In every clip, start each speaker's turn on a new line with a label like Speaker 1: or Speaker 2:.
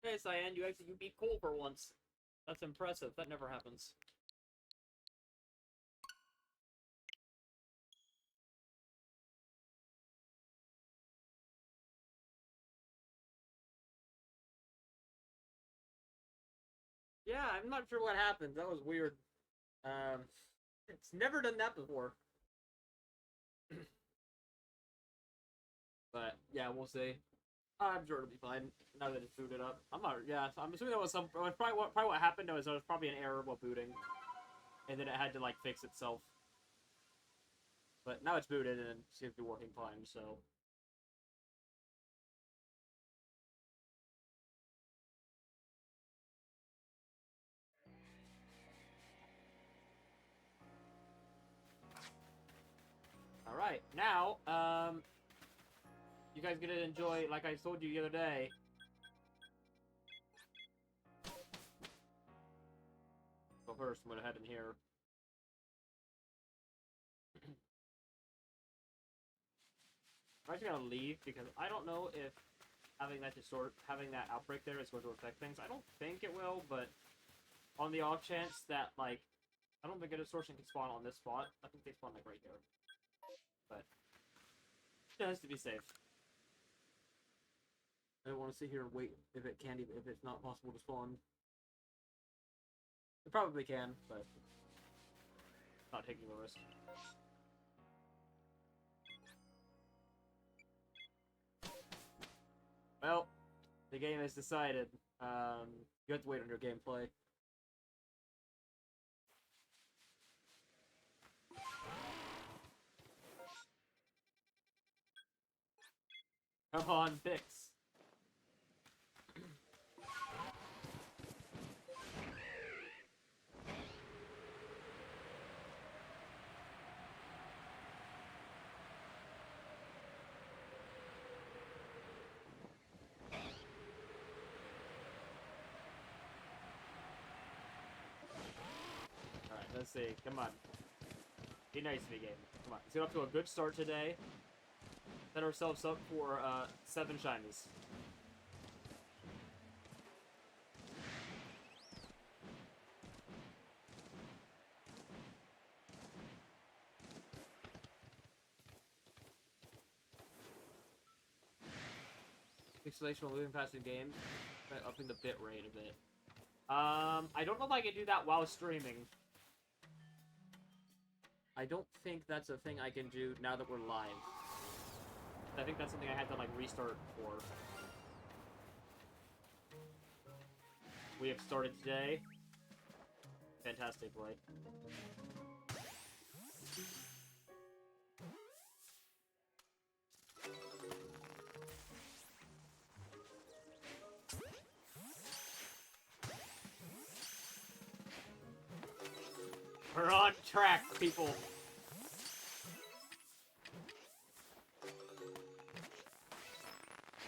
Speaker 1: Hey, Cyan, you beat Cole for once. That's impressive. That never happens. Yeah, I'm not sure what happened. That was weird. It's never done that before. But yeah, we'll see. I'm sure it'll be fine now that it's booted up. I'm not. Yeah, I'm assuming that was probably what happened was there was probably an error while booting, and then it had to like fix itself. But now it's booted and it seems to be working fine. So all right, now you guys get to enjoy, like I told you the other day. Go first. I'm gonna head in here. I'm actually gonna leave because I don't know if having that outbreak there is going to affect things. I don't think it will, but on the off chance that like I don't think a distortion can spawn on this spot. I think they spawn like right here. But just to be safe. I don't want to sit here and wait if it can't even if it's not possible to spawn. It probably can, but not taking the risk. Well, the game has decided. You have to wait on your gameplay. Come on, fix. Alright, let's see. Come on. Be nice to me, game. Come on. Let's get off to a good start today. Set ourselves up for 7 shinies. Pixelation while moving past the game, by upping the bit rate a bit. I don't know if I can do that while streaming. I don't think that's a thing I can do now that we're live. I think that's something I had to like restart for. We have started today. Fantastically. We're on track, people.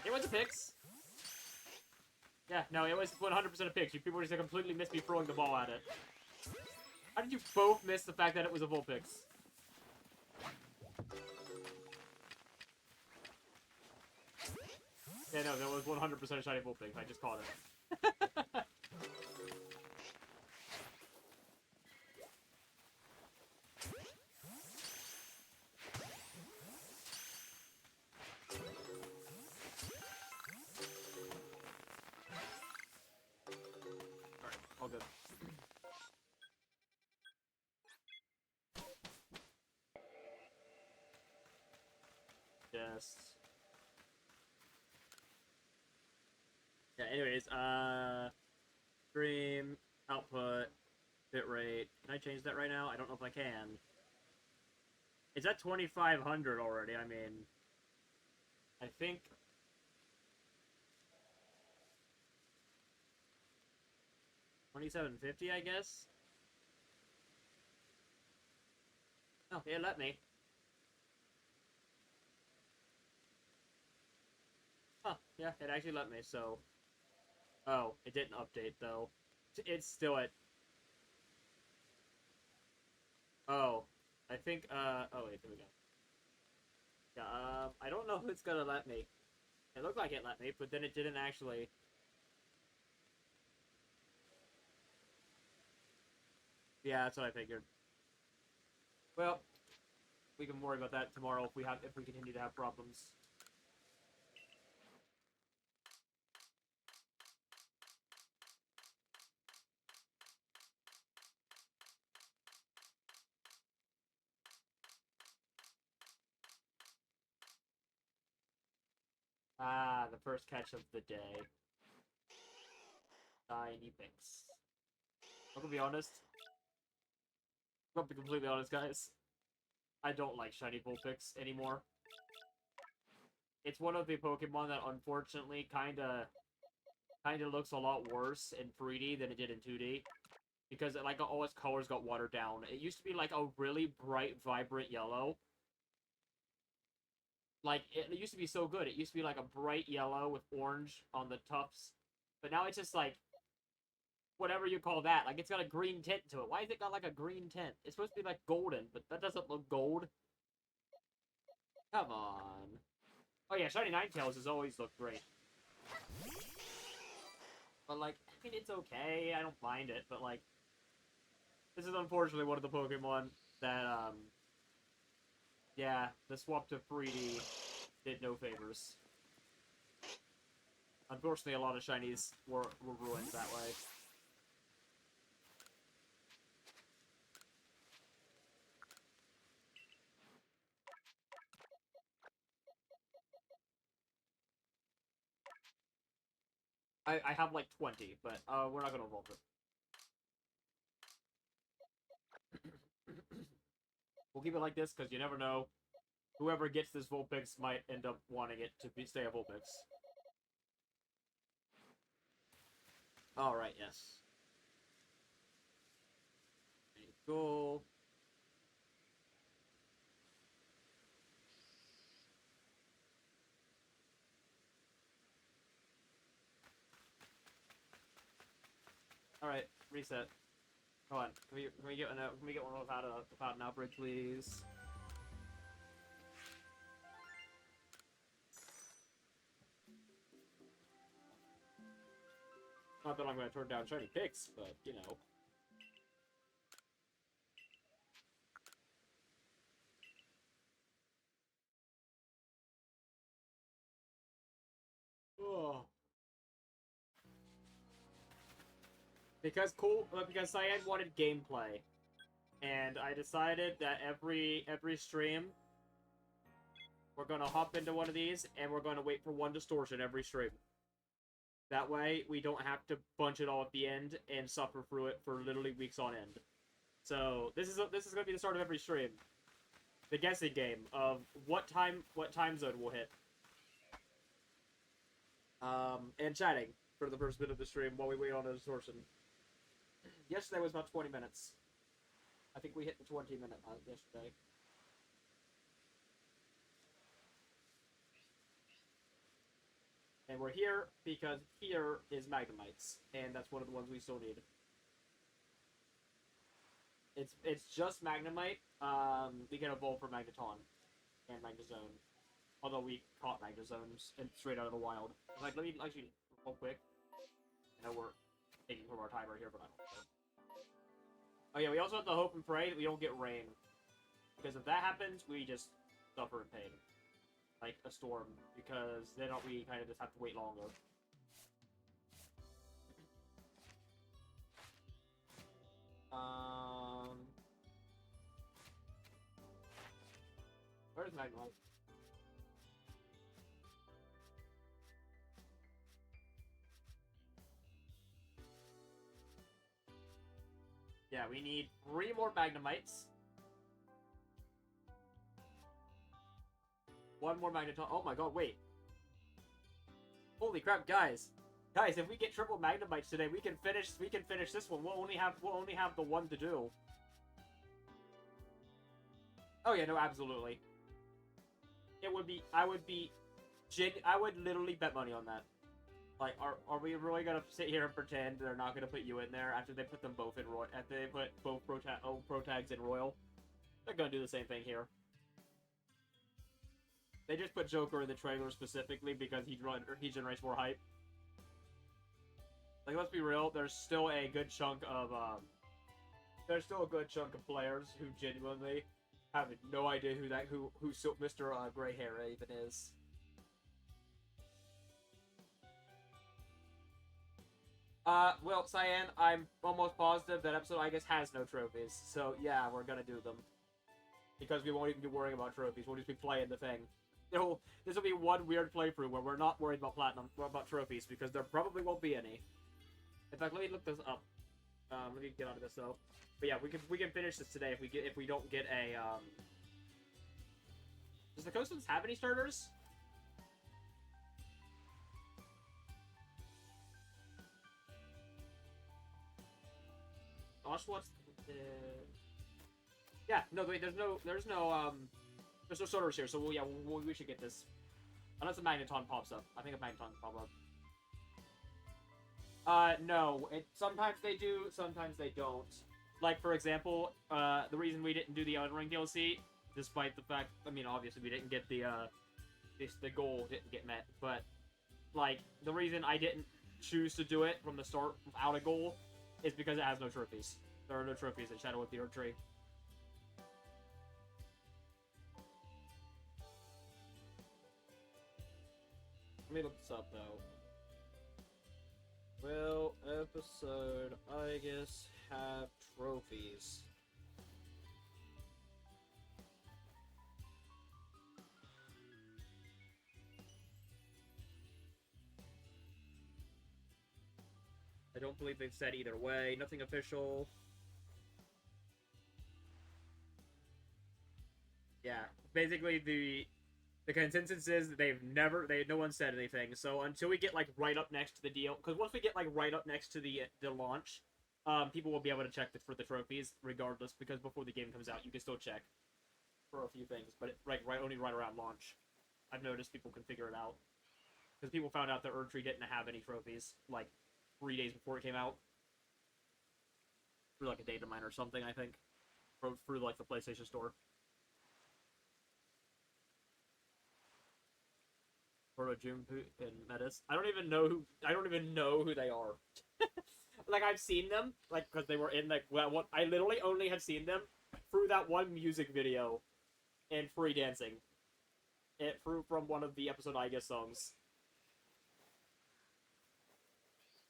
Speaker 1: It was a pix. Yeah, no, it was 100% a pix. You people just completely missed me throwing the ball at it. How did you both miss the fact that it was a full pix? Yeah, no, that was 100% a shiny full pix. I just caught it. Alright, all good. Yes. Yeah, anyways, stream, output, bitrate. Can I change that right now? I don't know if I can. It's at 2500 already, I mean... I think... 2750, I guess? Oh, it let me. Huh, yeah, it actually let me, so... Oh, it didn't update, though. It's still at... Oh, I think, oh, wait, there we go. Yeah, I don't know if it's gonna let me. It looked like it let me, but then it didn't actually... Yeah, that's what I figured. Well, we can worry about that tomorrow if we continue to have problems. Ah, the first catch of the day. Shiny Pix. I'm gonna be honest. I'm gonna be completely honest, guys. I don't like Shiny Vulpix anymore. It's one of the Pokemon that unfortunately kinda looks a lot worse in 3D than it did in 2D. Because like all its colors got watered down. It used to be like a really bright, vibrant yellow. Like it used to be so good. It used to be like a bright yellow with orange on the tufts. But now it's just like whatever you call that. Like it's got a green tint to it. Why has it got like a green tint? It's supposed to be like golden, but that doesn't look gold. Come on. Oh yeah, Shiny Ninetales has always looked great. But like, I mean, it's okay. I don't mind it. But like, this is unfortunately one of the Pokemon that yeah, the swap to 3D did no favors. Unfortunately, a lot of shinies were ruined that way. I have like 20, but we're not gonna evolve it. We'll keep it like this because you never know. Whoever gets this Vulpix might end up wanting it to stay a Vulpix. Alright, yes. Cool. Alright, reset. Come on. Can we get one without an outbreak, please? Not that I'm gonna turn down shiny picks, but you know. Oh. Because Cyan wanted gameplay, and I decided that every stream we're gonna hop into one of these, and we're gonna wait for one distortion every stream. That way, we don't have to bunch it all at the end and suffer through it for literally weeks on end. So this is gonna be the start of every stream. The guessing game of what time zone will hit. And chatting for the first bit of the stream while we wait on a distortion. Yesterday was about 20 minutes. I think we hit the 20-minute yesterday. And we're here because here is Magnemites, and that's one of the ones we still need. It's just Magnemite. We can evolve for Magneton and Magnezone. Although we caught Magnezones and straight out of the wild. Like, let me actually real quick. I know we're taking from our timer here, but I don't care. Oh yeah, we also have to hope and pray that we don't get rain. Because if that happens, we just suffer in pain. Like a storm. Because then we kind of just have to wait longer. Where's Magnemite? Yeah, we need 3 more Magnemites. 1 more Magneton. Oh my god, wait. Holy crap, guys. Guys, if we get triple Magnemites today, we can finish this one. We'll only have the one to do. Oh yeah, no, absolutely. It would be I would literally bet money on that. Like, are we really gonna sit here and pretend they're not gonna put you in there after they put them both in Royal? After they put both Pro Tags in Royal, they're gonna do the same thing here. They just put Joker in the trailer specifically because he generates more hype. Like, let's be real, there's still a good chunk of there's still a good chunk of players who genuinely have no idea who Mr. Gray Hair even is. Well, Cyan, I'm almost positive that episode I guess has no trophies. So yeah, we're gonna do them because we won't even be worrying about trophies. We'll just be playing the thing. This will be one weird playthrough where we're not worried about platinum, about trophies, because there probably won't be any. In fact, let me look this up. Let me get onto this though. But yeah, we can finish this today if we don't get a Does the Coastlands have any starters? Oshawott. Yeah, no, wait, there's no starters here. So yeah, we should get this. Unless a Magneton pops up. I think a Magneton can pop up. No. Sometimes they do, sometimes they don't. Like, for example, the reason we didn't do the Elden Ring DLC, despite the fact, I mean, obviously we didn't get the goal didn't get met, but, like, the reason I didn't choose to do it from the start without a goal is because it has no trophies. There are no trophies in Shadow of the Erdtree. Let me look this up, though. Will episode, I guess, have trophies? I don't believe they've said either way. Nothing official. Yeah, basically the consensus is that no one said anything. So until we get like right up next to the deal, because once we get like right up next to the launch, people will be able to check for the trophies regardless. Because before the game comes out, you can still check for a few things, but only right around launch. I've noticed people can figure it out because people found out that Erdtree didn't have any trophies like 3 days before it came out through like a data mine or something. I think through like the PlayStation Store. Proto Jumpu and Metis. I don't even know who they are. Like I've seen them, like because they were in like what I literally only have seen them through that one music video and free dancing. It from one of the episode I guess songs.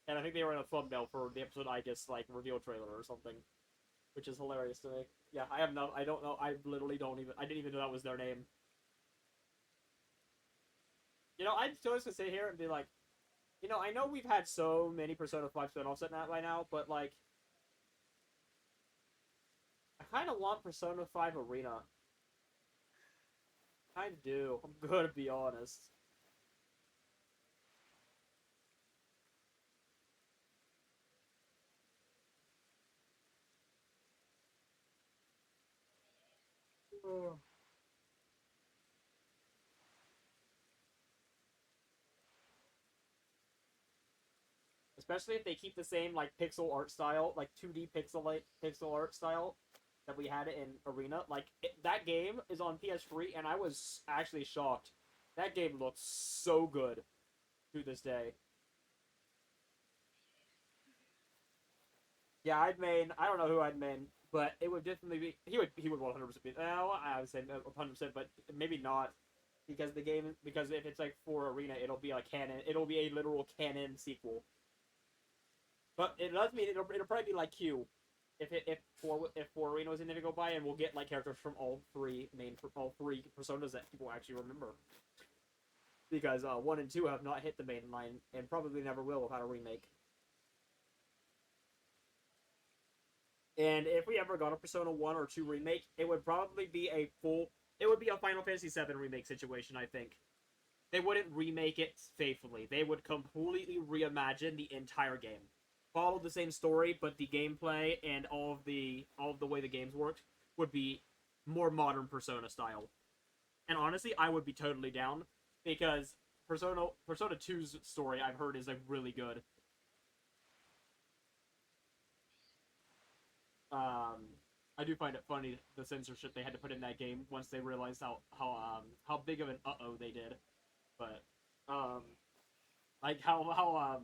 Speaker 1: And I think they were in a thumbnail for the episode I guess like reveal trailer or something. Which is hilarious to me. Yeah, I don't know, I literally I didn't even know that was their name. You know, I'm still just gonna sit here and be like, you know, I know we've had so many Persona 5 spin-offs at that by now, but like, I kind of want Persona 5 Arena. I do. I'm gonna be honest. Especially if they keep the same like pixel art style, like 2D pixel art style that we had in Arena. Like that game is on PS3, and I was actually shocked. That game looks so good to this day. Yeah, I'd main. I don't know who I'd main, but it would definitely be. He would 100% be. No, I would say 100%, but maybe not because the game. Because if it's like for Arena, it'll be a canon. It'll be a literal canon sequel. But it does mean it'll probably be like Q, if four Arena was in there to go by, and we'll get like characters from all three personas that people actually remember. Because 1 and 2 have not hit the main line, and probably never will without a remake. And if we ever got a Persona 1 or 2 remake, it would probably be it would be a Final Fantasy 7 remake situation, I think. They wouldn't remake it faithfully. They would completely reimagine the entire game. Follow the same story, but the gameplay and all of the way the games worked would be more modern Persona style. And honestly, I would be totally down because Persona 2's story I've heard is like really good. I do find it funny the censorship they had to put in that game once they realized how big of an they did, but like how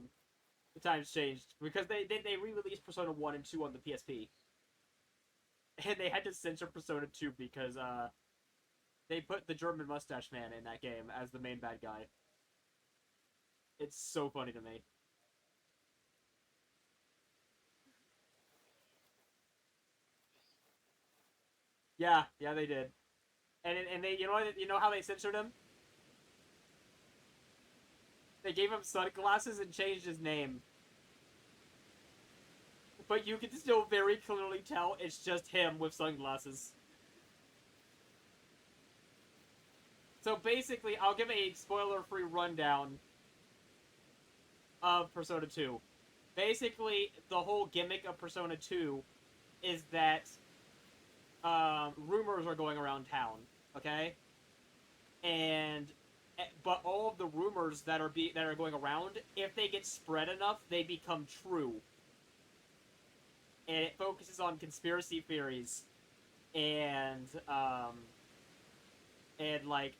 Speaker 1: the times changed because they re-released Persona 1 and 2 on the PSP, and they had to censor Persona 2 because they put the German mustache man in that game as the main bad guy. It's so funny to me. Yeah, yeah, they did. And they, you know how they censored him? They gave him sunglasses and changed his name. But you can still very clearly tell it's just him with sunglasses. So basically, I'll give a spoiler-free rundown of Persona 2. Basically, the whole gimmick of Persona 2 is that rumors are going around town, okay? And but all of the rumors that are going around, if they get spread enough, they become true. And it focuses on conspiracy theories and and like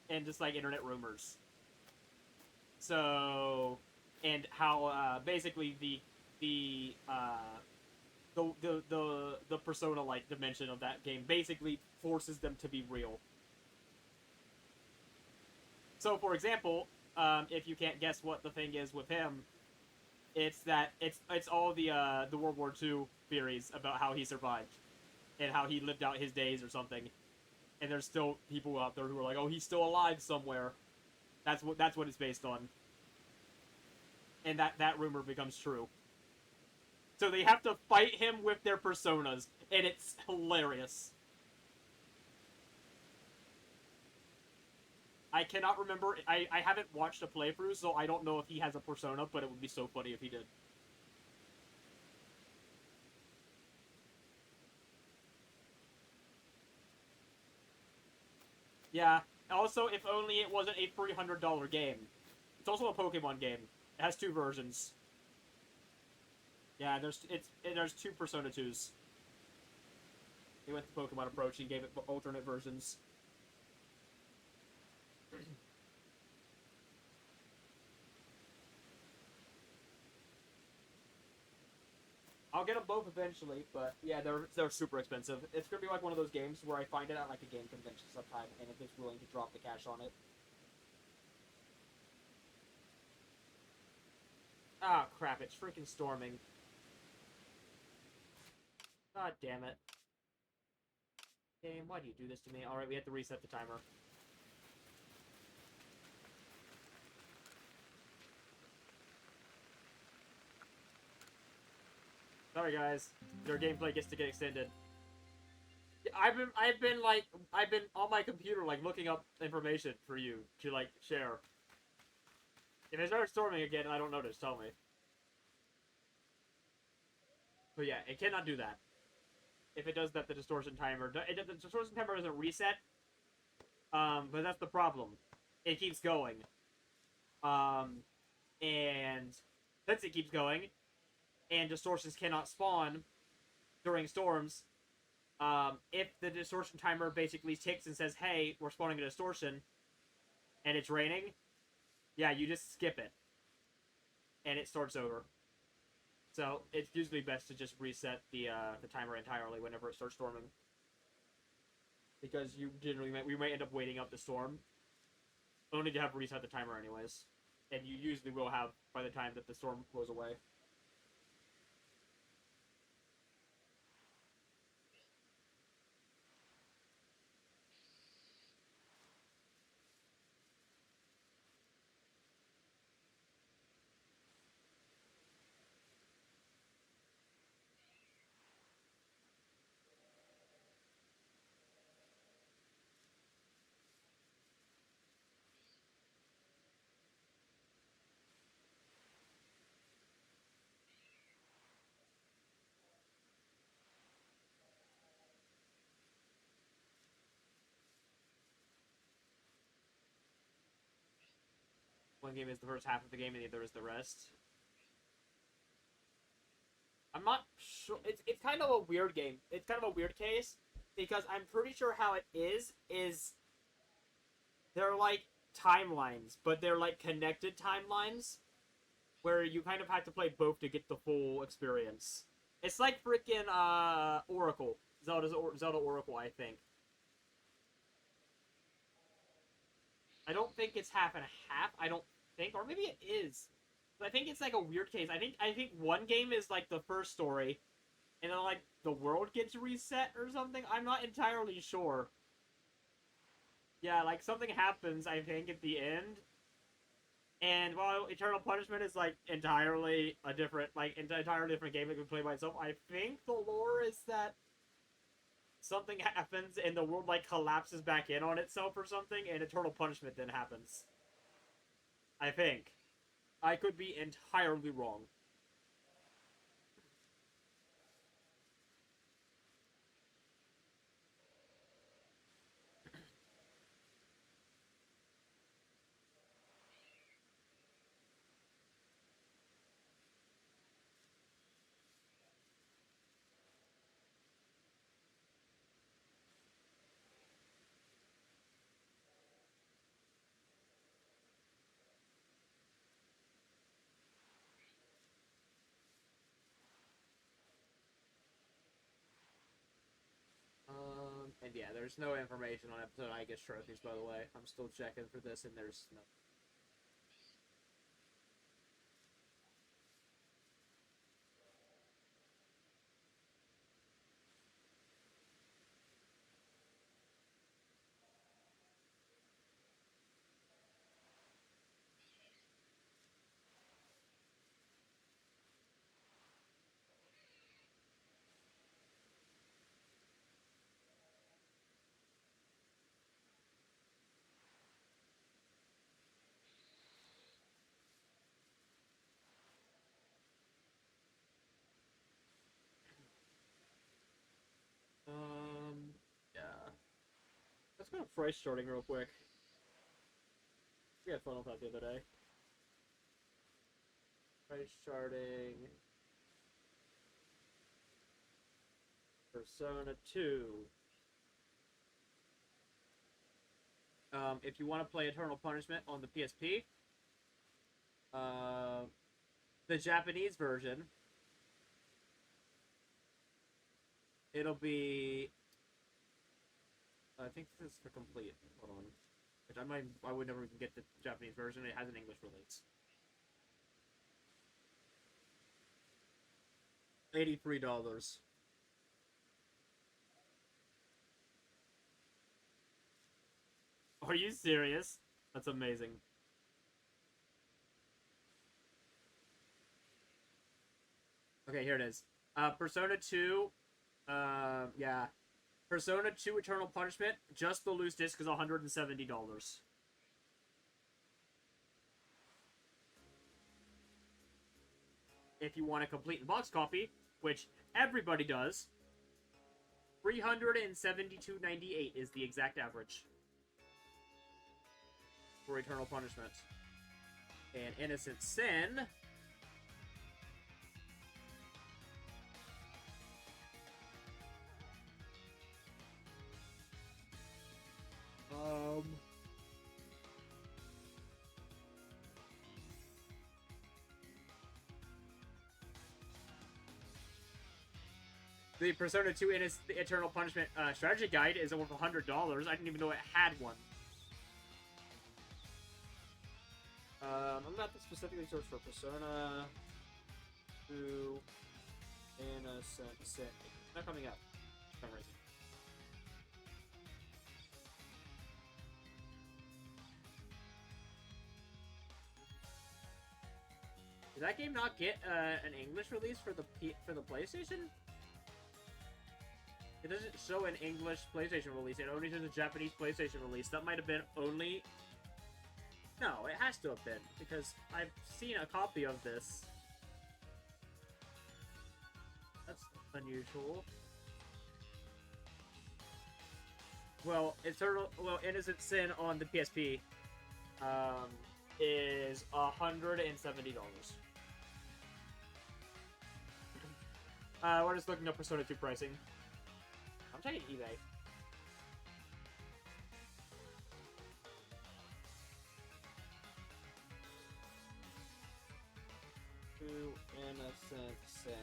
Speaker 1: and just like internet rumors. So, and how basically the persona like dimension of that game basically forces them to be real. So, for example, if you can't guess what the thing is with him, it's that it's all the World War II theories about how he survived and how he lived out his days or something. And there's still people out there who are like, "Oh, he's still alive somewhere." That's what it's based on. And that rumor becomes true. So they have to fight him with their personas, and it's hilarious. I cannot remember. I haven't watched a playthrough, so I don't know if he has a persona, but it would be so funny if he did. Yeah. Also, if only it wasn't a $300 game. It's also a Pokemon game. It has two versions. Yeah, there's two Persona 2s. They went the Pokemon approach and gave it alternate versions. I'll get them both eventually, but yeah, they're super expensive. It's gonna be like one of those games where I find it at like a game convention sometime, and if it's willing to drop the cash on it. Ah, crap! It's freaking storming. God damn it! Game, why do you do this to me? All right, we have to reset the timer. Sorry, guys. Their gameplay gets to get extended. I've been on my computer like looking up information for you to like share. If it starts storming again and I don't notice, tell me. But yeah, it cannot do that. If it does that, the distortion timer, the distortion timer doesn't reset. But that's the problem. It keeps going. Um, and since it keeps going, and distortions cannot spawn during storms, if the distortion timer basically ticks and says, "Hey, we're spawning a distortion," and it's raining, yeah, you just skip it, and it starts over. So it's usually best to just reset the timer entirely whenever it starts storming, because we might end up waiting up the storm, only to have to reset the timer anyways, and you usually will have by the time that the storm goes away. One game is the first half of the game, and the other is the rest. I'm not sure. It's kind of a weird game. It's kind of a weird case because I'm pretty sure how it is they're like timelines, but they're like connected timelines where you kind of have to play both to get the full experience. It's like freaking Oracle, Zelda Oracle, I think. I don't think it's half and a half. I don't think, or maybe it is. But I think it's like a weird case. I think one game is like the first story, and then like the world gets reset or something. I'm not entirely sure. Yeah, like something happens, I think, at the end. And while Eternal Punishment is like entirely a different, like entirely different game that can play by itself, I think the lore is that something happens and the world like collapses back in on itself or something, and Eternal Punishment then happens. I think. I could be entirely wrong. And yeah, there's no information on episode I get trophies, by the way. I'm still checking for this, and there's no. Yeah. Let's go to price charting real quick. We had fun with that the other day. Price charting. Persona 2. If you want to play Eternal Punishment on the PSP, the Japanese version, it'll be. I think this is for complete. Hold on. Which I would never even get the Japanese version. It has an English release. $83. Are you serious? That's amazing. Okay, here it is. Persona 2. Yeah. Persona 2 Eternal Punishment. Just the loose disc is $170. If you want a complete in-box copy, which everybody does, $372.98 is the exact average for Eternal Punishment. And Innocent Sin. The Persona 2 Eternal Punishment strategy guide is over $100. I didn't even know it had one. I'm about to specifically search for Persona 2 Innocent Sin. It's not coming up for some reason. Did that game not get an English release for the PlayStation? It doesn't show an English PlayStation release. It only shows a Japanese PlayStation release. That might have been only... No, it has to have been, because I've seen a copy of this. That's unusual. Well, Innocent Sin on the PSP is $170. We're just looking up Persona 2 pricing. I'm checking eBay. Innocent Sin.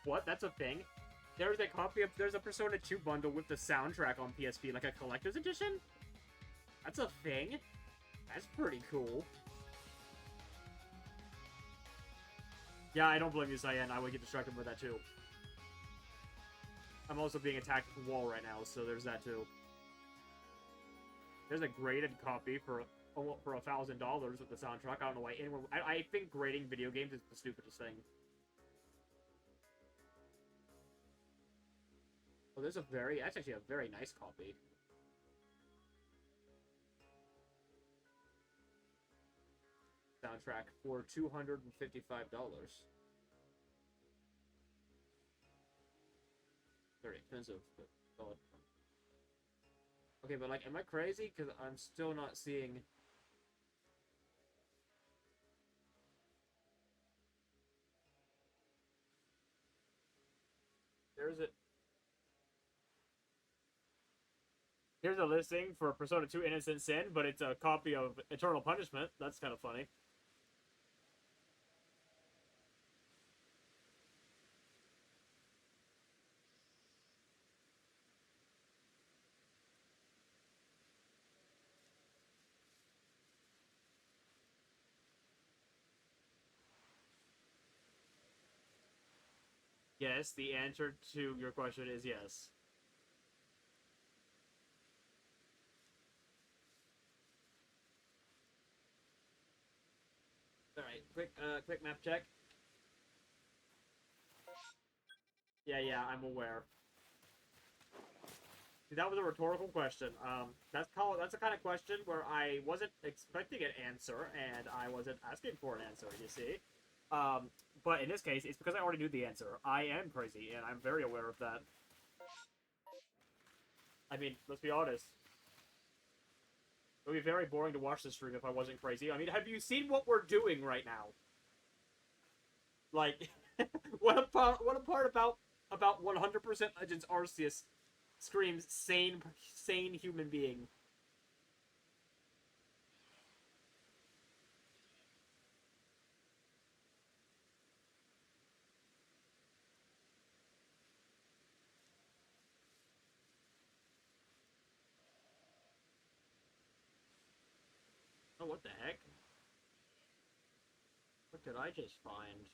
Speaker 1: What? That's a thing? There's a Persona 2 bundle with the soundtrack on PSP, like a collector's edition? That's a thing? That's pretty cool. Yeah, I don't blame you, Cyan. I would get distracted with that, too. I'm also being attacked at the wall right now, so there's that, too. There's a graded copy for $1,000 with the soundtrack. I don't know why anyone... I think grading video games is the stupidest thing. Oh, there's a very... That's actually a very nice copy. Soundtrack for $255. Very expensive, but solid. Okay, but like, am I crazy? Because I'm still not seeing... There's a... Here's a listing for Persona 2 Innocent Sin, but it's a copy of Eternal Punishment. That's kind of funny. Yes, the answer to your question is yes. Alright, quick map check. Yeah, I'm aware. That was a rhetorical question. That's the kind of question where I wasn't expecting an answer, and I wasn't asking for an answer, you see? But in this case, it's because I already knew the answer. I am crazy, and I'm very aware of that. I mean, let's be honest. It would be very boring to watch this stream if I wasn't crazy. I mean, have you seen what we're doing right now? Like, what a part about 100% Legends Arceus screams sane human being. Oh, what the heck? What did I just find?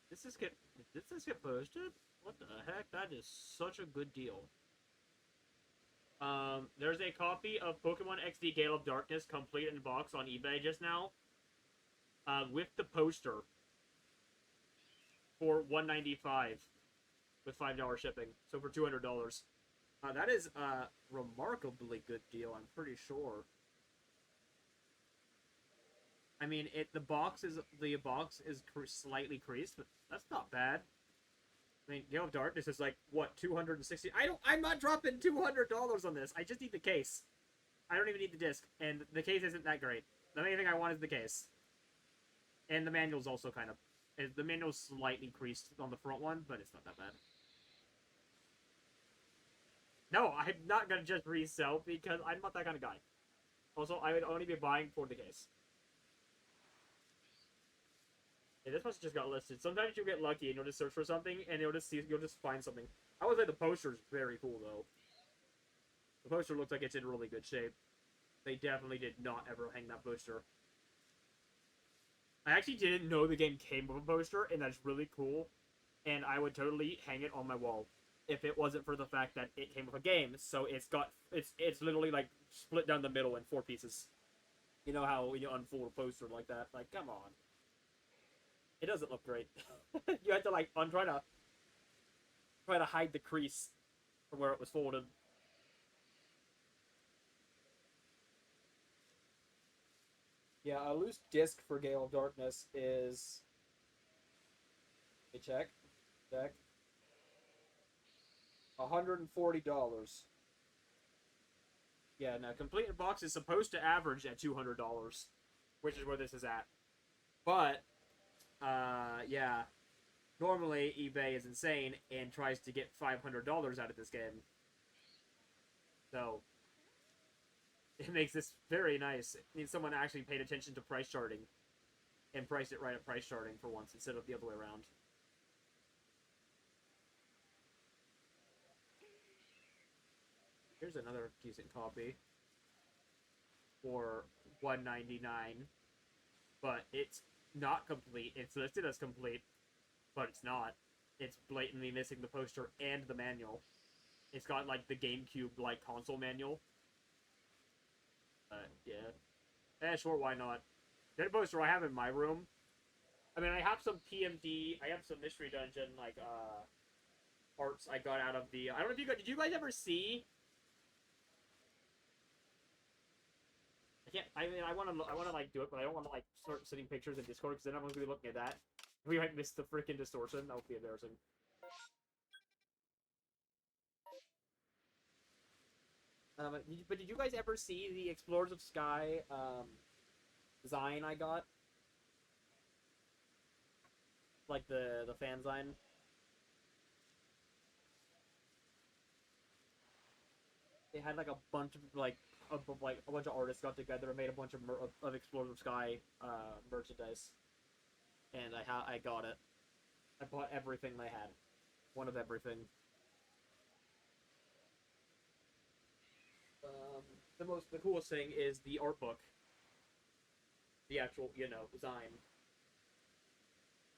Speaker 1: Did this get posted? What the heck? That is such a good deal. There's a copy of Pokemon XD Gale of Darkness complete in box on eBay just now. With the poster. For $195 with $5 shipping. So for $200. That is a remarkably good deal, I'm pretty sure. I mean, the box is slightly creased, but that's not bad. I mean, Gale of Darkness is like what, 260? I'm not dropping $200 on this. I just need the case. I don't even need the disc, and the case isn't that great. The main thing I want is the case. And the manual's also kind of... The manual's slightly creased on the front one, but it's not that bad. No, I'm not gonna just resell because I'm not that kind of guy. Also, I would only be buying for the case. Yeah, this must have just got listed. Sometimes you'll get lucky and you'll just search for something and you'll just find something. I would say the poster's very cool though. The poster looks like it's in really good shape. They definitely did not ever hang that poster. I actually didn't know the game came with a poster, and that's really cool. And I would totally hang it on my wall if it wasn't for the fact that it came with a game. So it's literally like split down the middle in 4 pieces. You know how when you unfold a poster like that? Like, come on. It doesn't look great. You had to like try to hide the crease from where it was folded. Yeah, a loose disc for Gale of Darkness is... Hey, check. $140. Yeah, now completed box is supposed to average at $200, which is where this is at. But, yeah. Normally, eBay is insane and tries to get $500 out of this game. So, it makes this very nice. It means someone actually paid attention to price charting and priced it right at price charting for once instead of the other way around. Here's another decent copy for $1.99, but it's not complete. It's listed as complete, but it's not. It's blatantly missing the poster and the manual. It's got like the GameCube like console manual. Yeah, sure, why not? That poster I have in my room. I mean, I have some PMD. I have some Mystery Dungeon like parts I got out of the. I don't know if you guys did. You guys ever see? I can't. I mean, I want to like do it, but I don't want to like start sending pictures in Discord because then everyone's gonna be looking at that. We might miss the freaking distortion. That would be embarrassing. But did you guys ever see the Explorers of Sky design I got? Like the fan sign? It had like a bunch of like a bunch of artists got together and made a bunch of Explorers of Sky merchandise, and I got it. I bought everything they had, one of everything. The coolest thing is the art book, the actual design.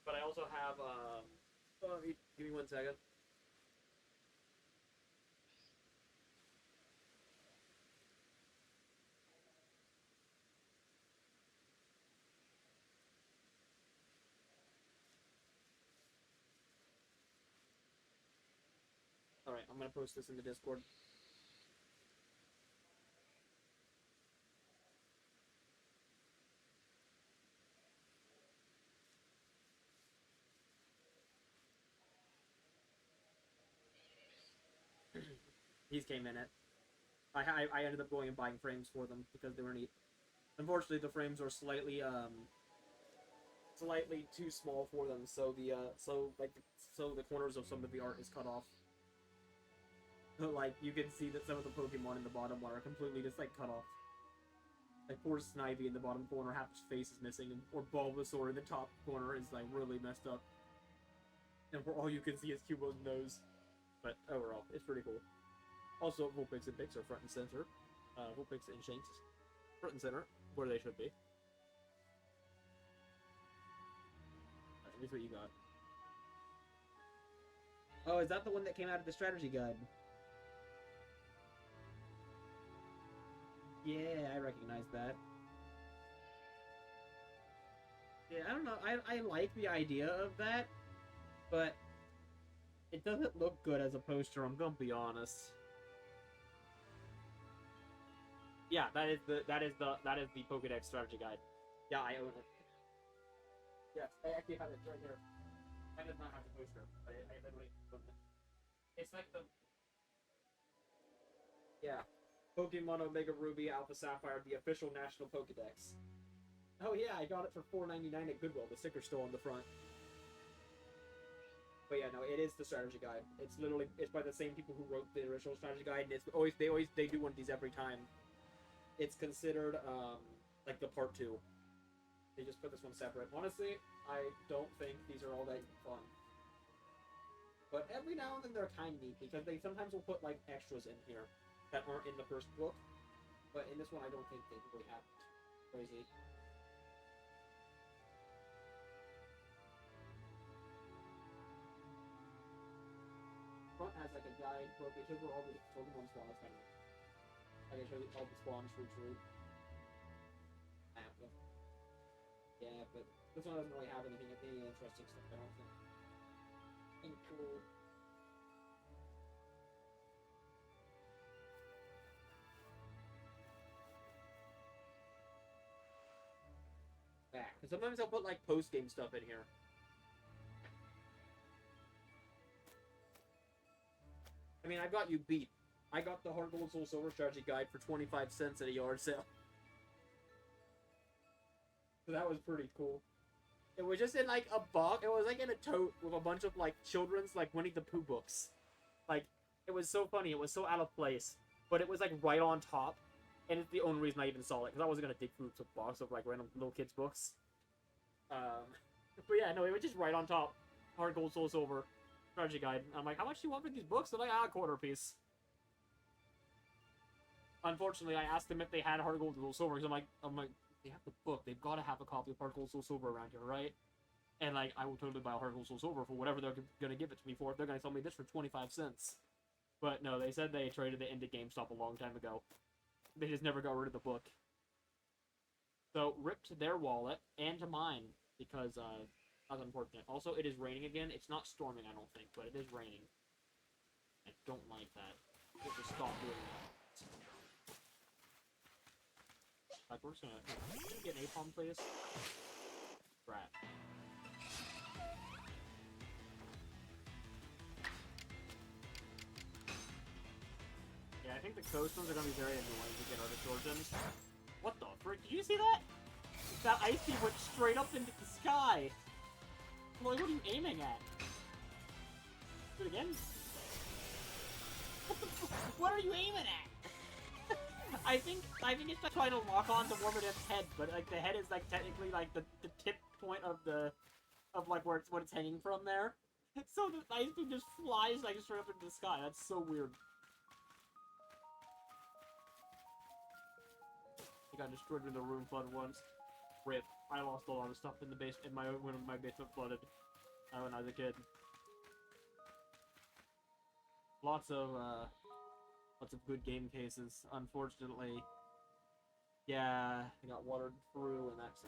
Speaker 1: But I also have give me 1 second. All right, I'm gonna post this in the Discord. These came in it. I ended up going and buying frames for them because they were neat. Unfortunately, the frames are slightly too small for them, so the corners of some of the art is cut off. Like you can see that some of the Pokemon in the bottom one are completely just like cut off. Like poor Snivy in the bottom corner, half his face is missing, or Bulbasaur in the top corner is like really messed up. And for all you can see is Cubo's nose. But overall, it's pretty cool. Also, Vulpix and Pix are front and center. Vulpix and Shanks front and center, where they should be. Alright, here's what you got. Oh, is that the one that came out of the strategy guide? Yeah, I recognize that. Yeah, I don't know. I like the idea of that, but it doesn't look good as a poster. I'm gonna be honest. Yeah, that is the Pokedex strategy guide. Yeah, I own it. Yes, I actually have it right here. I did not have the poster. I literally own it. It's like the Pokemon Omega Ruby Alpha Sapphire, the official national Pokedex. Oh yeah, I got it for $4.99 at Goodwill. The sticker's still on the front. But yeah, no, it is the strategy guide. It's by the same people who wrote the original strategy guide, and they do one of these every time. It's considered like the part 2. They just put this one separate. Honestly, I don't think these are all that fun. But every now and then they're kind of neat because they sometimes will put like extras in here that aren't in the first book. But in this one, I don't think they really have it. Crazy. Front has like a guide book. It shows where all the Pokemon spawn. That's kind of neat. I can show you all the spawns for each route. Yeah, but this one doesn't really have any interesting stuff, I don't think. And cool. Back. Because sometimes I'll put like post-game stuff in here. I mean, I got you beat. I got the Heart Gold Soul Silver strategy guide for 25 cents at a yard sale. So that was pretty cool. It was just in like a box. It was like in a tote with a bunch of like children's like Winnie the Pooh books. Like it was so funny. It was so out of place, but it was like right on top, and it's the only reason I even saw it because I wasn't gonna dig through a box of like random little kids books. But yeah, no, it was just right on top. Heart Gold Soul Silver strategy guide. I'm like, how much do you want for these books? They're like, $1/4 piece. unfortunately, I asked them if they had Heart Gold, Soul Silver, because I'm like, they have the book. They've got to have a copy of Heart Gold, Soul Silver around here, right? And, like, I will totally buy Heart Gold, Soul Silver for whatever they're going to give it to me for. If they're going to sell me this for 25 cents. But no, they said they traded it into GameStop a long time ago. They just never got rid of the book. So, ripped their wallet and mine, because, that's unfortunate. Also, it is raining again. It's not storming, I don't think, but it is raining. I don't like that. Just stop doing that. Like, we're just gonna get napalm, please. Right. Yeah, I think the coast ones are gonna be very annoying to get out of Georgians. What the frick? Did you see that? That ice beam went straight up into the sky. Like, what are you aiming at? Do it again. What are you aiming at? I think it's just trying to lock on to Warmerdev's head, but like the head is like technically like the tip point of like where it's hanging from there. So the ice beam just flies like straight up into the sky. That's so weird. I got destroyed in the room flood once. Rip. I lost a lot of stuff in the base when my basement flooded when I was a kid. Lots of good game cases. Unfortunately, yeah, I got watered through, and that's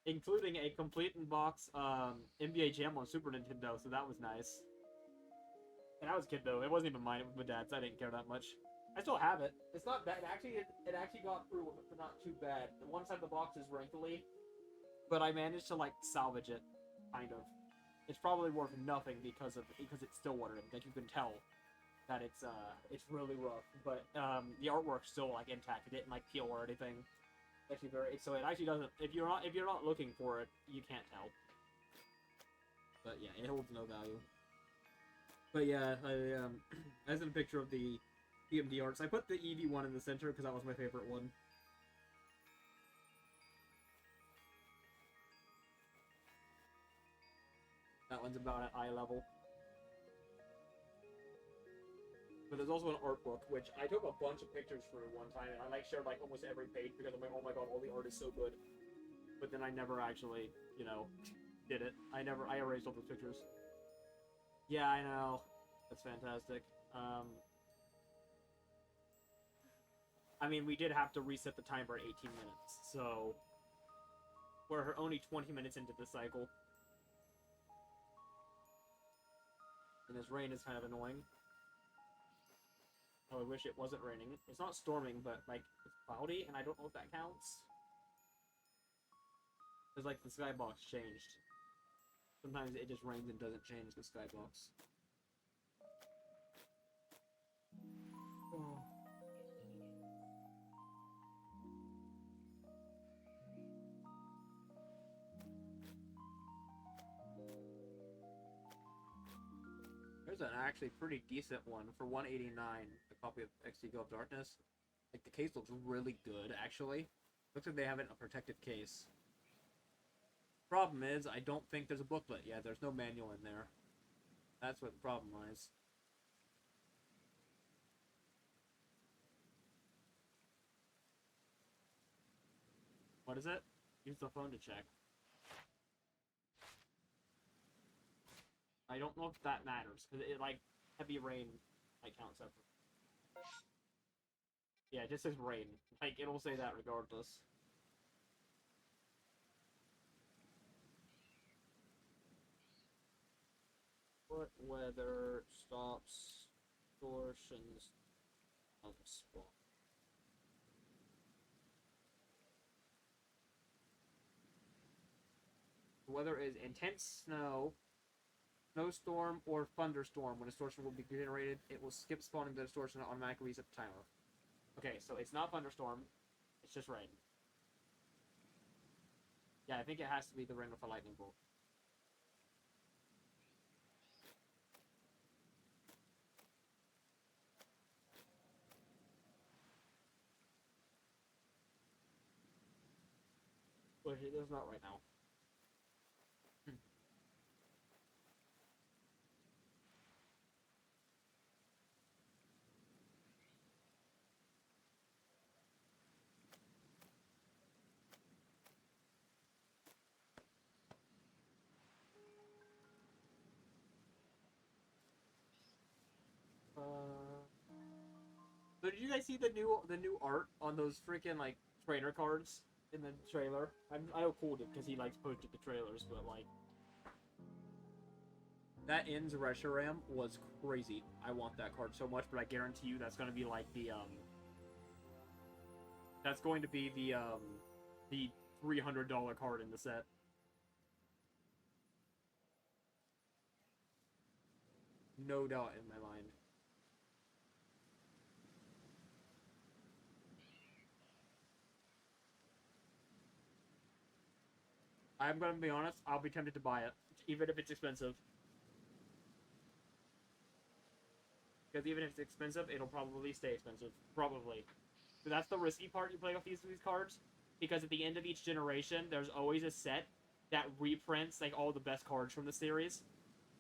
Speaker 1: including a complete in-box NBA Jam on Super Nintendo. So that was nice. And I was a kid though. It wasn't even mine. It was my dad's. I didn't care that much. I still have it. It's not bad. It actually got through, but not too bad. The one side of the box is wrinkly, but I managed to like salvage it, kind of. It's probably worth nothing because it's still watered. Like you can tell that it's really rough, but the artwork's still like intact. It didn't like peel or anything. Actually so it actually doesn't. If you're not looking for it, you can't tell. But yeah, it holds no value. But yeah, as in a picture of the PMD arts, I put the Eevee one in the center because that was my favorite one. That one's about at eye level. But there's also an art book, which I took a bunch of pictures for one time, and I like shared like almost every page because I'm like, oh my god, all the art is so good. But then I never actually, did it. I erased all those pictures. Yeah, I know. That's fantastic. I mean, we did have to reset the timer at 18 minutes, so we're only 20 minutes into the cycle. And this rain is kind of annoying. Oh, I wish it wasn't raining. It's not storming, but, like, it's cloudy, and I don't know if that counts. Because, like, the skybox changed. Sometimes it just rains and doesn't change the skybox. Oh. There's an actually pretty decent one for 189, a copy of XD Go of Darkness. Like, the case looks really good, actually. Looks like they have it in a protected case. Problem is, I don't think there's a booklet. Yeah, there's no manual in there. That's what the problem lies. What is it? Use the phone to check. I don't know if that matters, because it, like, heavy rain, like, counts up. Yeah, it just says rain. Like, it'll say that regardless. What weather stops distortions of spawn? The weather is intense snow, snowstorm, or thunderstorm. When a distortion will be generated, it will skip spawning the distortion and automatically reset the timer. Okay, so it's not thunderstorm. It's just rain. Yeah, I think it has to be the rain with a lightning bolt. But it is not right now. So did you guys see the new art on those freaking like trainer cards in the trailer? I know Cool did because he likes posted the trailers, but like that ends Reshiram was crazy. I want that card so much, but I guarantee you that's gonna be like the that's going to be the $300 card in the set. No doubt in my mind. I'm gonna be honest. I'll be tempted to buy it, even if it's expensive. Because even if it's expensive, it'll probably stay expensive. Probably. So that's the risky part you play with these cards. Because at the end of each generation, there's always a set that reprints like all the best cards from the series,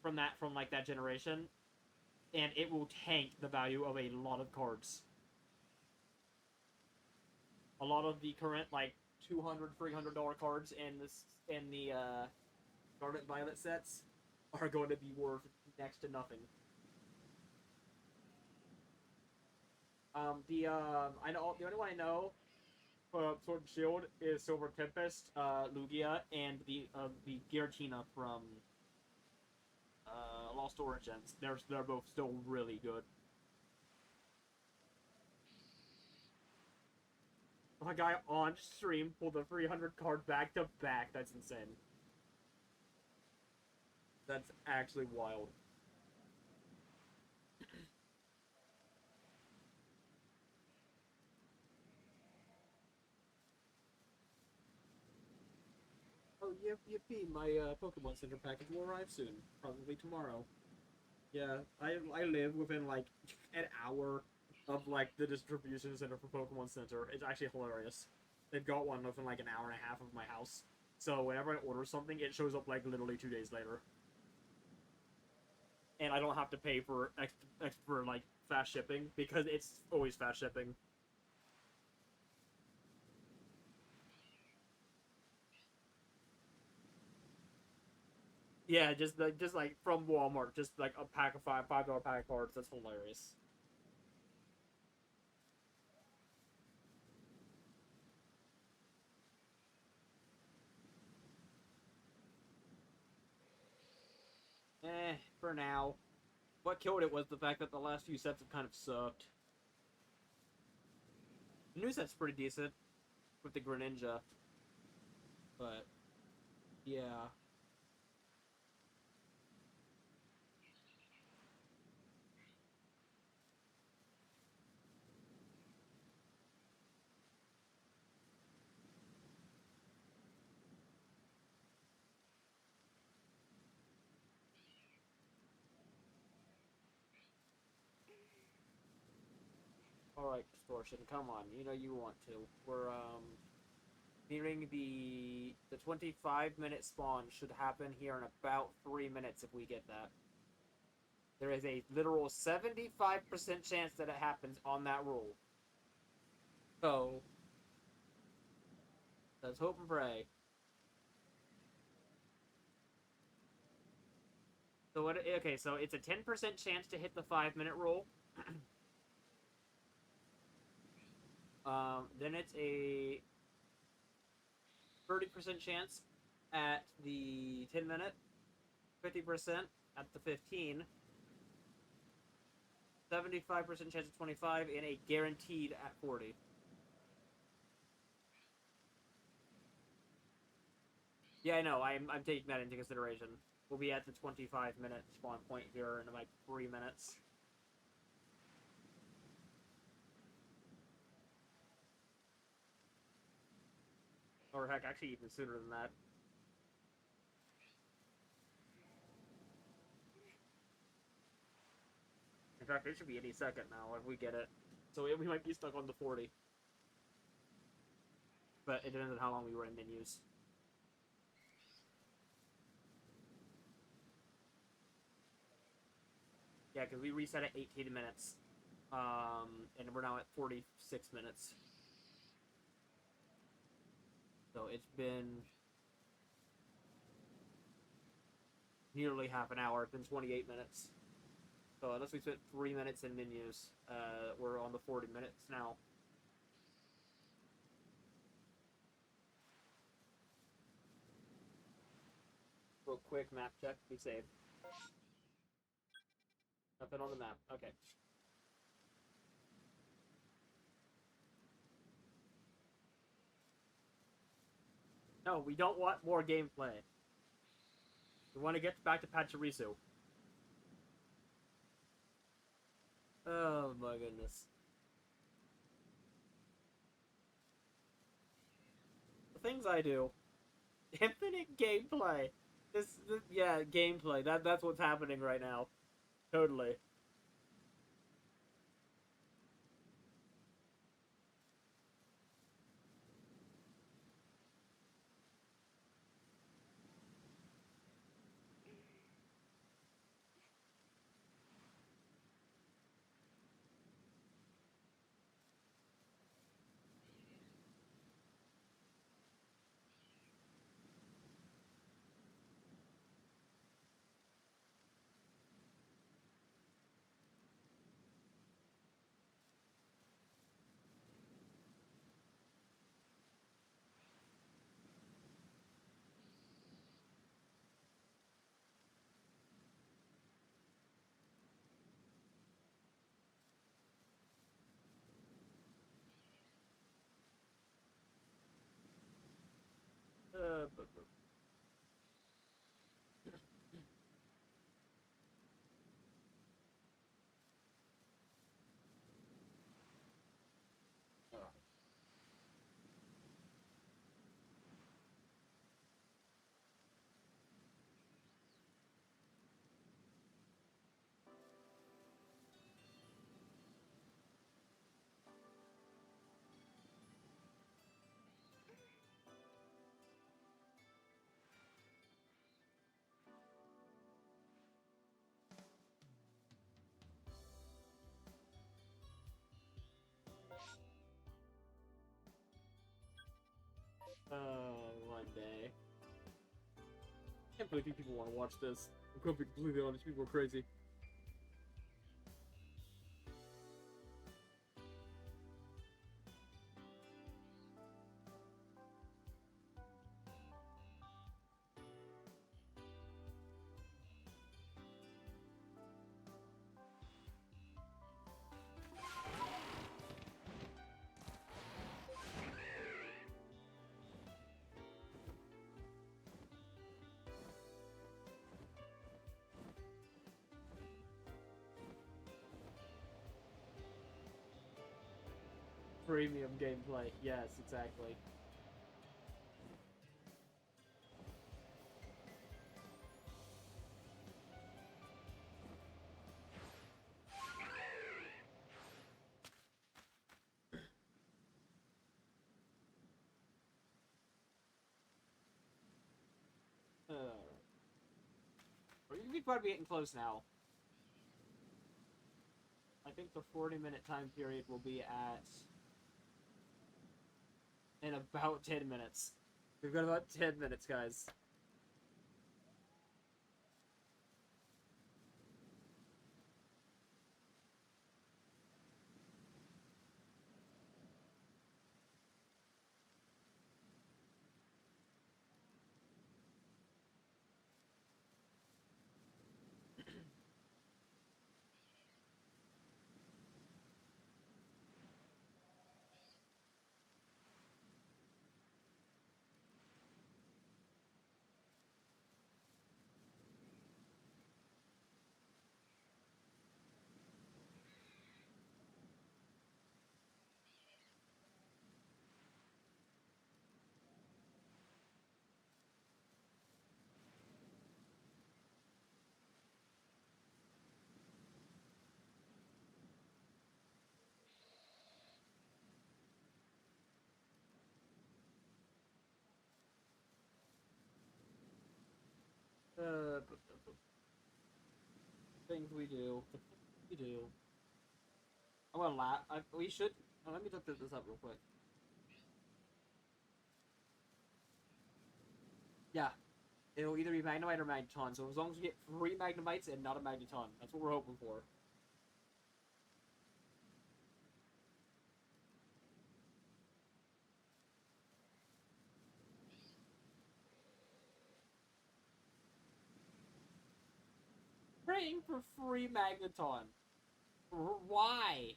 Speaker 1: from like that generation, and it will tank the value of a lot of cards. A lot of the current like $200, $300 cards in the Scarlet Violet sets are going to be worth next to nothing. I know the only one I know for Sword and Shield is Silver Tempest, Lugia, and the Giratina from Lost Origins. They're both still really good. A guy on stream pulled a 300 card back to back. That's insane. That's actually wild. Oh, yippee! My Pokemon Center package will arrive soon. Probably tomorrow. Yeah, I live within like an hour of like the distribution center for Pokemon Center. It's actually hilarious. They've got one within like an hour and a half of my house. So whenever I order something, it shows up like literally 2 days later, and I don't have to pay for extra like fast shipping because it's always fast shipping. Yeah, just like from Walmart, just like a pack of $5 pack of cards. That's hilarious. For now. What killed it was the fact that the last few sets have kind of sucked. The new set's pretty decent with the Greninja, but yeah. All right, Distortion, come on. You know you want to. We're nearing the 25-minute spawn should happen here in about 3 minutes if we get that. There is a literal 75% chance that it happens on that roll. So let's hope and pray. So what? Okay, so it's a 10% chance to hit the 5-minute roll. Then it's a 30% chance at the 10-minute, 50% at the 15, 75% chance at 25, and a guaranteed at 40. Yeah, I know. I'm taking that into consideration. We'll be at the 25-minute spawn point here in like 3 minutes. Or heck, actually even sooner than that. In fact, it should be any second now if we get it. So we might be stuck on the 40. But it depends on how long we were in menus. Yeah, because we reset at 18 minutes. And we're now at 46 minutes. So it's been nearly half an hour. It's been 28 minutes. So unless we spent 3 minutes in menus, we're on the 40 minutes now. Real quick map check, be safe. Nothing on the map. Okay. No, we don't want more gameplay. We want to get back to Pachirisu. Oh my goodness. The things I do. Infinite gameplay. Yeah, gameplay. That's what's happening right now. Totally. But, one day. I can't believe people want to watch this. I'm going to be completely honest, people are crazy. Premium gameplay. Yes, exactly. We'd probably be getting close now. I think the 40-minute time period will be at in about 10 minutes. We've got about 10 minutes, guys. Uh, things we do. The things we do. I'm gonna laugh. We should. Let me look this up real quick. Yeah. It'll either be Magnemite or Magneton. So as long as we get 3 Magnemites and not a Magneton, that's what we're hoping for. praying for free Magneton. Why?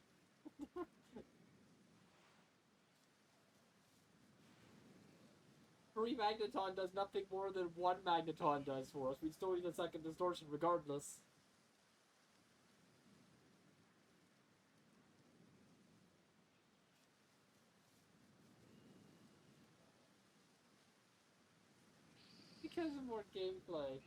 Speaker 1: Free Magneton does nothing more than one Magneton does for us. We'd still need a second distortion regardless. Because of more gameplay.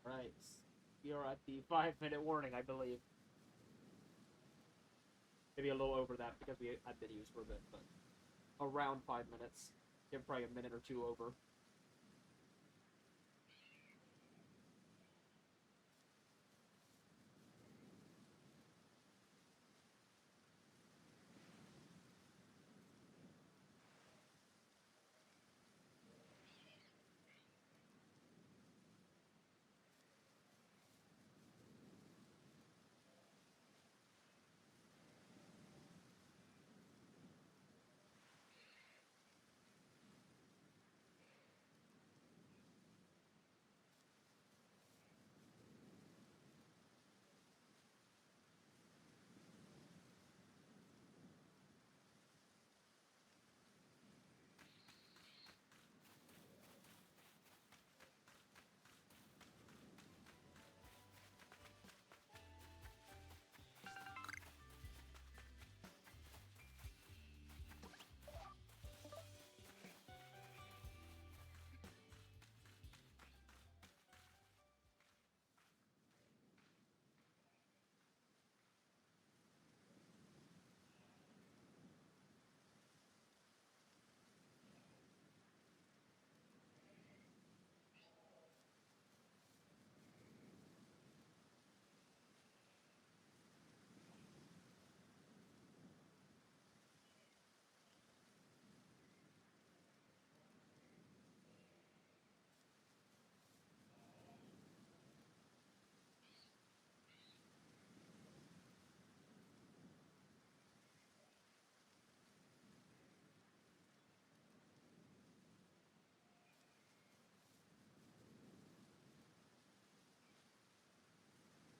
Speaker 1: Right. You're at the 5-minute warning, I believe. Maybe a little over that because we had videos for a bit, but around 5 minutes. Give probably a minute or two over.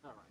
Speaker 1: Alright.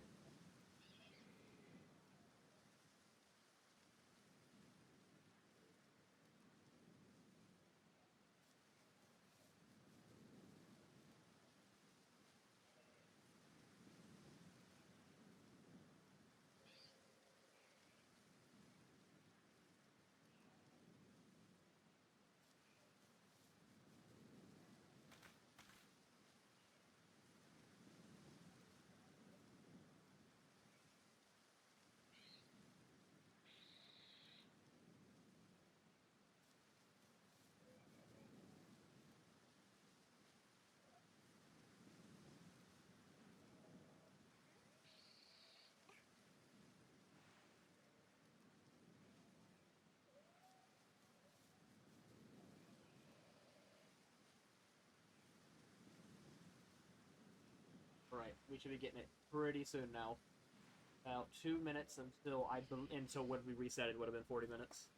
Speaker 1: Right, we should be getting it pretty soon now. About 2 minutes until when we reset it would have been 40 minutes.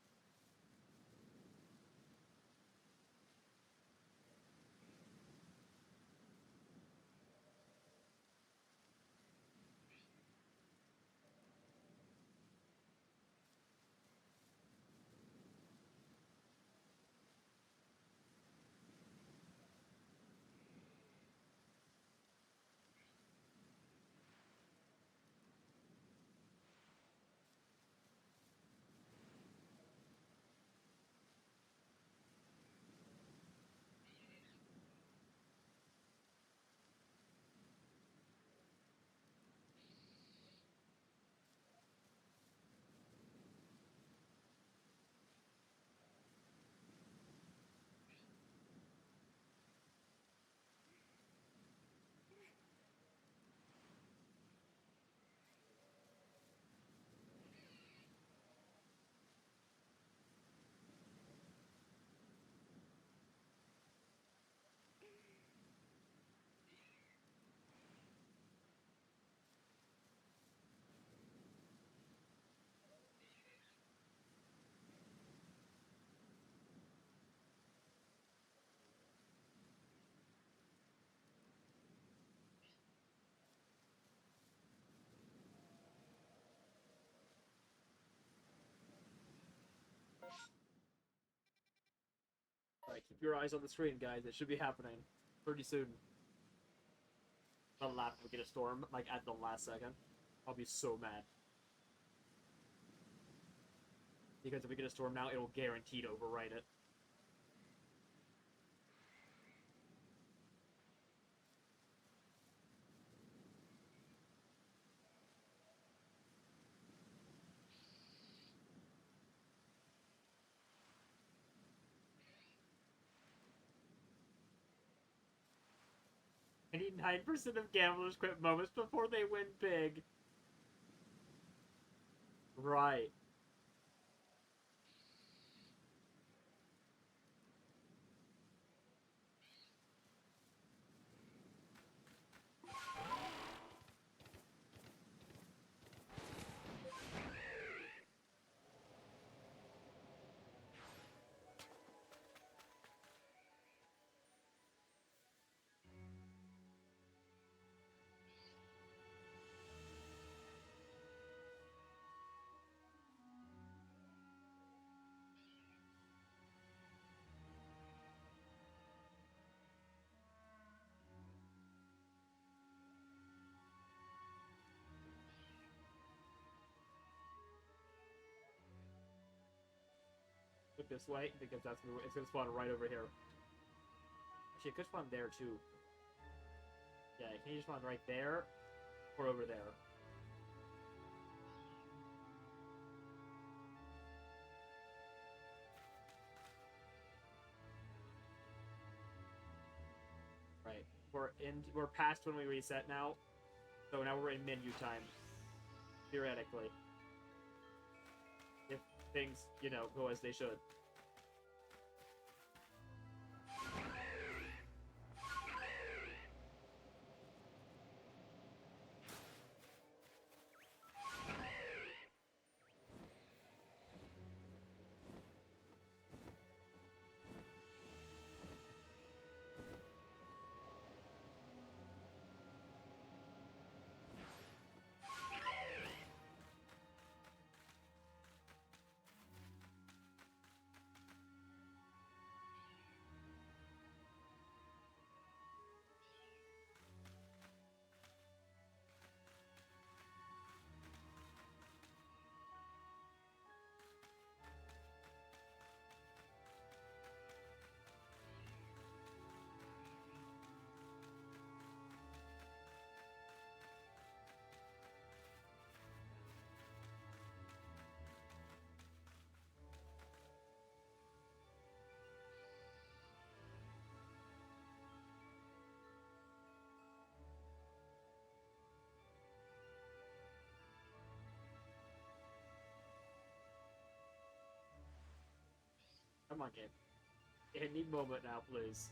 Speaker 1: Alright, keep your eyes on the screen, guys. It should be happening pretty soon. I'll laugh if we get a storm, like, at the last second. I'll be so mad. Because if we get a storm now, it'll guaranteed overwrite it. I need 9% of gamblers quit moments before they win big. Right. Look this way, because that's it's gonna spawn right over here. Actually, it could spawn there too. Yeah, can you spawn right there or over there? Right. We're past when we reset now. So now we're in menu time. Theoretically. If things, you know, go as they should. Come on, game. Any moment now, please.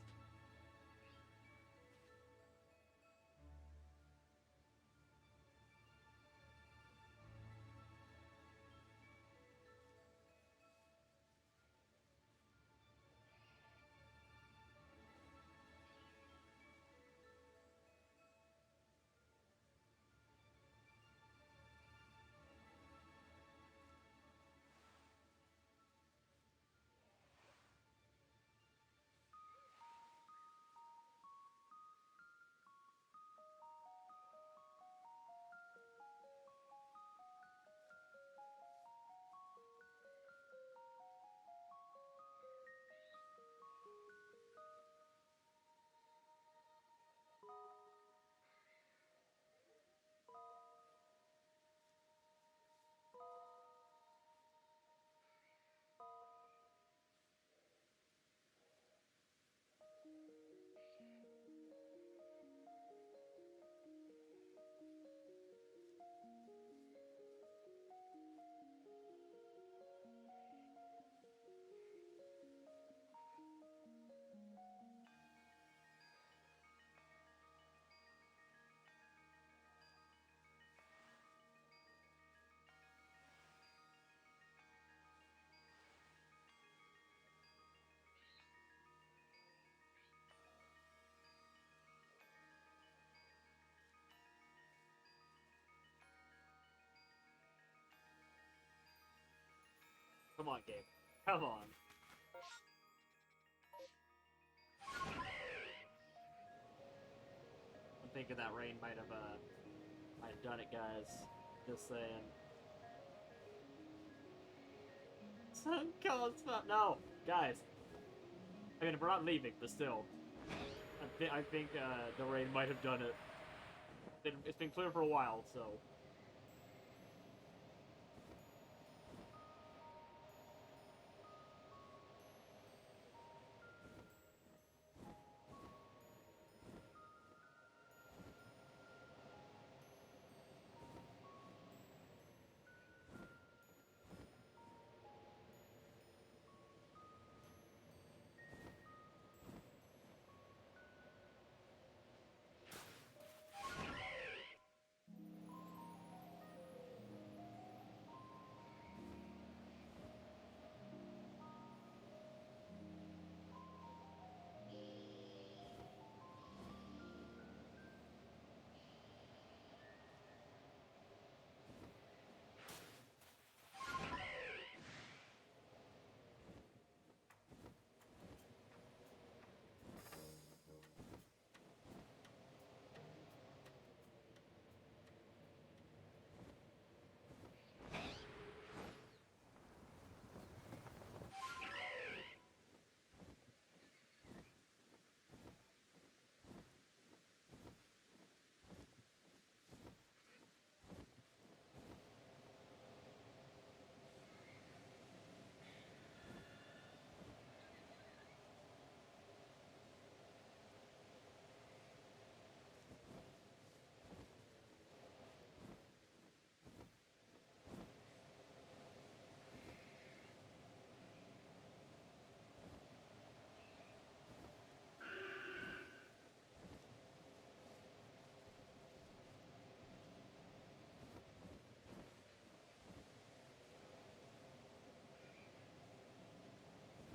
Speaker 1: Come on, game. Come on. thinking that rain might have done it, guys. Just saying. Sun calls up. No, guys. I mean, we're not leaving, but still, I think the rain might have done it. It's been clear for a while, so.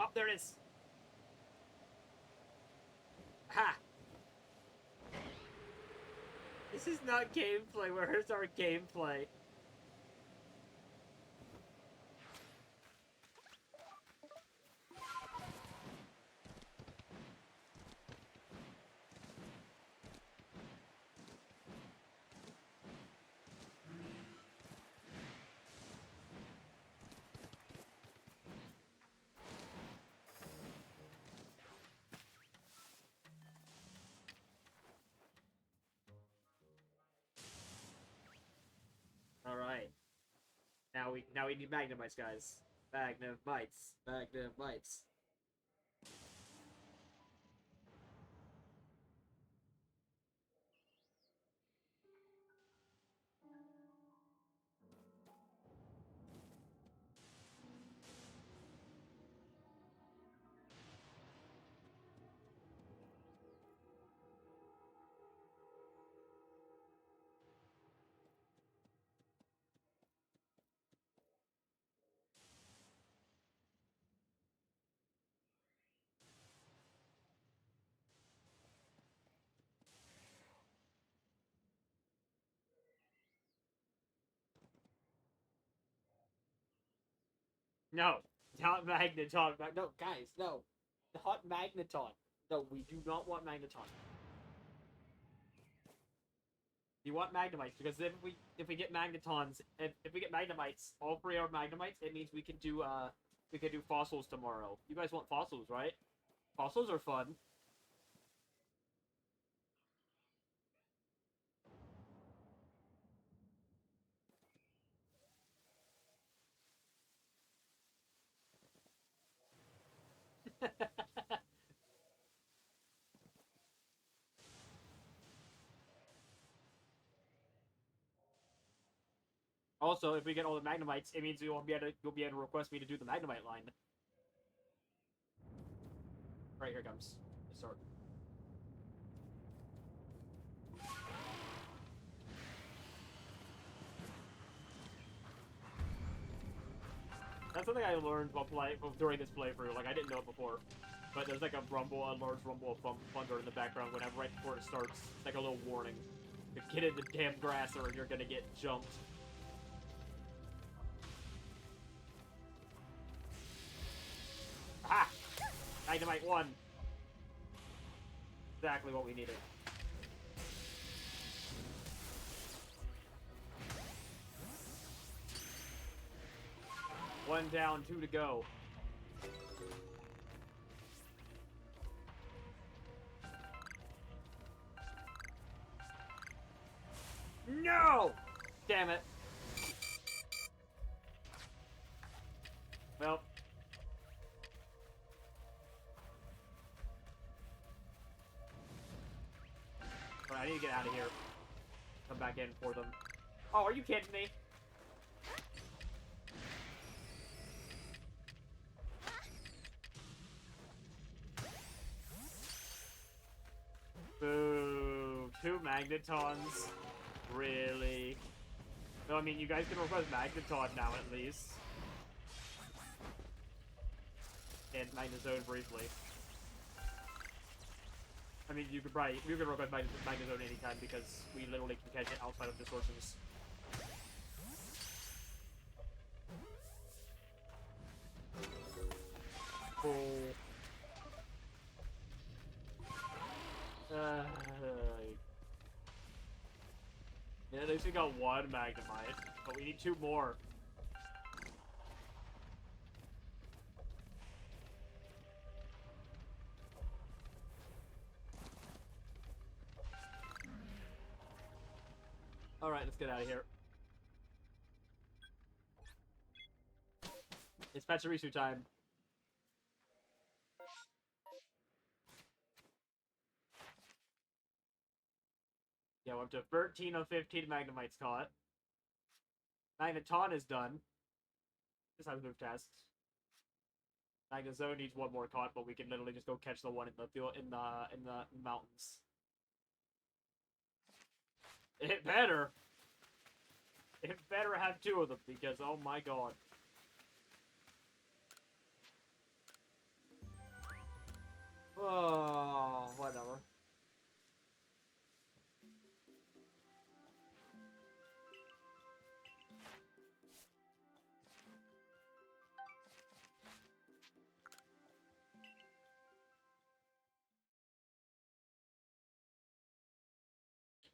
Speaker 1: Oh, there it is. Ha! This is not gameplay. Where's our gameplay? All right. Now we need Magnemites, guys. Magnemites. Magnemites. No, not Magneton. No, guys, no. Not Magneton. No, we do not want Magneton. You want Magnemites because if we get Magnetons, if we get Magnemites, all three are Magnemites. It means we can do fossils tomorrow. You guys want fossils, right? Fossils are fun. Also, if we get all the Magnemites, it means you'll be able to request me to do the Magnemite line. Right, here it comes. Let's start. That's something I learned during this playthrough. Like, I didn't know it before. But there's like a large rumble of thunder in the background whenever right before it starts. It's like a little warning. Get in the damn grass or you're gonna get jumped. Aha! Dynamite 1! Exactly what we needed. One down, 2 to go. No! Damn it. Well. Alright, I need to get out of here. Come back in for them. Oh, are you kidding me? Boo. 2 Magnetons. Really? No, I mean, you guys can request Magneton now, at least. And Magnezone briefly. I mean, you could request Magnezone anytime because we literally can catch it outside of the sources. Cool. Yeah, at least we got 1 Magnemite, but we need 2 more. Alright, let's get out of here. It's Pachirisu time. Yeah, we're up to 13 of 15 Magnemites caught. Magneton is done. This has move tests. Magnezone needs 1 more caught, but we can literally just go catch the one in the field in the mountains. It better. It better have 2 of them because oh my god. Oh, whatever.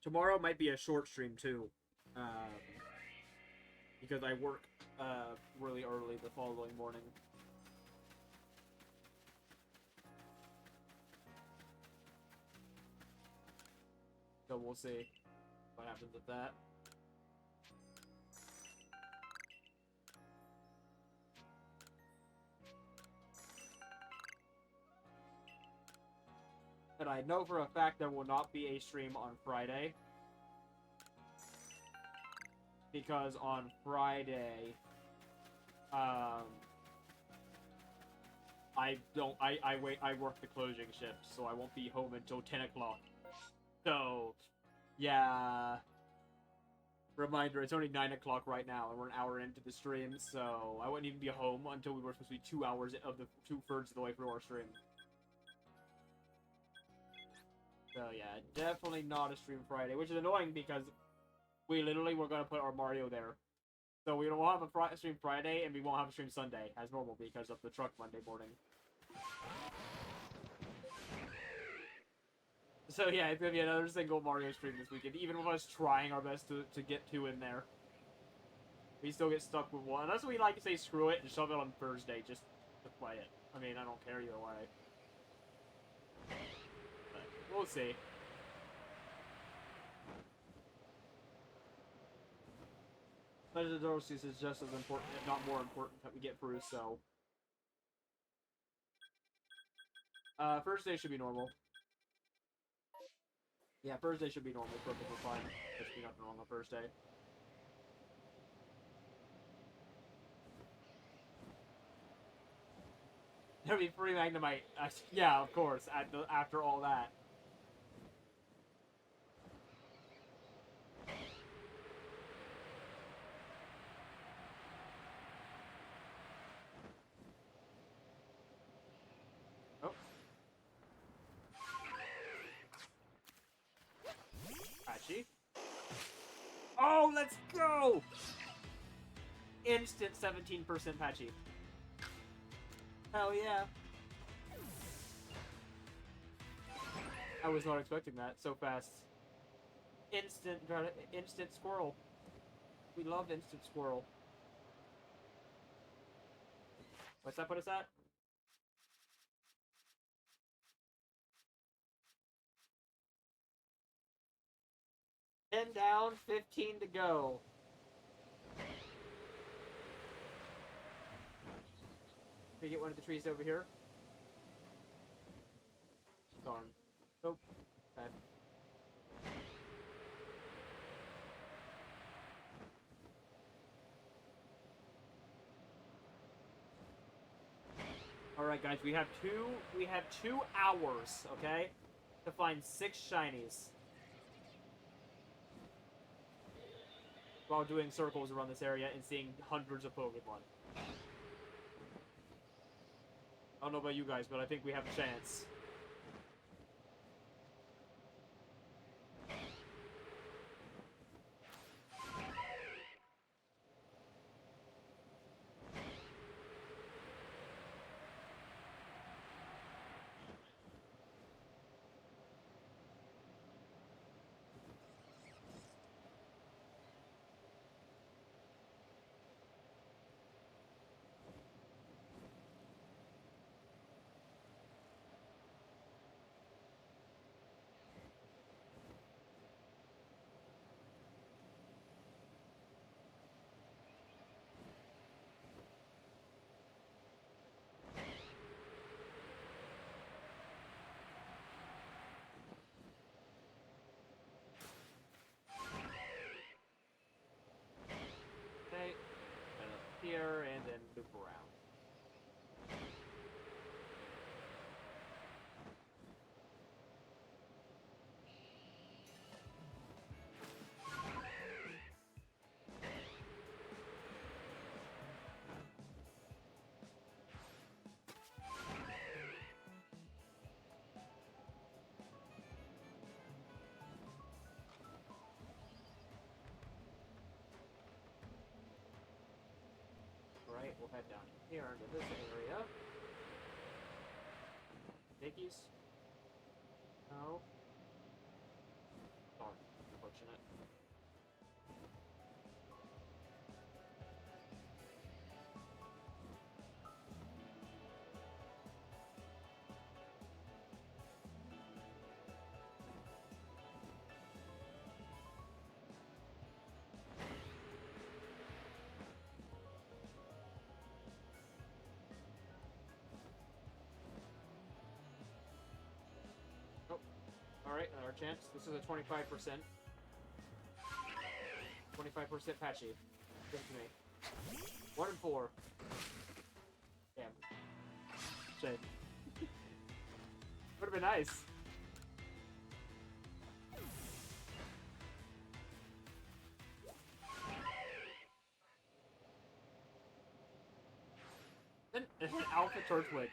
Speaker 1: Tomorrow might be a short stream too, because I work really early the following morning. So we'll see what happens with that. And I know for a fact there will not be a stream on Friday. Because on Friday, I work the closing shift, so I won't be home until 10 o'clock. So, yeah. Reminder, it's only 9 o'clock right now, and we're an hour into the stream, so I wouldn't even be home until we were supposed to be 2 hours of the 2/3 of the way through our stream. So yeah, definitely not a stream Friday, which is annoying because we literally were going to put our Mario there. So we won't have a stream Friday, and we won't have a stream Sunday, as normal, because of the truck Monday morning. So yeah, it's going to be another single Mario stream this weekend, even with us trying our best to get 2 in there. We still get stuck with 1. That's what we like to say screw it and shove it on Thursday, just to play it. I mean, I don't care either way. We'll see. Legend of Arceus is just as important, if not more important, that we get through, so... first day should be normal. Yeah, first day should be normal, perfectly fine. There should be nothing wrong on first day. There'll be free Magnemite. Yeah, of course, after all that. Oh. Patchy. Oh, let's go! Instant 17% Patchy. Hell yeah. I was not expecting that so fast. Instant squirrel. We love instant squirrel. What's that put us at? Ten down, 15 to go. We get one of the trees over here. Darn. Nope. Bad. Alright guys, we have 2 hours, okay? To find 6 shinies. While doing circles around this area and seeing hundreds of Pokemon. I don't know about you guys, but I think we have a chance. Okay. And up here, and then loop around. Right, we'll head down here into this area. Dickies? No. Darn, unfortunate. Alright, another chance. This is a 25%. 25% patchy. Give it to me. 1 and 4. Damn. Shame. Would've been nice. An Alpha Turtwig.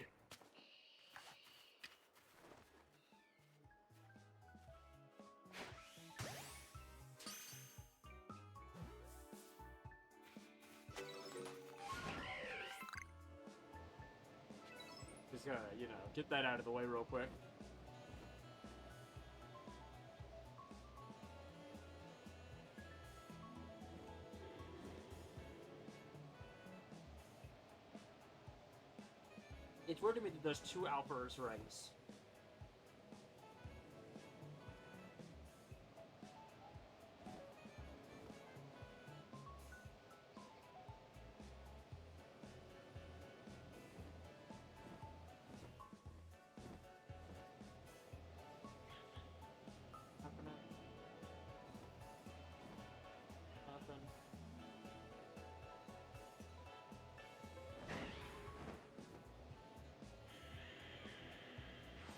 Speaker 1: Just gotta, you know, get that out of the way real quick. It's weird to me that there's 2 Alphas rings.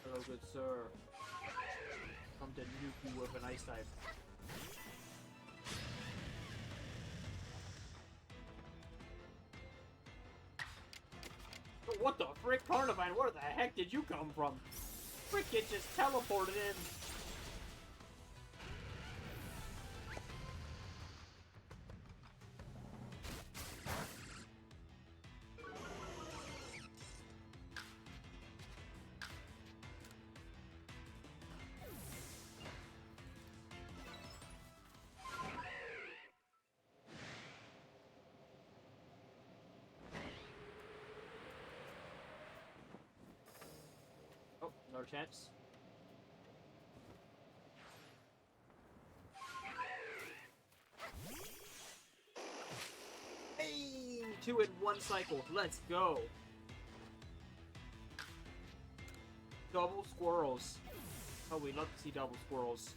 Speaker 1: Hello, good sir. Come to nuke you with an ice type. What the frick, Carnivine? Where the heck did you come from? Frick, it just teleported in. Oh, another chance. Hey! 2 in 1 cycle. Let's go. Double squirrels. Oh, we love to see double squirrels.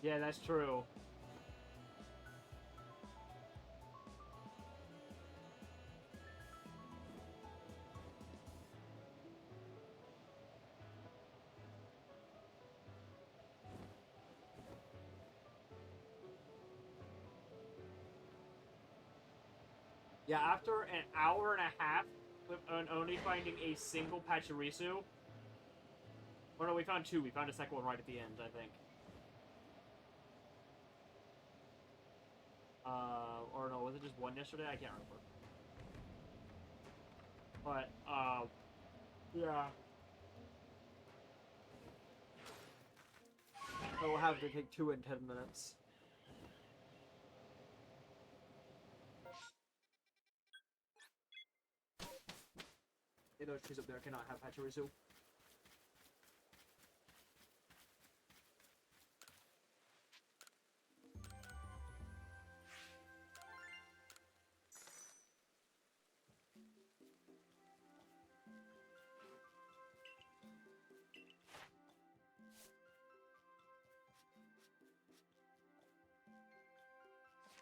Speaker 1: Yeah, that's true. Yeah, after an hour and a half of only finding a single Pachirisu. Oh no, we found 2. We found a second one right at the end, I think. Or no, was it just 1 yesterday? I can't remember. But, yeah. So we'll have to take 2 in 10 minutes. Hey, those trees up there cannot have Pachirisu.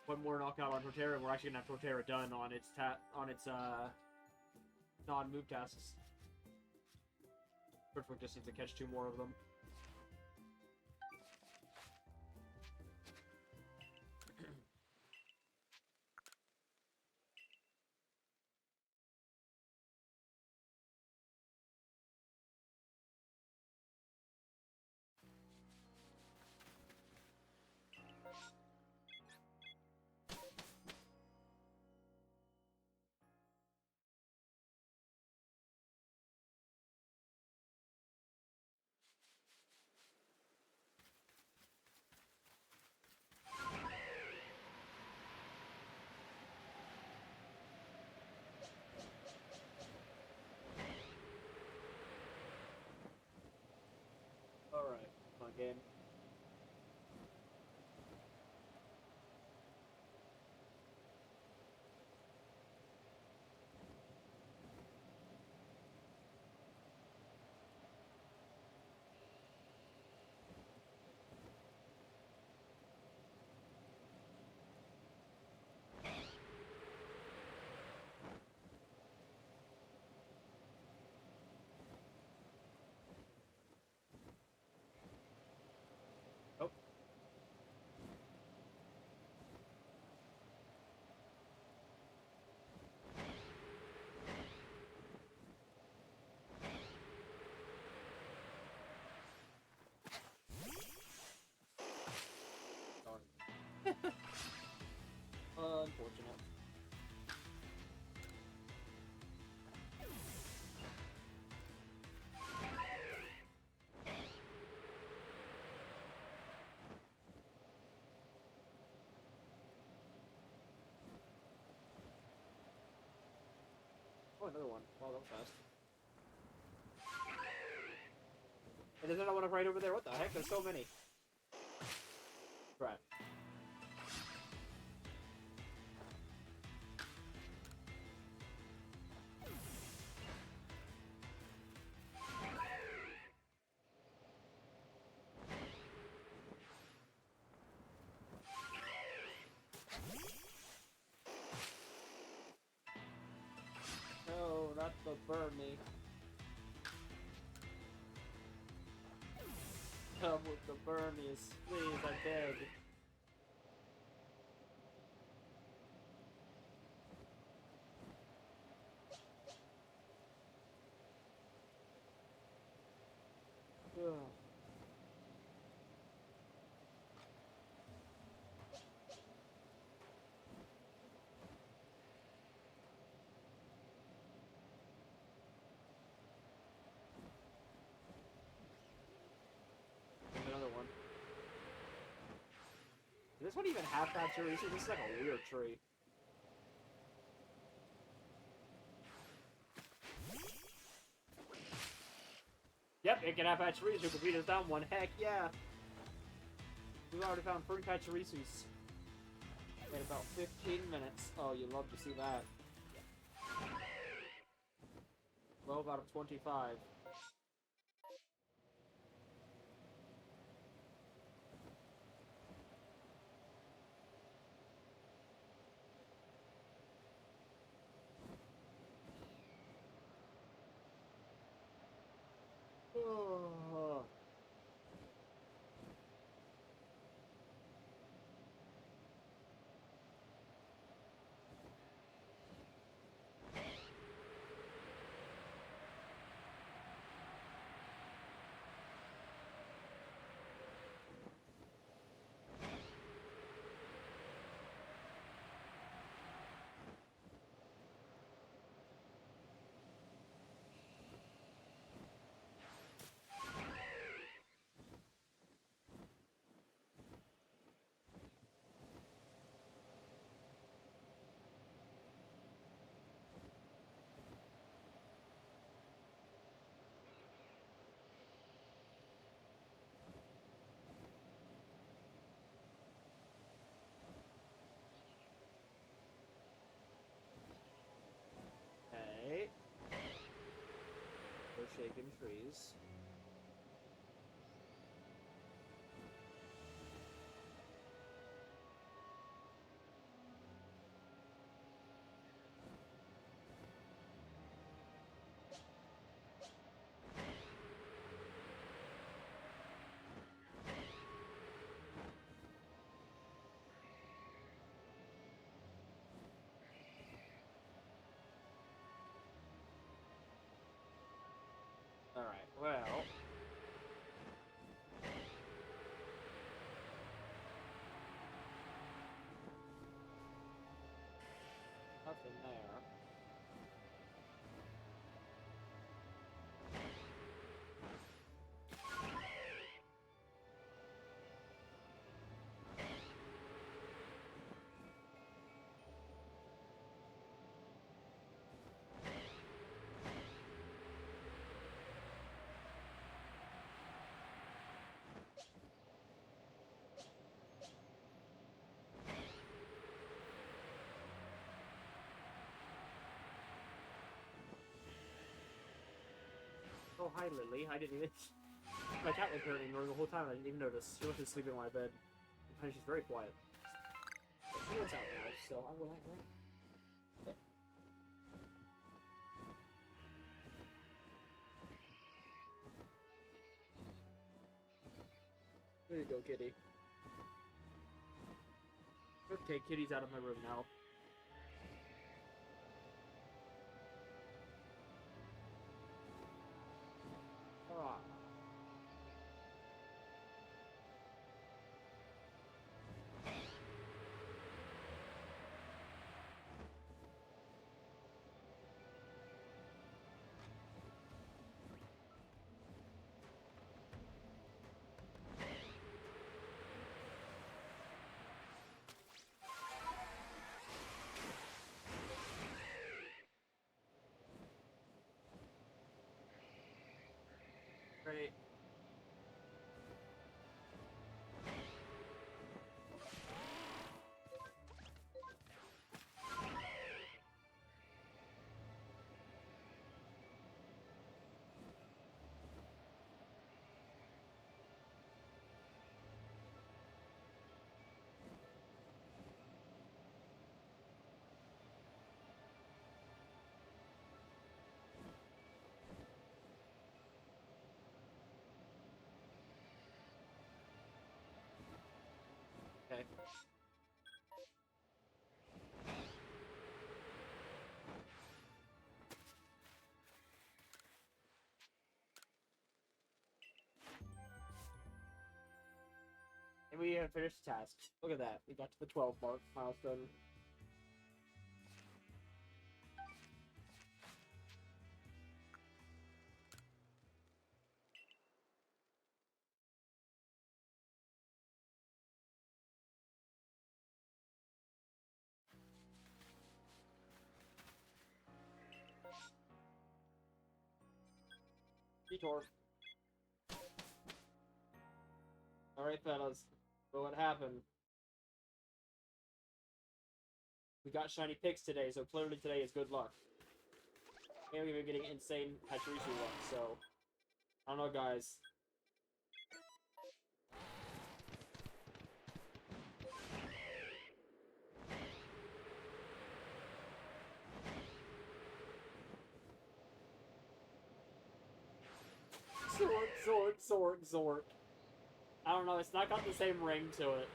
Speaker 1: One more knockout on Torterra, and we're actually gonna have Torterra done on its non-move tasks. Perfect just needs to catch 2 more of them. Alright, fun game. Oh. Unfortunate. Oh, another one. Wow, that was fast. And there's another one right over there. What the heck? There's so many. Right. No, not the burn me. Come with the Burmese, please, I beg. this one even have Pachirisu? This is like a weird tree. Yep, it can have Pachirisu because beat us down one. Heck yeah! We've already found 3 Pachirisus. In about 15 minutes. Oh, you love to see that. 12 out of 25. Oh. Hey. We're shaking trees. Alright, well... Nothing there. Oh, hi, Lily. I didn't even... My cat was purring the whole time. I didn't even notice. She went to sleep in my bed. And she's very quiet. But she wants out now, so I will let her out. There you go, kitty. Okay, kitty's out of my room now. Ah. Great. Okay. And we finished the task. Look at that. We got to the 12 mark milestone. Executor. Alright, fellas. So what happened? We got shiny picks today, so clearly today is good luck. And we've been getting insane Pachirisu luck, so... I don't know, guys. Zork. I don't know, it's not got the same ring to it.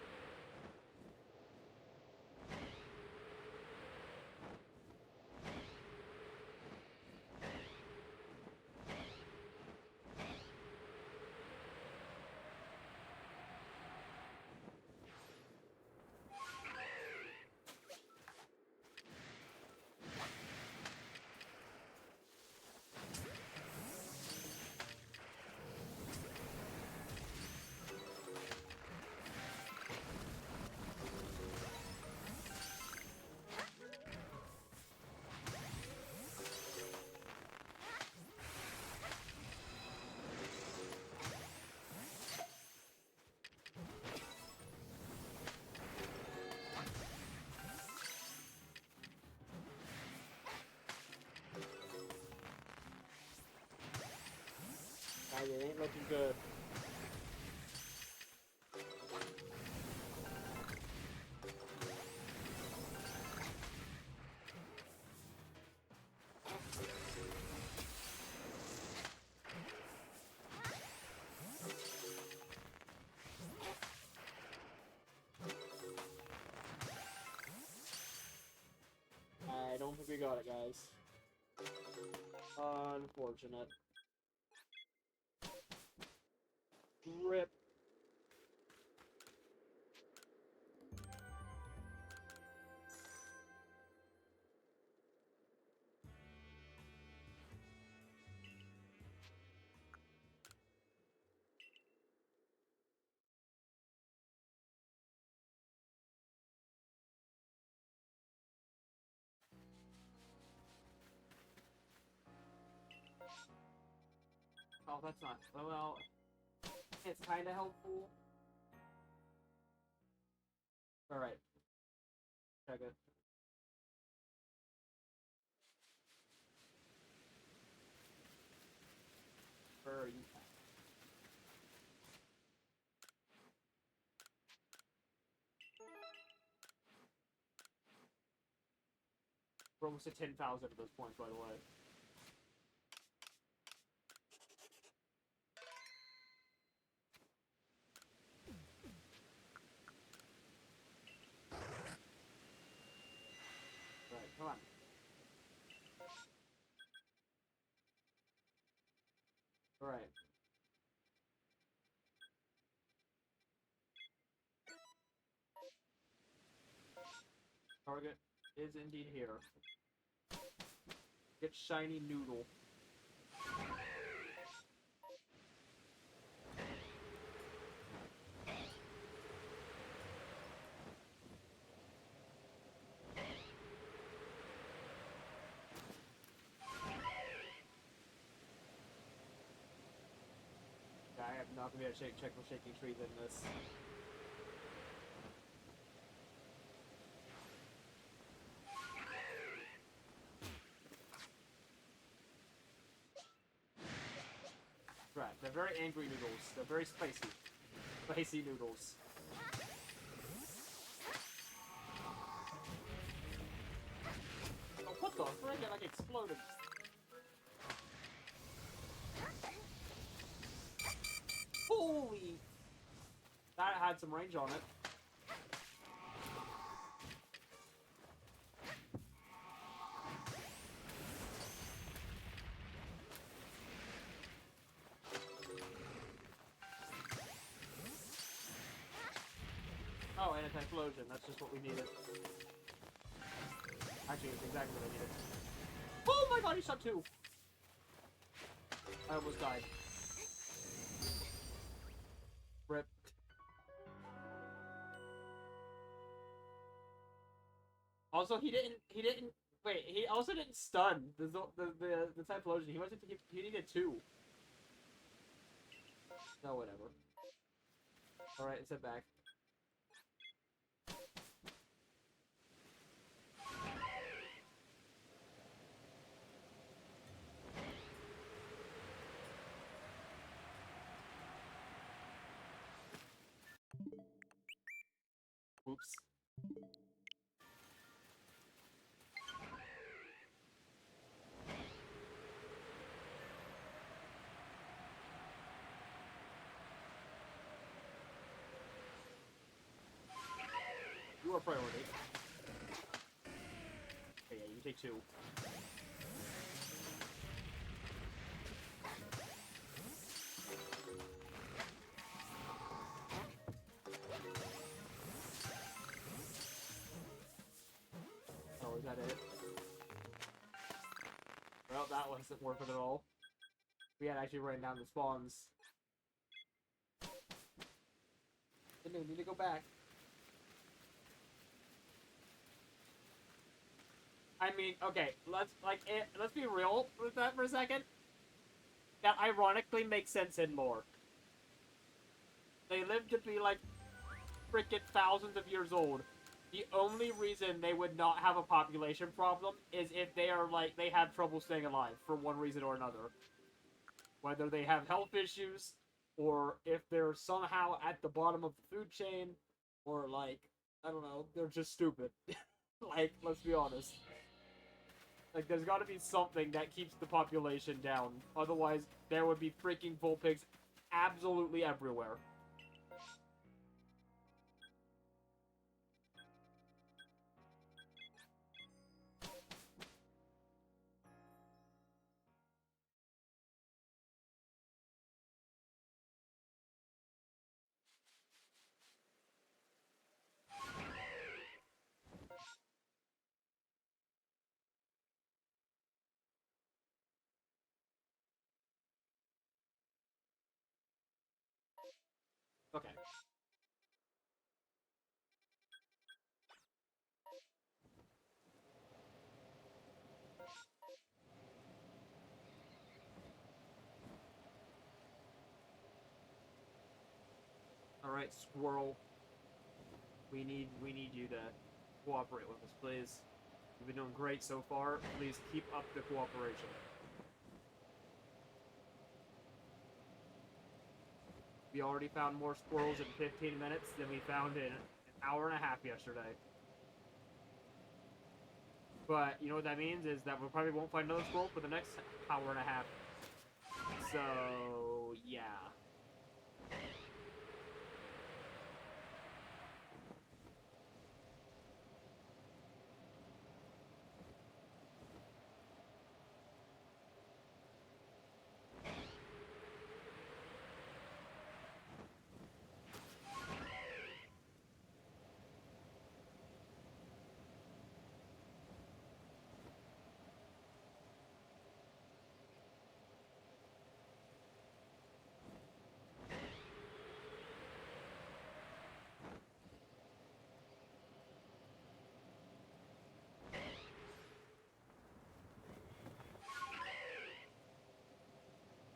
Speaker 1: It ain't looking good. I don't think we got it, guys. Unfortunate. Rip. Oh, that's not... Well, it's kind of helpful. Alright. Check it. Where are you? We're almost at 10,000 at those points, by the way. Right, come on. Alright. Target is indeed here. Get shiny noodle. I am not gonna be able to check for shaking trees in this. Right, they're very angry noodles. They're very spicy. Spicy noodles. Oh, what the frick? It like exploded. Holy! That had some range on it. Oh, and it's an explosion. That's just what we needed. Actually, it's exactly what I needed. Oh my god, he shot two! I almost died. Rip. Also, he didn't, wait, he also didn't stun the type explosion. He needed two. No, whatever. Alright, sit back. Oops. You are priority. Okay, yeah, you take 2. Oh, is that it? Well, that wasn't worth it at all. We had actually written down the spawns. We need to go back. I mean, okay, let's be real with that for a second. That ironically makes sense in lore. They live to be like freaking thousands of years old. The only reason they would not have a population problem is if they are like they have trouble staying alive for one reason or another. Whether they have health issues, or if they're somehow at the bottom of the food chain, or like, I don't know, they're just stupid. Like, let's be honest. Like, there's gotta be something that keeps the population down. Otherwise, there would be freaking Vulpigs absolutely everywhere. Okay. Alright, Squirrel. We need you to cooperate with us, please. You've been doing great so far. Please keep up the cooperation. We already found more squirrels in 15 minutes than we found in an hour and a half yesterday. But, you know what that means is that we probably won't find another squirrel for the next hour and a half. So, yeah.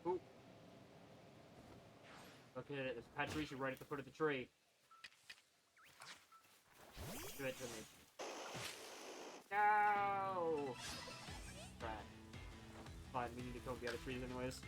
Speaker 1: Ooh. Okay, there's a Patricia right at the foot of the tree. Give it to me. No! Right. Fine, we need to kill the other trees anyways.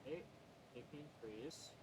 Speaker 1: Okay, 18 trees.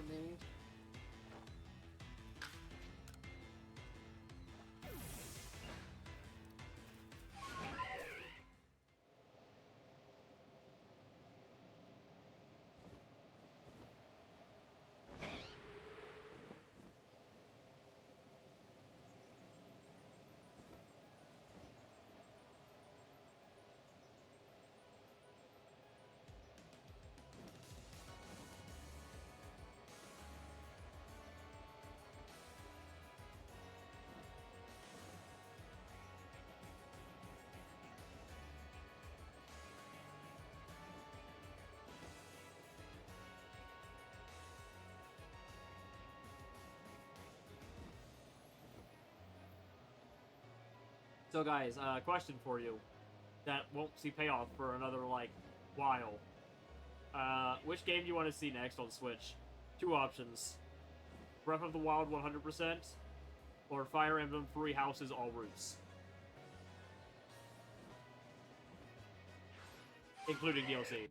Speaker 1: me. So guys, question for you that won't see payoff for another, like, while. Which game do you want to see next on Switch? Two options. Breath of the Wild 100%, or Fire Emblem Three Houses All Roots. Including DLC.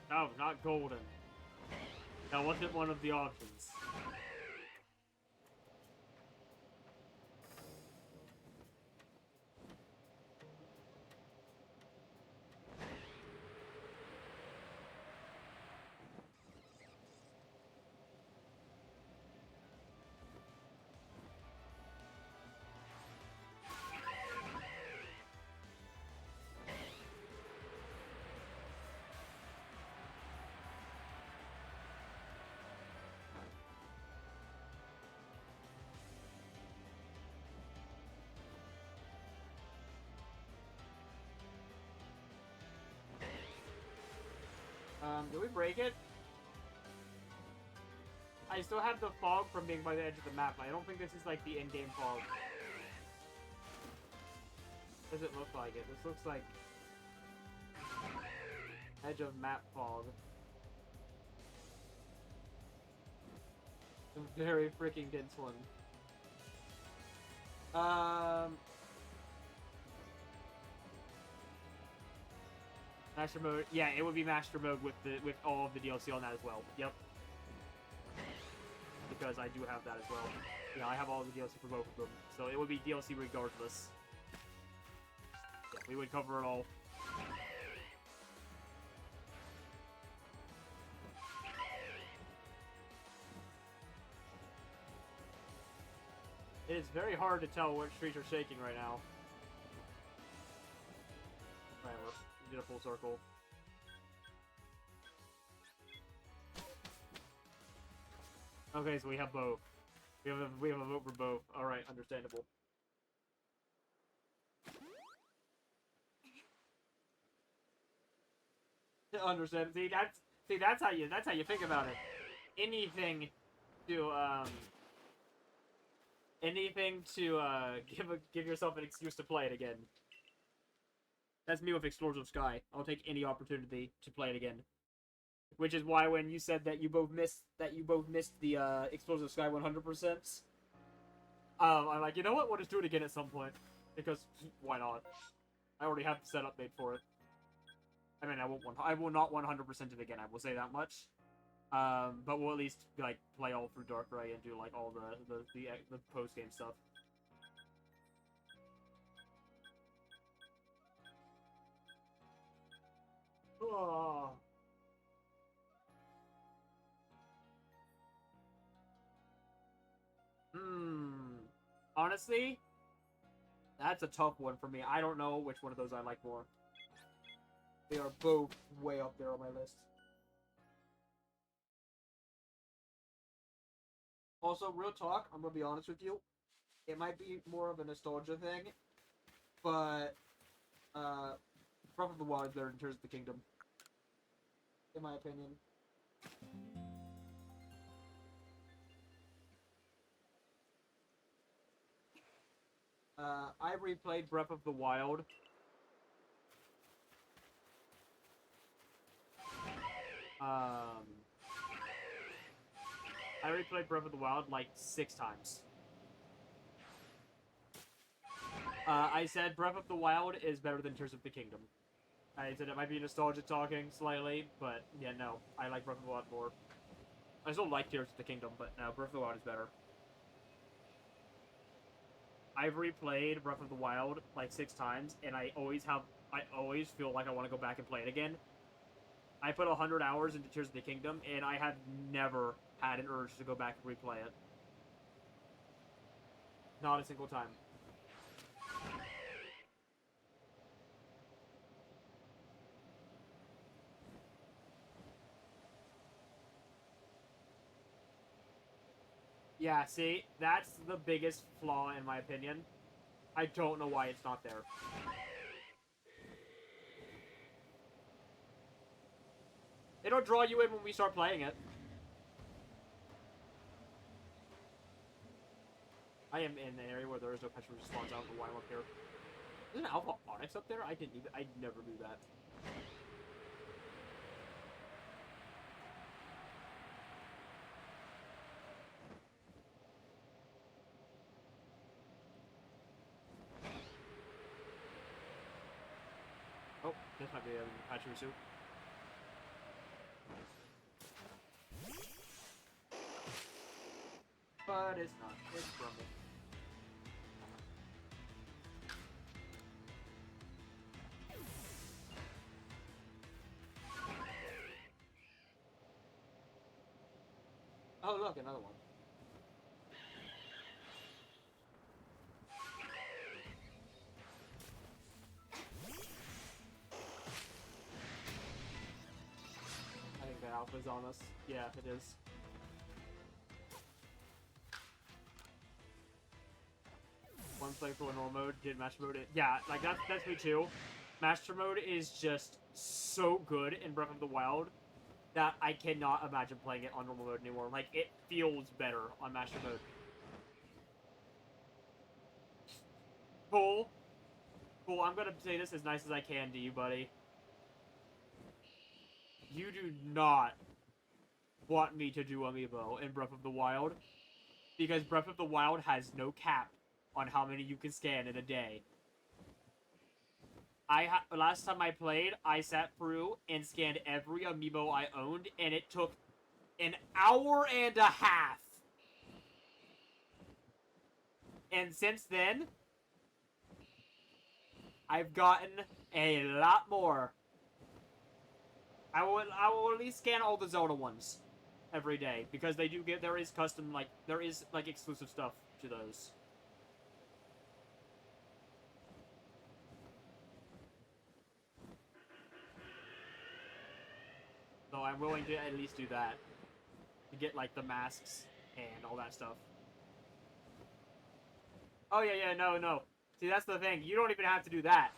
Speaker 1: No, not golden. That wasn't one of the options. Did we break it? I still have the fog from being by the edge of the map. I don't think this is like the in-game fog. Does it look like it? This looks like edge of map fog. A very freaking dense one. Master mode, yeah, it would be master mode with all of the DLC on that as well. Yep. Because I do have that as well. Yeah, I have all the DLC for both of them, so it would be DLC regardless. Yeah, we would cover it all. It is very hard to tell which streets are shaking right now. Whatever. We did a full circle. Okay, so we have both. We have a vote for both. All right, understandable. Understand. See that's how you think about it. Anything to give yourself an excuse to play it again. That's me with Explorers of Sky. I'll take any opportunity to play it again. Which is why when you said that you both missed the Explorers of Sky 100%, I'm like, you know what? We'll just do it again at some point because why not? I already have the setup made for it. I mean, I will not 100% it again. I will say that much. But we'll at least like play all through Darkrai and do like all the post game stuff. Oh. Honestly, that's a tough one for me. I don't know which one of those I like more. They are both way up there on my list. Also, real talk, I'm gonna be honest with you. It might be more of a nostalgia thing, but Breath of the Wild is better in Tears of the Kingdom, in my opinion. I replayed Breath of the Wild I replayed Breath of the Wild like 6 times. I said Breath of the Wild is better than Tears of the Kingdom. I said it might be nostalgia talking slightly, but yeah, no. I like Breath of the Wild more. I still like Tears of the Kingdom, but no, Breath of the Wild is better. I've replayed Breath of the Wild like 6 times, and I always feel like I want to go back and play it again. I put 100 hours into Tears of the Kingdom, and I have never had an urge to go back and replay it. Not a single time. Yeah, see, that's the biggest flaw in my opinion. I don't know why it's not there. It'll draw you in when we start playing it. I am in an area where there is no Petra spawns. I don't know why I'm up here. Is an Alpha Onyx up there? I never knew that. Oh, this might be a Pachirisu. But it's not. It's Rumble. Oh, look, another one. I think the alpha's on us. Yeah, it is. One play for normal mode, did master mode. Yeah, like that's me too. Master mode is just so good in Breath of the Wild that I cannot imagine playing it on normal mode anymore. Like, it feels better on master mode. Cool. Cool, I'm gonna say this as nice as I can to you, buddy. You do not want me to do Amiibo in Breath of the Wild, because Breath of the Wild has no cap on how many you can scan in a day. Last time I played, I sat through and scanned every Amiibo I owned, and it took an hour and a half. And since then, I've gotten a lot more. I will at least scan all the Zelda ones every day, because they do get, there is exclusive stuff to those. So I'm willing to at least do that. To get, like, the masks and all that stuff. Oh, yeah, no. See, that's the thing. You don't even have to do that.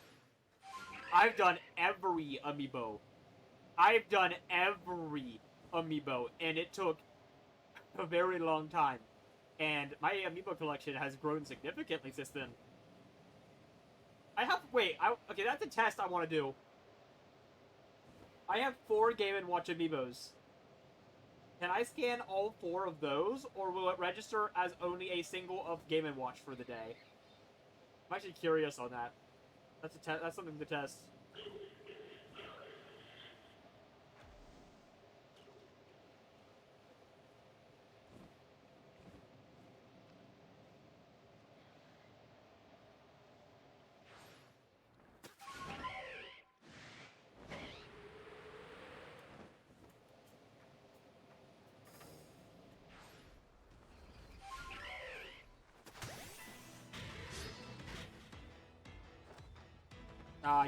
Speaker 1: I've done every Amiibo. And it took a very long time. And my Amiibo collection has grown significantly since then. Okay, that's a test I want to do. I have 4 Game & Watch Amiibos. Can I scan all 4 of those, or will it register as only a single of Game & Watch for the day? I'm actually curious on that. That's something to test.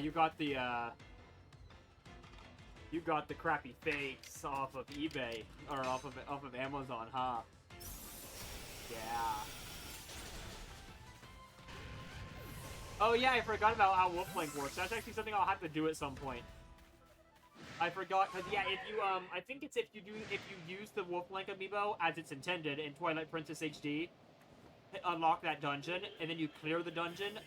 Speaker 1: You got the crappy fakes off of eBay, or off of Amazon, huh? Yeah. Oh yeah, I forgot about how Wolflink works. That's actually something I'll have to do at some point. I forgot, cause yeah, if you I think it's if you use the Wolflink amiibo as it's intended in Twilight Princess HD, unlock that dungeon, and then you clear the dungeon,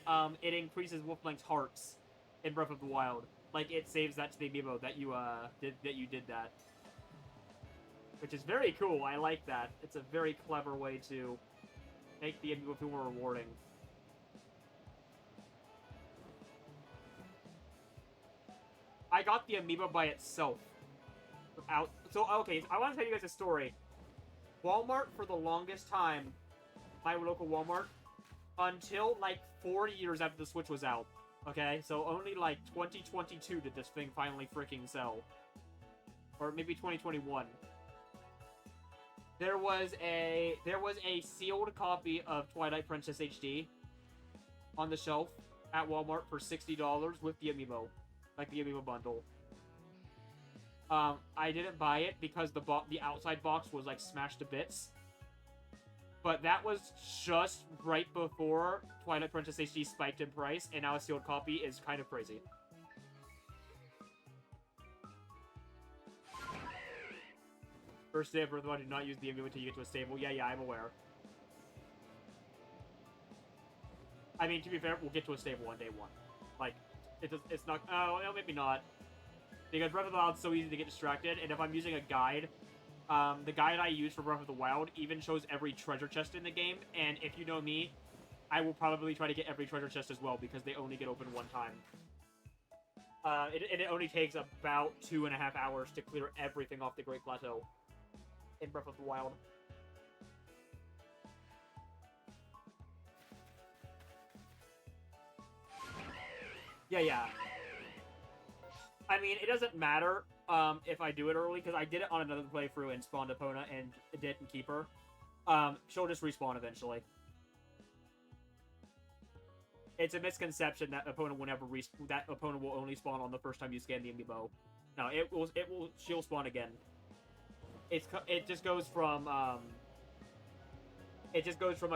Speaker 1: it increases Wolflink's hearts in Breath of the Wild. Like, it saves that to the amiibo that you did that. which is very cool. I like that. It's a very clever way to make the amiibo feel more rewarding. I got the amiibo by itself. So, okay, I want to tell you guys a story. Walmart, for the longest time, my local Walmart, until like 4 years after the Switch was out. Okay, so only like 2022 did this thing finally freaking sell. Or maybe 2021. There was a sealed copy of Twilight Princess HD on the shelf at Walmart for $60 with the amiibo. Like the amiibo bundle. I didn't buy it because the outside box was like smashed to bits. But that was just right before Twilight Princess HD spiked in price, and now a sealed copy is kind of crazy. First day of Breath of the Wild, do not use the amiibo until you get to a stable. Yeah, I'm aware. I mean, to be fair, we'll get to a stable on day one. Like, it's not... Oh, no, maybe not. Because Breath of the Wild is so easy to get distracted, and if I'm using a guide, the guide I use for Breath of the Wild even shows every treasure chest in the game, and if you know me, I will probably try to get every treasure chest as well, because they only get open one time. It only takes about 2.5 hours to clear everything off the Great Plateau in Breath of the Wild. Yeah. I mean, it doesn't matter if I do it early, because I did it on another playthrough and spawned Epona and didn't keep her. She'll just respawn eventually. It's a misconception that Epona will never that Epona will only spawn on the first time you scan the amiibo. No, she'll spawn again. It just goes from a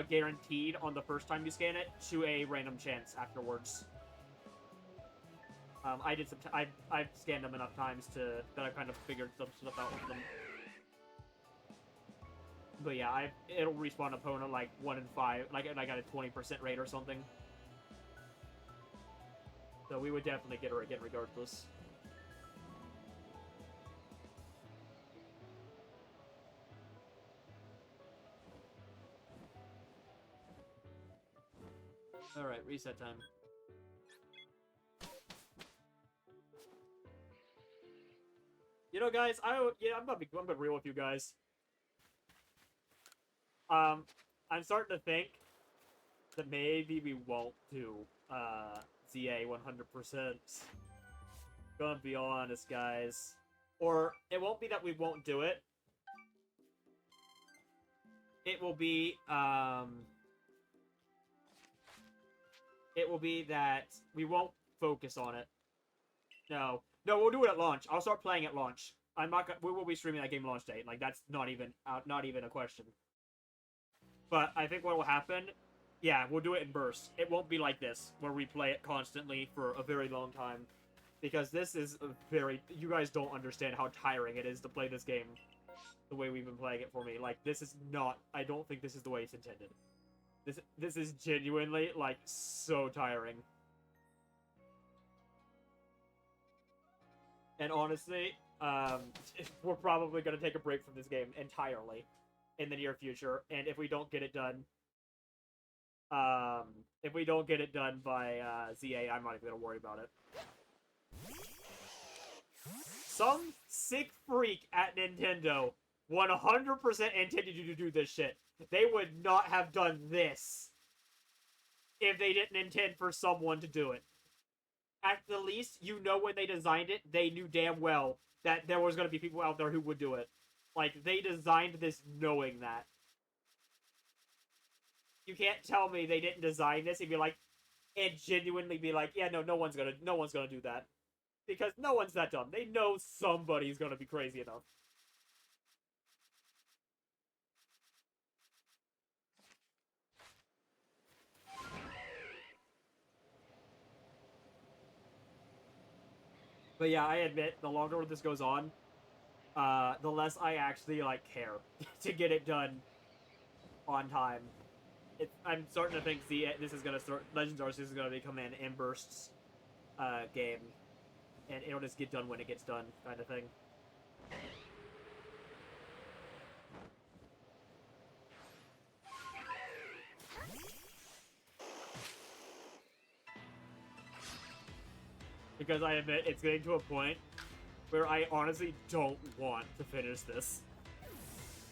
Speaker 1: guaranteed on the first time you scan it to a random chance afterwards. I've scanned them enough times that I kind of figured some stuff out with them. But yeah, it'll respawn Epona like 1 in 5, like I got a 20% rate or something. So we would definitely get her again regardless. Alright, reset time. You know, guys, I'm gonna be real with you guys. I'm starting to think that maybe we won't do ZA 100%. Gonna be honest, guys. Or it won't be that we won't do it. It will be that we won't focus on it. No, we'll do it at launch. I'll start playing at launch. We will be streaming that game launch date. Like, that's not even a question. But I think what will happen, yeah, we'll do it in bursts. It won't be like this, where we play it constantly for a very long time. Because this is you guys don't understand how tiring it is to play this game the way we've been playing it for me. Like, this is not, I don't think this is the way it's intended. This is genuinely, like, so tiring. And honestly, we're probably going to take a break from this game entirely in the near future. And if we don't get it done, by ZA, I'm not even going to worry about it. Some sick freak at Nintendo 100% intended you to do this shit. They would not have done this if they didn't intend for someone to do it. At the least, you know, when they designed it, they knew damn well that there was going to be people out there who would do it. Like, they designed this knowing that. You can't tell me they didn't design this and be like, and genuinely be like, yeah, no one's gonna do that. Because no one's that dumb. They know somebody's gonna be crazy enough. But yeah, I admit, the longer this goes on, the less I actually, like, care to get it done on time. I'm starting to think Legends Arceus is gonna become an in bursts game. And it'll just get done when it gets done, kind of thing. because I admit it's getting to a point where I honestly don't want to finish this.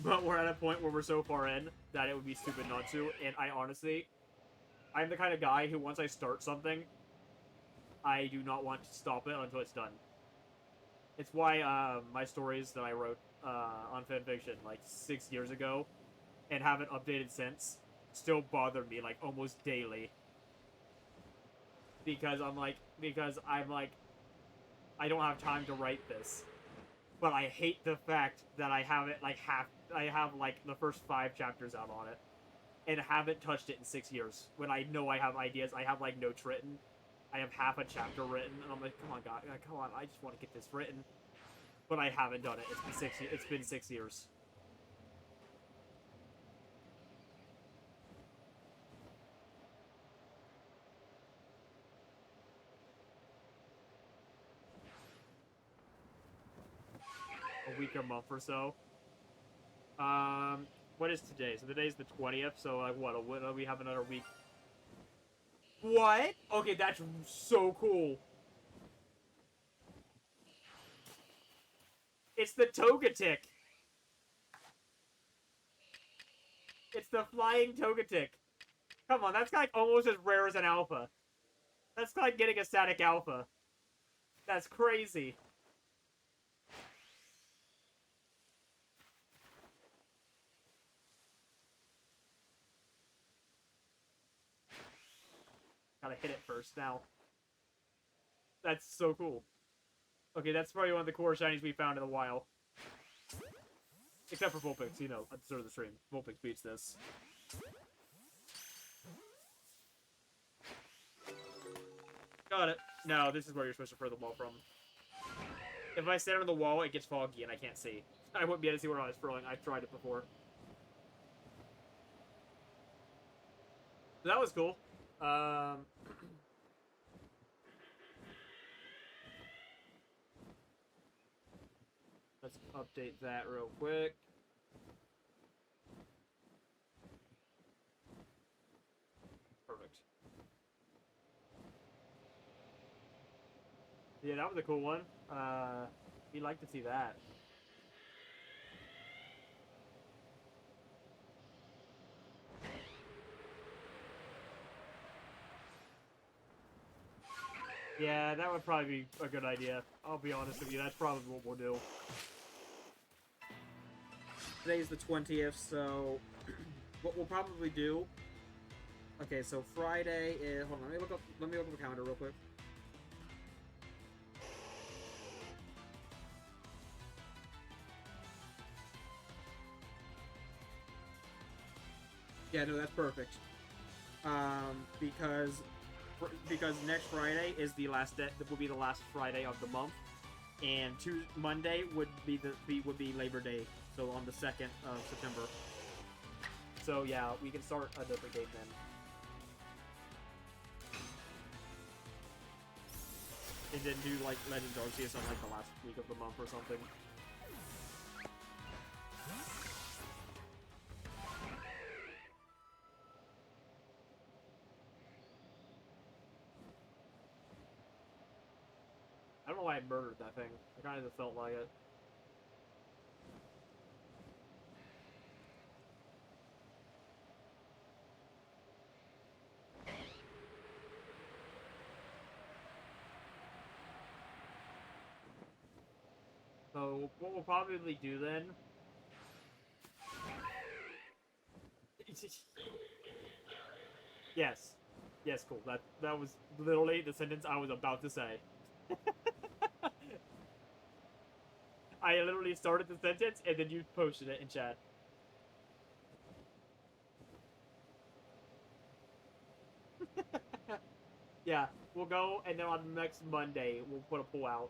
Speaker 1: But we're at a point where we're so far in that it would be stupid not to, and I'm the kind of guy who once I start something, I do not want to stop it until it's done. It's why my stories that I wrote on fanfiction like 6 years ago and haven't updated since still bother me like almost daily. Because I'm like, I don't have time to write this. But I hate the fact that I have it like I have like the first 5 chapters out on it and haven't touched it in 6 years. When I know I have ideas, I have like notes written. I have half a chapter written, and I'm like, come on, God, come on, I just want to get this written. But I haven't done it. It's been 6 years. A week or month or so. What is today? So today's the 20th, so like what, we have another week. What? Okay, that's so cool. It's the Togetic. It's the flying Togetic. Come on, that's like almost as rare as an alpha. That's like getting a static alpha. That's crazy. Gotta hit it first now. That's so cool. Okay, that's probably one of the core shinies we found in a while. Except for Vulpix, you know, at the start of the stream. Vulpix beats this. Got it. No, this is where you're supposed to throw the ball from. If I stand on the wall, it gets foggy and I can't see. I wouldn't be able to see where I was throwing. I've tried it before. So that was cool. Let's update that real quick. Perfect. Yeah, that was a cool one. We'd like to see that. Yeah, that would probably be a good idea. I'll be honest with you, that's probably what we'll do. Today's the 20th, so what we'll probably do... Okay, so Friday is... Hold on, let me look up the calendar real quick. Yeah, no, that's perfect. Because next Friday is the last day, will be the last Friday of the month, and Monday would be Labor Day, so on the 2nd of September. So yeah, we can start a different game then. And then do like Legends Arceus on like the last week of the month or something. I don't know why I murdered that thing. I kind of just felt like it. So what we'll probably do then... Yes. Yes, cool. That was literally the sentence I was about to say. I literally started the sentence, and then you posted it in chat. Yeah, we'll go, and then on next Monday, we'll put a poll out.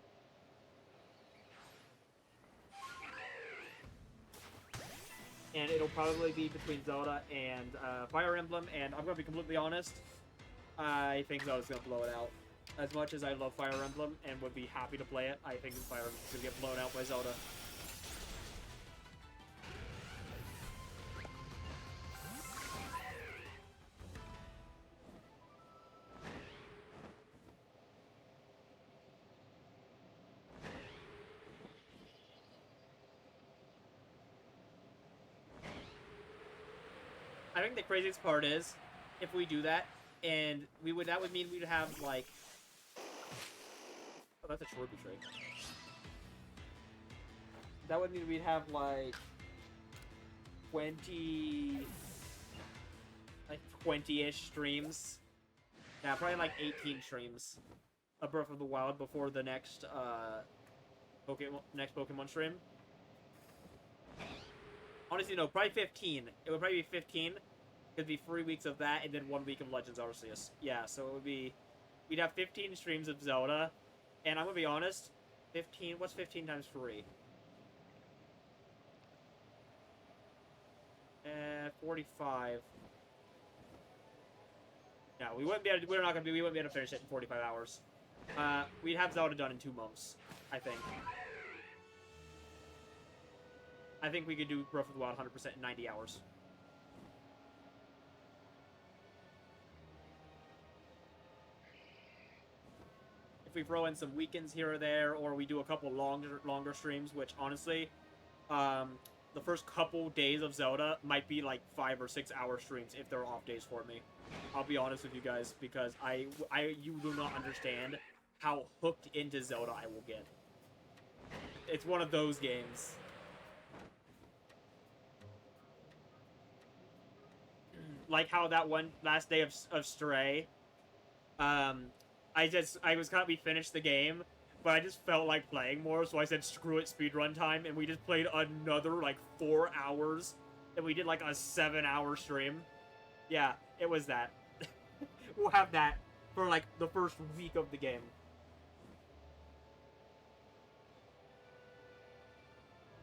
Speaker 1: And it'll probably be between Zelda and Fire Emblem, and I'm going to be completely honest, I think Zelda's going to blow it out. As much as I love Fire Emblem and would be happy to play it, I think Fire Emblem's going to get blown out by Zelda.
Speaker 2: I think the craziest part is, if we do that, and that would mean we'd have, like... Oh, that's a Chorby trait. That would mean we'd have, like... 20-ish streams. Yeah, probably like 18 streams of Breath of the Wild before the next, Pokemon stream. Honestly, no, probably 15. It would probably be 15. It'd be 3 weeks of that, and then 1 week of Legends Arceus. Yeah, so it would be... We'd have 15 streams of Zelda, and I'm gonna be honest, 15... What's 15 times 3? 45. No, we wouldn't be able to, we wouldn't be able to finish it in 45 hours. We'd have Zelda done in 2 months, I think. I think we could do Breath of the Wild 100% in 90 hours. If we throw in some weekends here or there, or we do a couple longer streams, which honestly, the first couple days of Zelda might be like 5 or 6 hour streams if they're off days for me. I'll be honest with you guys, because you do not understand how hooked into Zelda I will get. It's one of those games. Like how that one last day of Stray, I we finished the game, but I just felt like playing more, so I said screw it, speedrun time, and we just played another like 4 hours, and we did like a 7-hour stream. Yeah, it was that. We'll have that for like the first week of the game.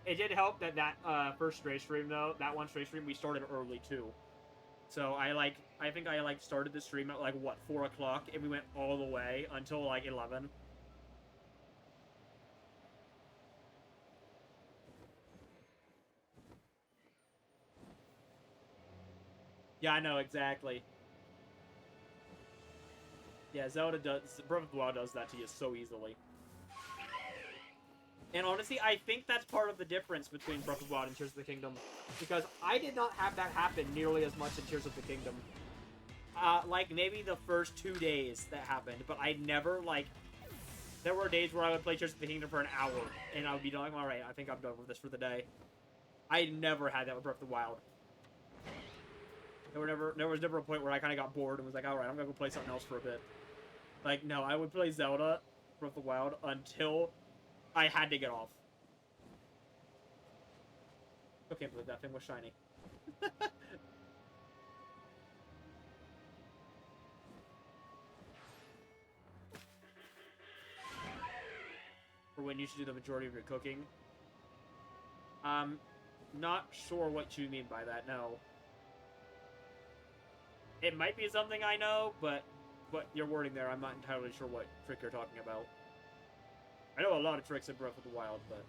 Speaker 2: It did help that first Stray stream though, that one Stray stream we started early too. So I think I started the stream at like what, 4 o'clock, and we went all the way until like 11. Yeah, I know exactly. Yeah, Zelda does. Breath of the Wild does that to you so easily. And honestly, I think that's part of the difference between Breath of the Wild and Tears of the Kingdom, because I did not have that happen nearly as much in Tears of the Kingdom. Like, maybe the first 2 days that happened, but I never, like... There were days where I would play Tears of the Kingdom for an hour, and I would be like, alright, I think I'm done with this for the day. I never had that with Breath of the Wild. There was never a point where I kind of got bored and was like, alright, I'm gonna go play something else for a bit. Like, no, I would play Zelda, Breath of the Wild, until I had to get off. I can't believe that thing was shiny. For when you should do the majority of your cooking. Not sure what you mean by that, no. It might be something I know, but your wording there, I'm not entirely sure what trick you're talking about. I know a lot of tricks in Breath of the Wild, but...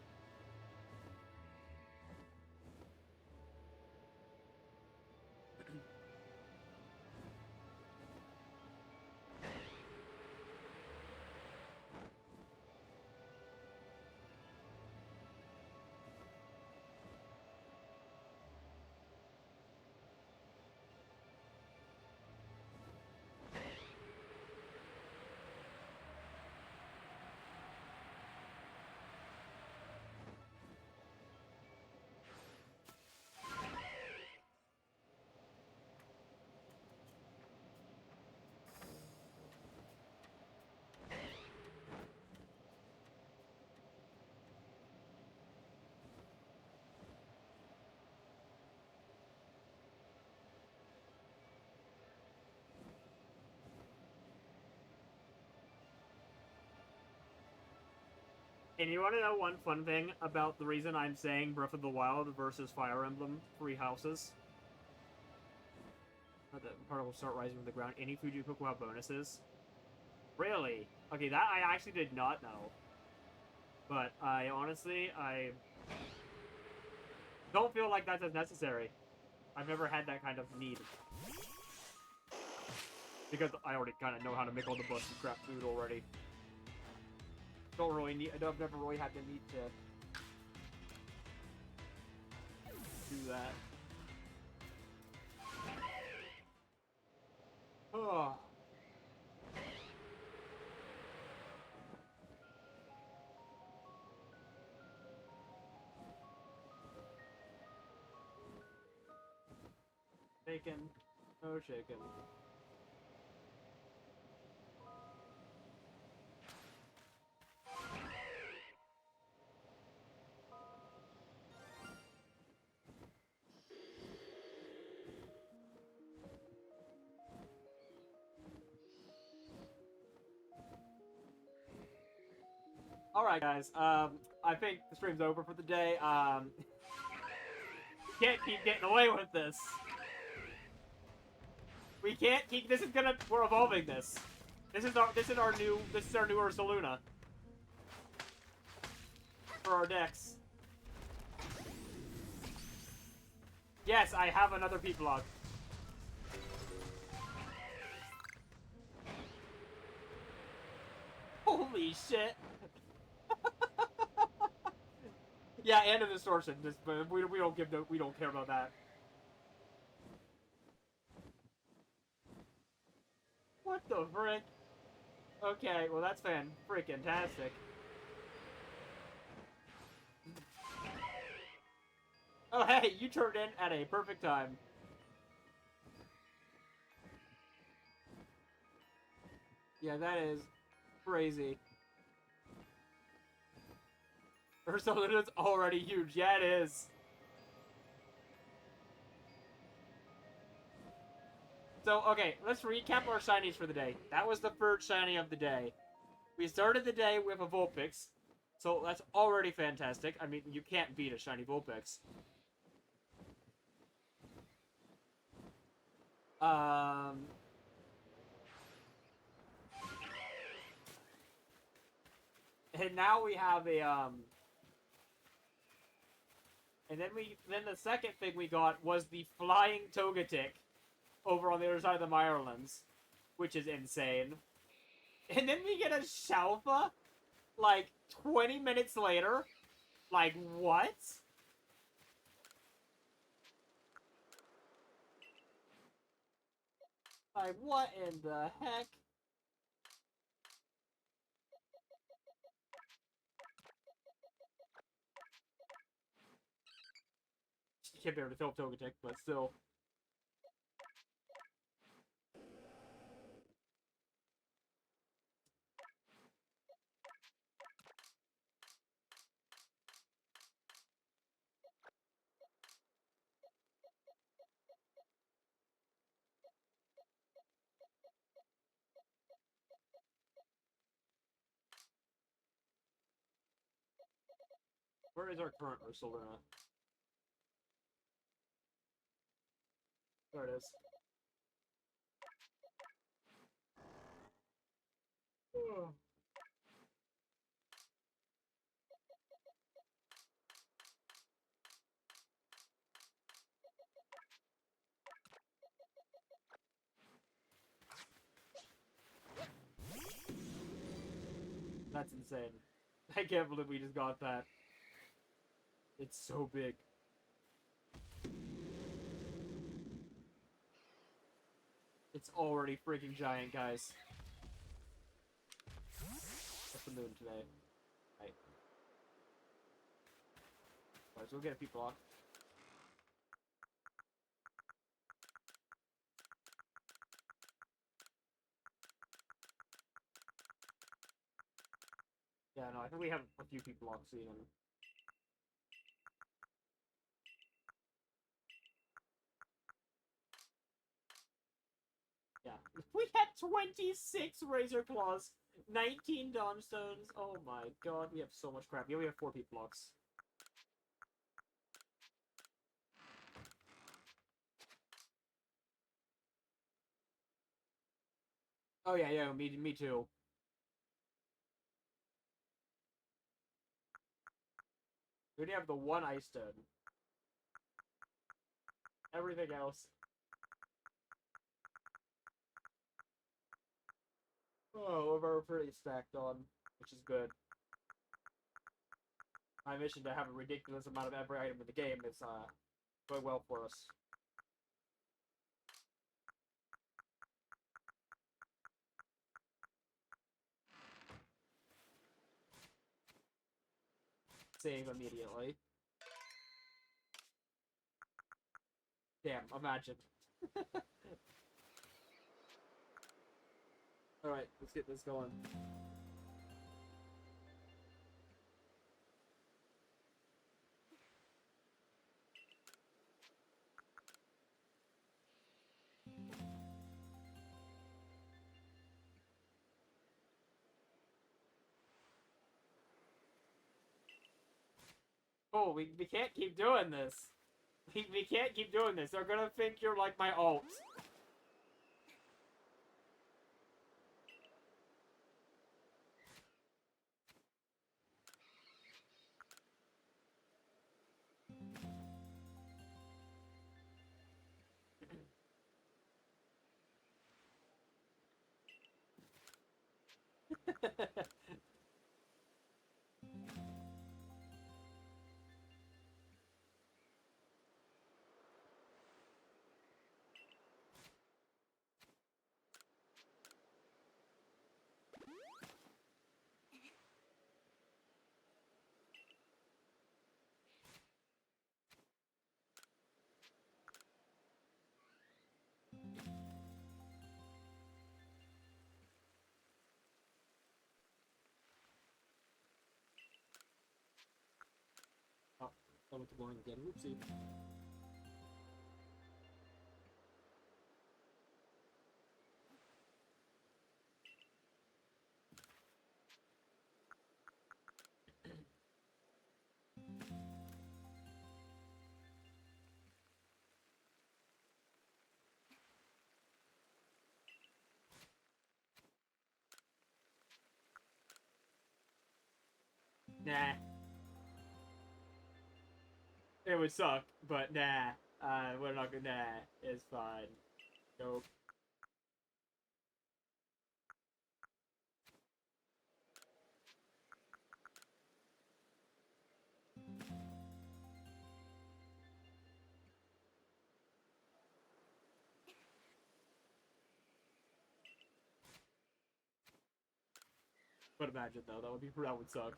Speaker 2: And you want to know one fun thing about the reason I'm saying Breath of the Wild versus Fire Emblem Three Houses? The particles start rising from the ground. Any food you cook will have bonuses. Really? Okay, that I actually did not know. But I don't feel like that's as necessary. I've never had that kind of need. Because I already kind of know how to make all the busted crap food already. I've never really had the need to do that.
Speaker 1: Oh. Shaken. Oh, shaken. Alright, guys. I think the stream's over for the day. We can't keep getting away with this. We can't keep. This is gonna. We're evolving this. This is our new Ursaluna for our decks. Yes, I have another P-block. Holy shit! Yeah, and a distortion. But we don't we don't care about that. What the frick? Okay, well that's freaking-tastic. Oh hey, you turned in at a perfect time. Yeah, that is crazy. Ursaluna's already huge. Yeah, it is. So, okay, let's recap our shinies for the day. That was the first shiny of the day. We started the day with a Vulpix, so that's already fantastic. I mean, you can't beat a shiny Vulpix. And now we have a, and then the second thing we got was the Flying Togetic over on the other side of the Irelands, which is insane. And then we get a Shalfa, like, 20 minutes later. Like, what? Like, what in the heck? You can't be able to fill Togetic, but still. Where is our current Ursaluna? There it is. That's insane. I can't believe we just got that. It's so big. It's already freaking giant, guys. That's the moon today. Right. Alright, so we'll get a P-block. Yeah, no, I think we have a few P-blocks even. Yeah. We had 26 Razor Claws, 19 Dawnstones. Oh my god, we have so much crap. Yeah, we have 4 P-blocks. Oh yeah, yeah, me too. We only have the one Ice Stone. Everything else. Oh, we're pretty stacked on, which is good. My mission to have a ridiculous amount of every item in the game is going well for us. save immediately. Damn, imagine. Alright, let's get this going. Oh, we can't keep doing this. We can't keep doing this. They're gonna think you're like my alt. Oh, I went to blind again. Oopsie. Nah. It would suck, but nah. We're not gonna. Nah, it's fine. Nope. But imagine though, that would suck.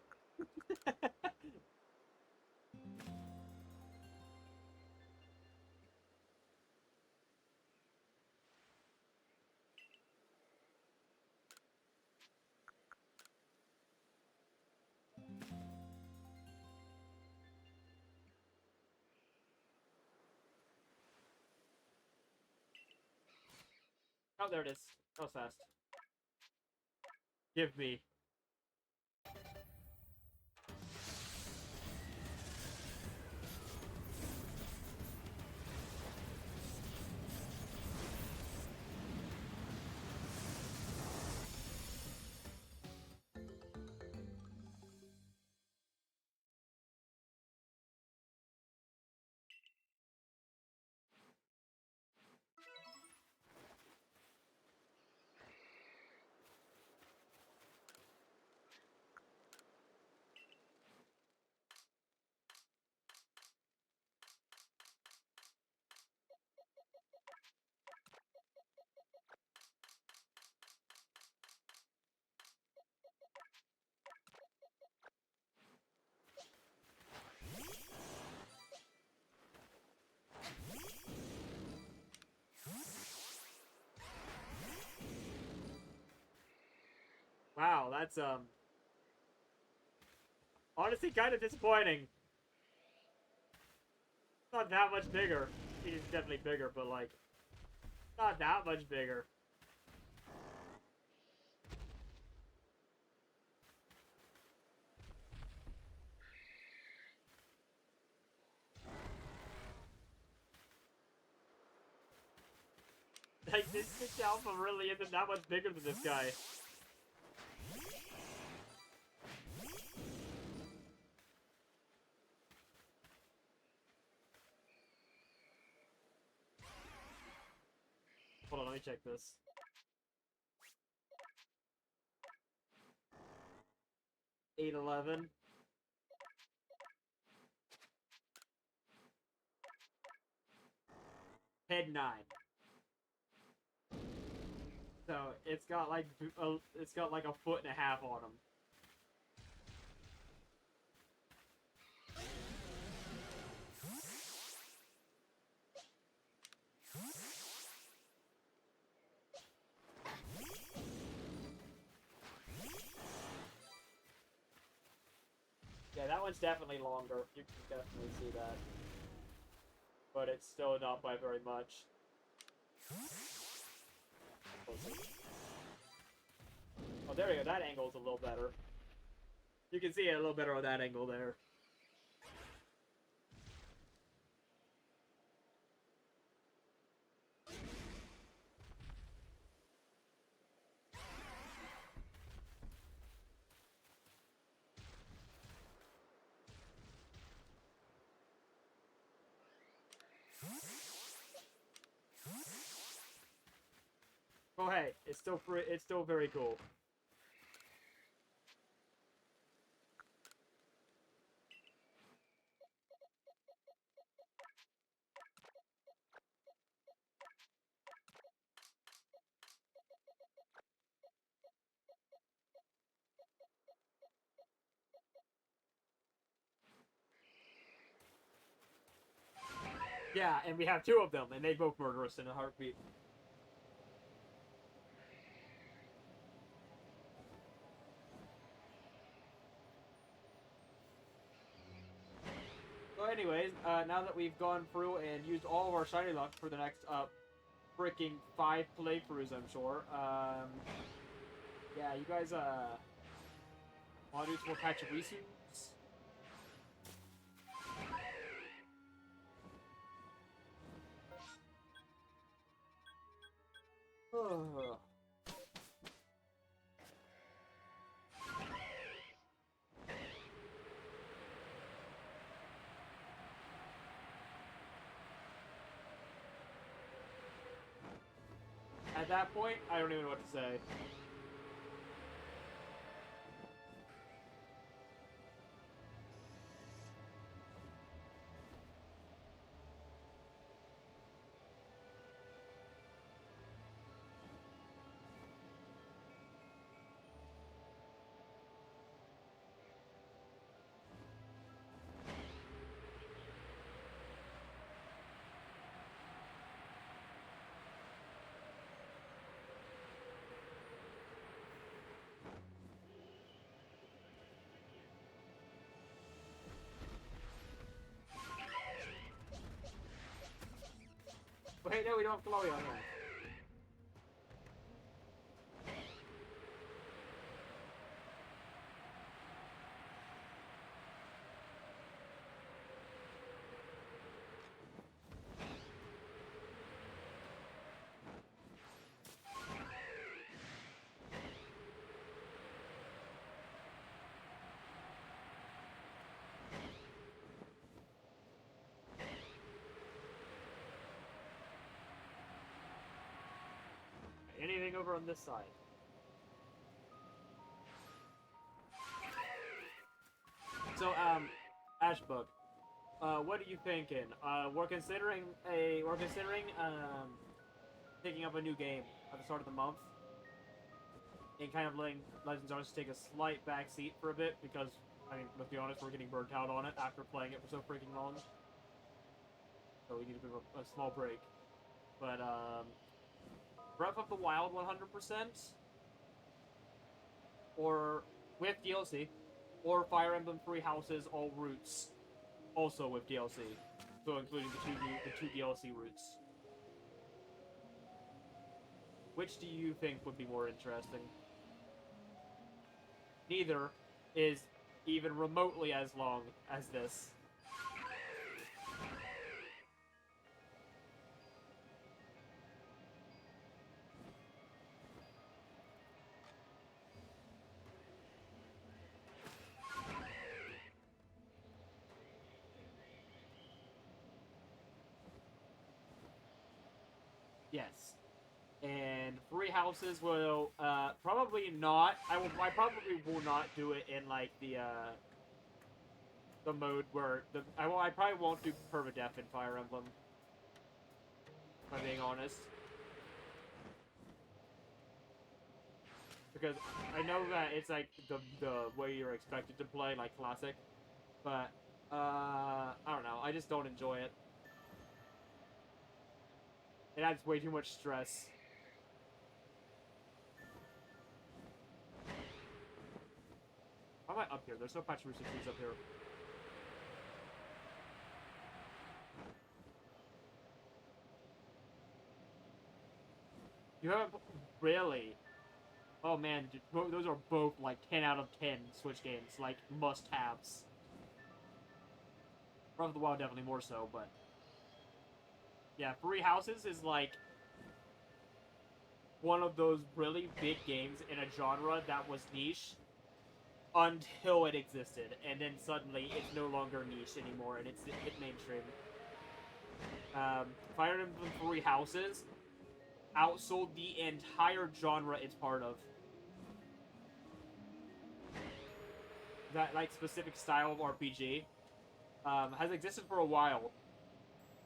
Speaker 1: Oh, there it is. That was fast. Give me. Wow, that's honestly kind of disappointing. Not that much bigger. I mean, it's definitely bigger, but like, not that much bigger. Like, this alpha really isn't that much bigger than this guy. Hold on, let me check this. $8.11. Head 9. So it's got like a foot and a half on him. one's definitely longer. You can definitely see that. But it's still not by very much. Oh, there you go. That angle's a little better. You can see it a little better on that angle there. Oh hey, it's still free. It's still very cool. Yeah, and we have two of them, and they both murder us in a heartbeat. So anyways, now that we've gone through and used all of our shiny luck for the next, freaking 5 playthroughs, I'm sure, yeah, you guys, wanna do some more Pachirisus? At that point, I don't even know what to say. Wait, no, we don't have Chloe on here. Anything over on this side? So, Ashbug, what are you thinking? We're considering picking up a new game at the start of the month, and kind of letting Legends Arceus take a slight backseat for a bit because, I mean, let's be honest, we're getting burnt out on it after playing it for so freaking long. So we need a bit of a small break. But Breath of the Wild 100%, or with DLC, or Fire Emblem Three Houses All Routes, also with DLC, so including the two DLC routes. Which do you think would be more interesting? Neither is even remotely as long as this. Yes. And Three Houses will probably not. I probably will not do it in like the mode where I probably won't do permadeath in Fire Emblem. If I'm being honest. Because I know that it's like the way you're expected to play, like classic, but I don't know. I just don't enjoy it. It adds way too much stress. How am I up here? There's no Pachirisu trees up here. You haven't really. Oh man, those are both like 10 out of 10 Switch games, like must-haves. Breath of the Wild definitely more so, but yeah, Three Houses is like one of those really big games in a genre that was niche until it existed, and then suddenly it's no longer niche anymore, and it's mainstream. Fire Emblem Three Houses outsold the entire genre it's part of. That like specific style of RPG has existed for a while,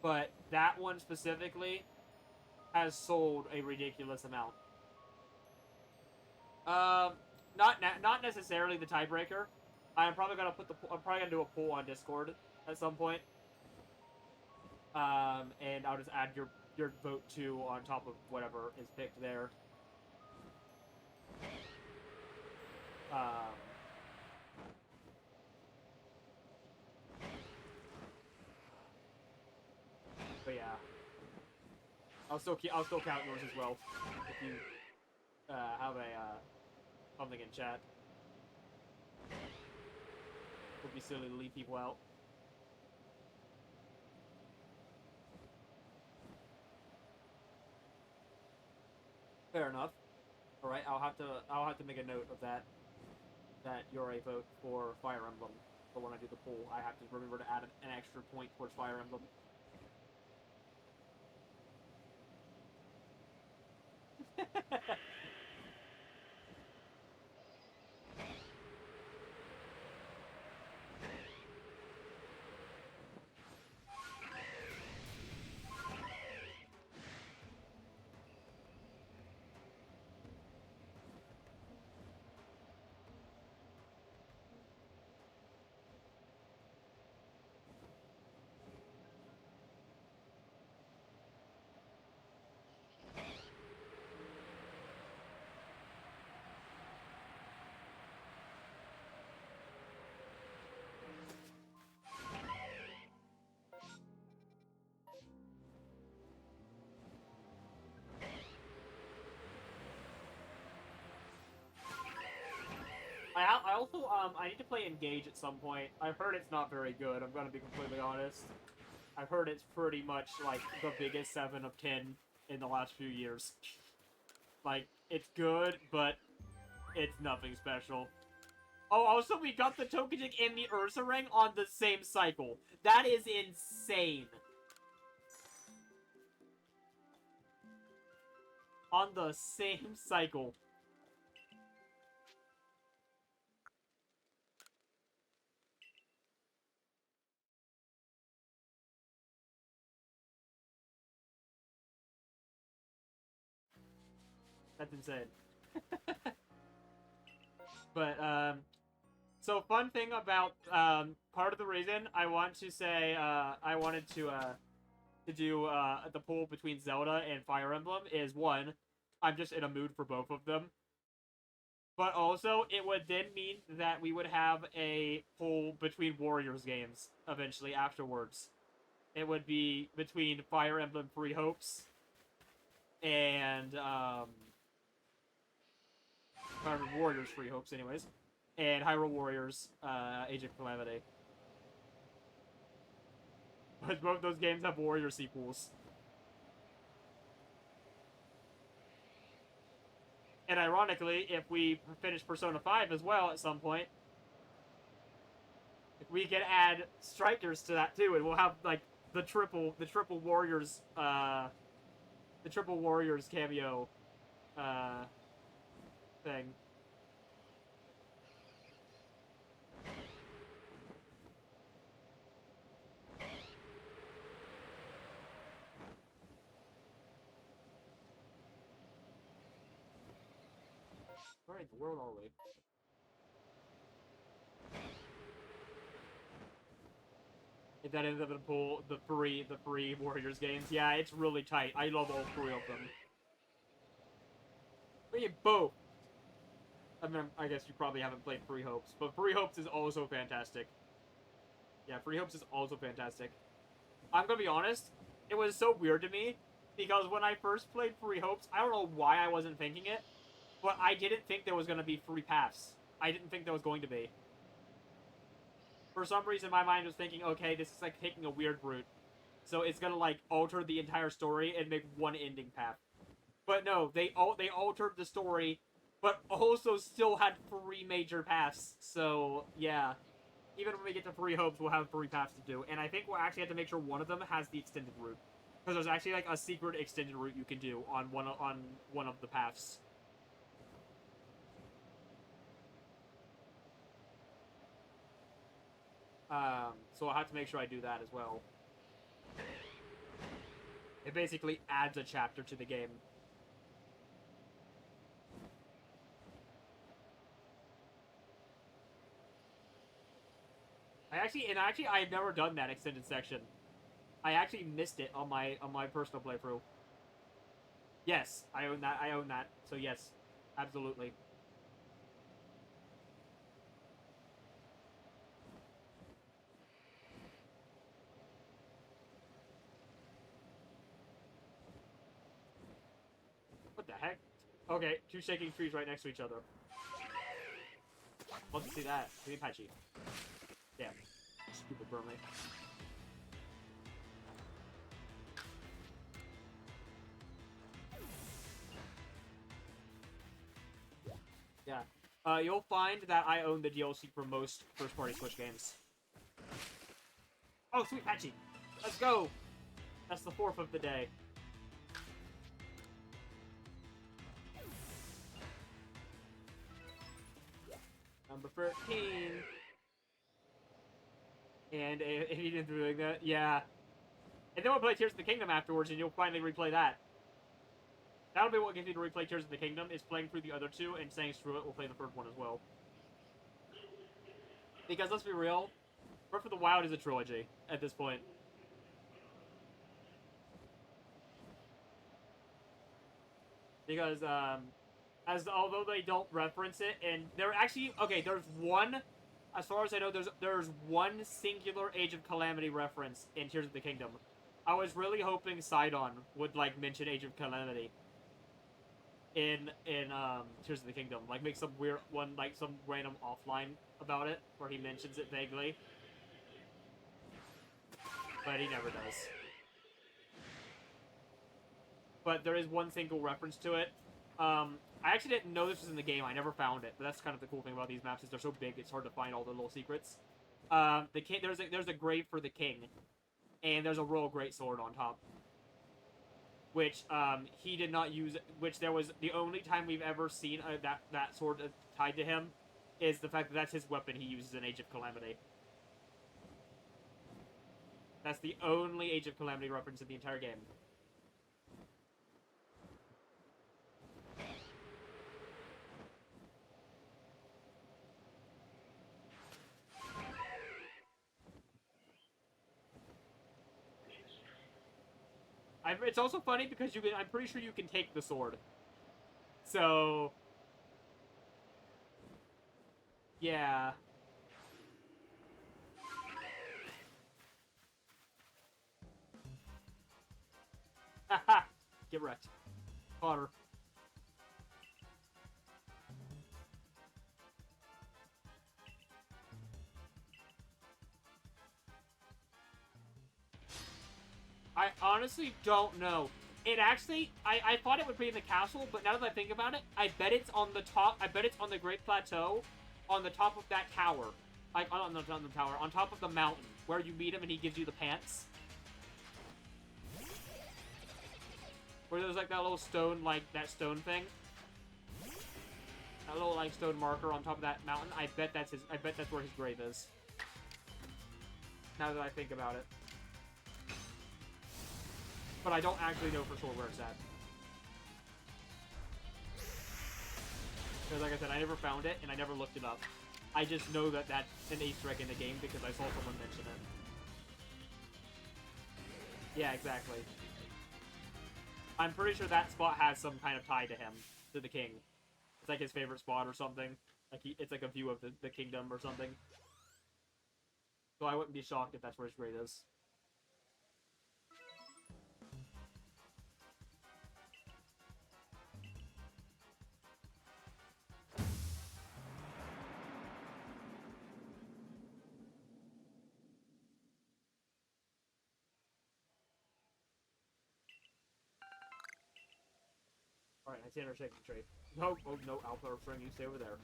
Speaker 1: but that one specifically has sold a ridiculous amount. Not necessarily the tiebreaker. I'm probably gonna do a poll on Discord at some point. And I'll just add your vote too on top of whatever is picked there. But yeah, I'll still count yours as well if you have a something in chat. Would be silly to leave people out. Fair enough. All right, I'll have to make a note of that. That you're a vote for Fire Emblem. But when I do the poll, I have to remember to add an extra point towards Fire Emblem. I also I need to play Engage at some point. I've heard it's not very good. I'm gonna be completely honest. I've heard it's pretty much like the biggest 7 of 10 in the last few years. Like it's good, but it's nothing special. Oh, also we got the Togetic and the Ursa Ring on the same cycle. That is insane. On the same cycle. That's insane. But, so fun thing about, part of the reason I want to say, I wanted to do, the poll between Zelda and Fire Emblem is, one, I'm just in a mood for both of them. But also, it would then mean that we would have a poll between Warriors games, eventually, afterwards. It would be between Fire Emblem Three Hopes and, Fire Emblem Warriors Three Hopes, anyways. And Hyrule Warriors, Age of Calamity. But both those games have Warrior sequels. And ironically, if we finish Persona 5 as well at some point, we can add Strikers to that too, and we'll have like the triple Warriors cameo thing. Where in the world are we? If that ends up in a pool, the free Warriors games, yeah, it's really tight. I love all 3 of them. But yeah, both. I mean, I guess you probably haven't played Free Hopes, but Free Hopes is also fantastic. Yeah, Free Hopes is also fantastic. I'm gonna be honest, it was so weird to me. Because when I first played Free Hopes, I don't know why I wasn't thinking it, but I didn't think there was going to be free paths. I didn't think there was going to be. For some reason, my mind was thinking, okay, this is like taking a weird route. So it's going to like alter the entire story and make one ending path. But no, they altered the story, but also still had 3 major paths. So, yeah. Even when we get to Free Hopes, we'll have 3 paths to do. And I think we'll actually have to make sure one of them has the extended route. Because there's actually like a secret extended route you can do on one of the paths. So I'll have to make sure I do that as well. It basically adds a chapter to the game. I've never done that extended section. I actually missed it on my personal playthrough. Yes, I own that. I own that. So yes, absolutely. What the heck? Okay, 2 shaking trees right next to each other. Love to see that. Give me Patchy. Damn. Stupid Burnley. Yeah. You'll find that I own the DLC for most first-party Switch games. Oh, sweet Patchy! Let's go! That's the 4th of the day. Number 13. And if you didn't do that, yeah. And then we'll play Tears of the Kingdom afterwards, and you'll finally replay that. That'll be what gets you to replay Tears of the Kingdom, is playing through the other 2 and saying screw it, we'll play the 3rd one as well. Because let's be real, Breath of the Wild is a trilogy at this point. Because, although they don't reference it, and they're actually, okay, there's one, as far as I know, there's one singular Age of Calamity reference in Tears of the Kingdom. I was really hoping Sidon would, like, mention Age of Calamity in Tears of the Kingdom. Like, make some weird one, like, some random offline about it, where he mentions it vaguely. But he never does. But there is one single reference to it. I actually didn't know this was in the game. I never found it. But that's kind of the cool thing about these maps, is they're so big, it's hard to find all the little secrets. The king, there's a grave for the king, and there's a royal greatsword on top, which he did not use. Which there was the only time we've ever seen that sword tied to him, is the fact that that's his weapon he uses in Age of Calamity. That's the only Age of Calamity reference in the entire game. It's also funny because I'm pretty sure you can take the sword. So, yeah. Haha! Get wrecked. Potter. I honestly don't know. It actually, I thought it would be in the castle, but now that I think about it, I bet it's on the top, I bet it's on the Great Plateau, on the top of that tower. Like, on the tower, on top of the mountain, where you meet him and he gives you the pants. Where there's, like, that little stone, like, that stone thing. That little, like, stone marker on top of that mountain. I bet that's where his grave is. Now that I think about it. But I don't actually know for sure where it's at. Because like I said, I never found it, and I never looked it up. I just know that that's an Easter egg in the game because I saw someone mention it. Yeah, exactly. I'm pretty sure that spot has some kind of tie to him, to the king. It's like his favorite spot or something. Like it's like a view of the kingdom or something. So I wouldn't be shocked if that's where his grave is. Alright, I see another shaking tree. No, oh no, Alpha String, you stay over there.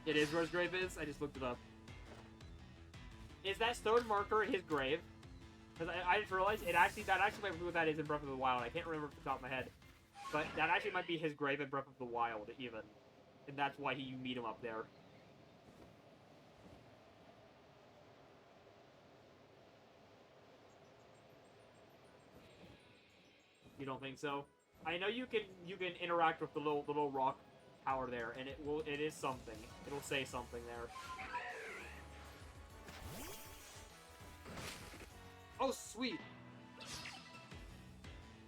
Speaker 1: It is where his grave is? I just looked it up. Is that stone marker his grave? Because I just realized that actually might be what that is in Breath of the Wild. I can't remember off the top of my head. But that actually might be his grave in Breath of the Wild, even. And that's why you meet him up there. You don't think so? I know you can interact with the little rock tower there, and it is something. It'll say something there. Oh sweet!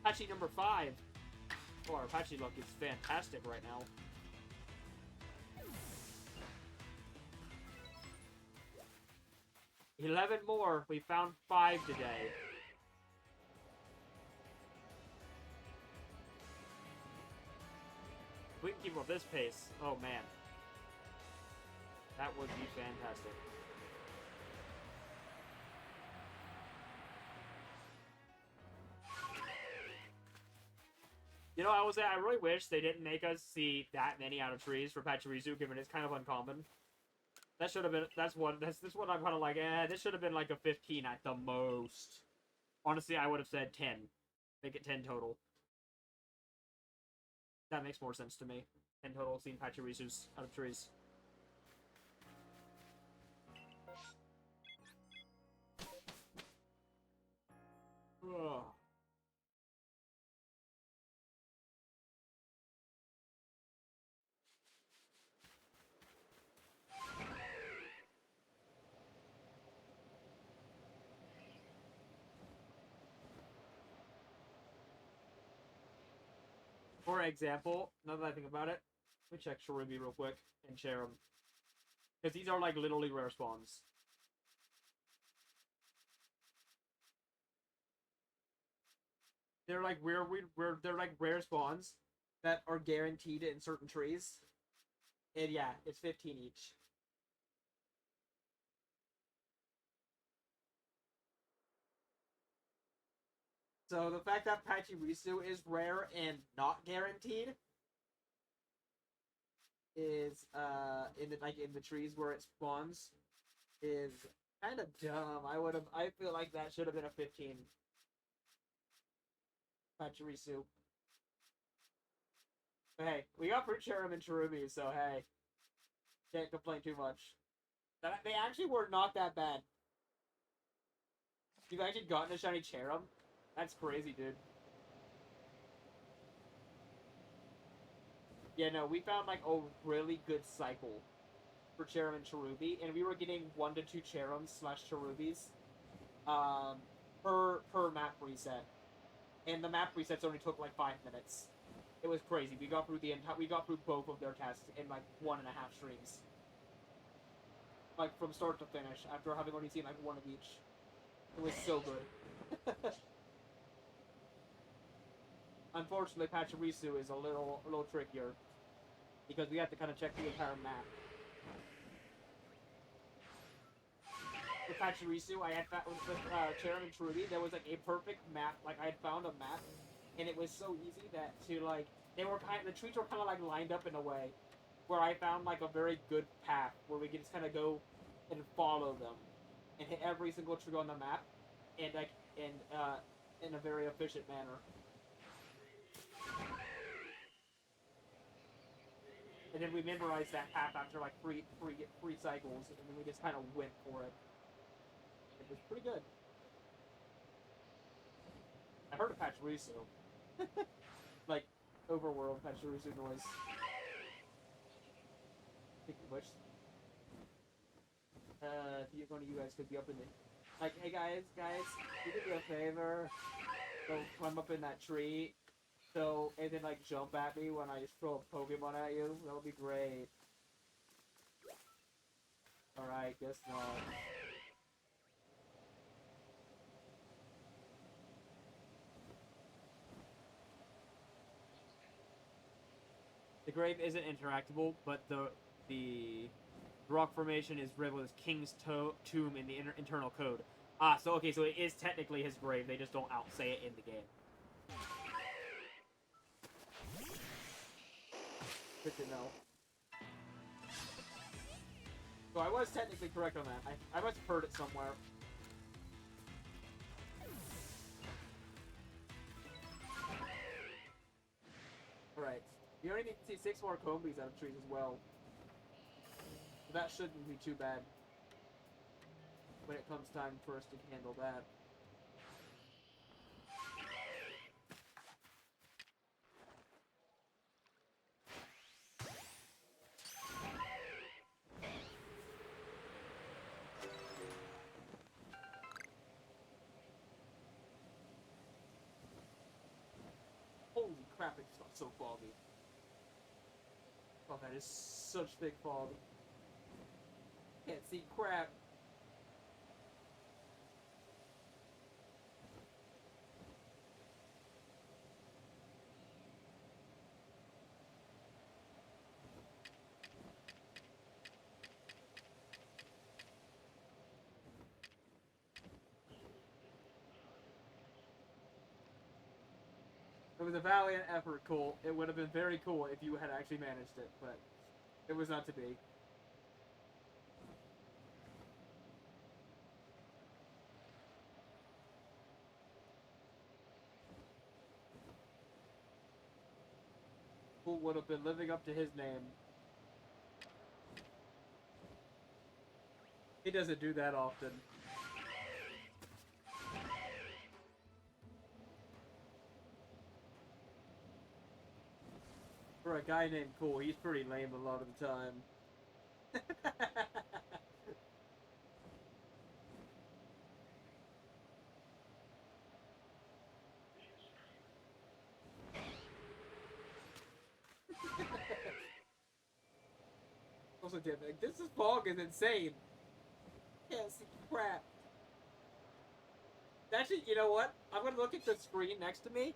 Speaker 1: Apache number 5. Oh, our Apache luck is fantastic right now. $11 more. We found 5 today. We can keep up this pace. Oh man, that would be fantastic. You know, I really wish they didn't make us see that many out of trees for Pachirisu, given it's kind of uncommon. That should have been. That's one I'm kind of like, this should have been like a 15 at the most. Honestly, I would have said 10. Make it 10 total. That makes more sense to me. 10 total seen Pachirisus out of trees. Ugh. For example, now that I think about it, let me check Cherubi real quick and share them. Because these are like literally rare spawns. They're like they're like rare spawns that are guaranteed in certain trees. And yeah, it's 15 each. So the fact that Pachirisu is rare and not guaranteed is in the trees where it spawns is kind of dumb. I feel like that should have been a 15. Pachirisu. But hey, we got Fruitcharum and Cherubi, so hey, can't complain too much. They actually were not that bad. You've actually gotten a shiny Cherum? That's crazy, dude. Yeah, no, we found like a really good cycle for Cherum and Cherubi, and we were getting 1 to 2 Cherums / Cherubis per map reset. And the map resets only took like 5 minutes. It was crazy. We got through both of their tasks in like 1.5 streams. Like from start to finish, after having only seen like 1 of each. It was so good. Unfortunately, Pachirisu is a little trickier because we have to kind of check the entire map. With Pachirisu, I had found with Cherum and Cherubi, there was like a perfect map. Like I had found a map, and it was so easy that the trees were kind of like lined up in a way where I found like a very good path where we could just kind of go and follow them and hit every single tree on the map, and in a very efficient manner. And then we memorized that path after like three cycles, and then we just kind of went for it. It was pretty good. I heard a Pachirisu. Like, overworld Pachirisu noise. Speaking of which, if one of you guys could be up in the... Like, hey guys, you could do a favor. Go climb up in that tree. And then like jump at me when I just throw a Pokemon at you. That would be great. Alright, guess not. The grave isn't interactable, but the rock formation is riddled as King's Tomb in the internal code. Ah, so okay, so it is technically his grave. They just don't outsay it in the game. Good to know. So I was technically correct on that. I must have heard it somewhere. Alright. You only need to see 6 more Combies out of trees as well. So that shouldn't be too bad when it comes time for us to handle that. Holy crap, it's so foggy. Oh, that is such thick fog. Can't see crap. It was a valiant effort, Cole. It would have been very cool if you had actually managed it, but it was not to be. Cole would have been living up to his name. He doesn't do that often. For a guy named Cole, he's pretty lame a lot of the time. Also, Jim, like, this fog is insane. Can't see crap. Actually, you know what? I'm gonna look at the screen next to me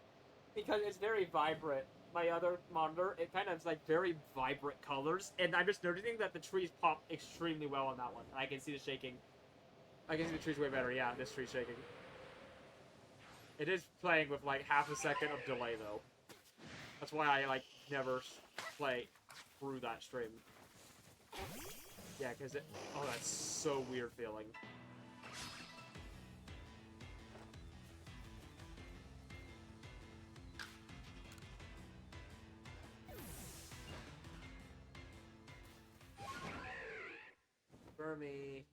Speaker 1: because it's very vibrant. My other monitor, it kind of is like very vibrant colors, and I'm just noticing that the trees pop extremely well on that one. I can see the shaking. I can see the trees way better. Yeah, this tree's shaking. It is playing with like half a second of delay though. That's why I like never play through that stream. Yeah, because it. Oh, that's so weird feeling. For me.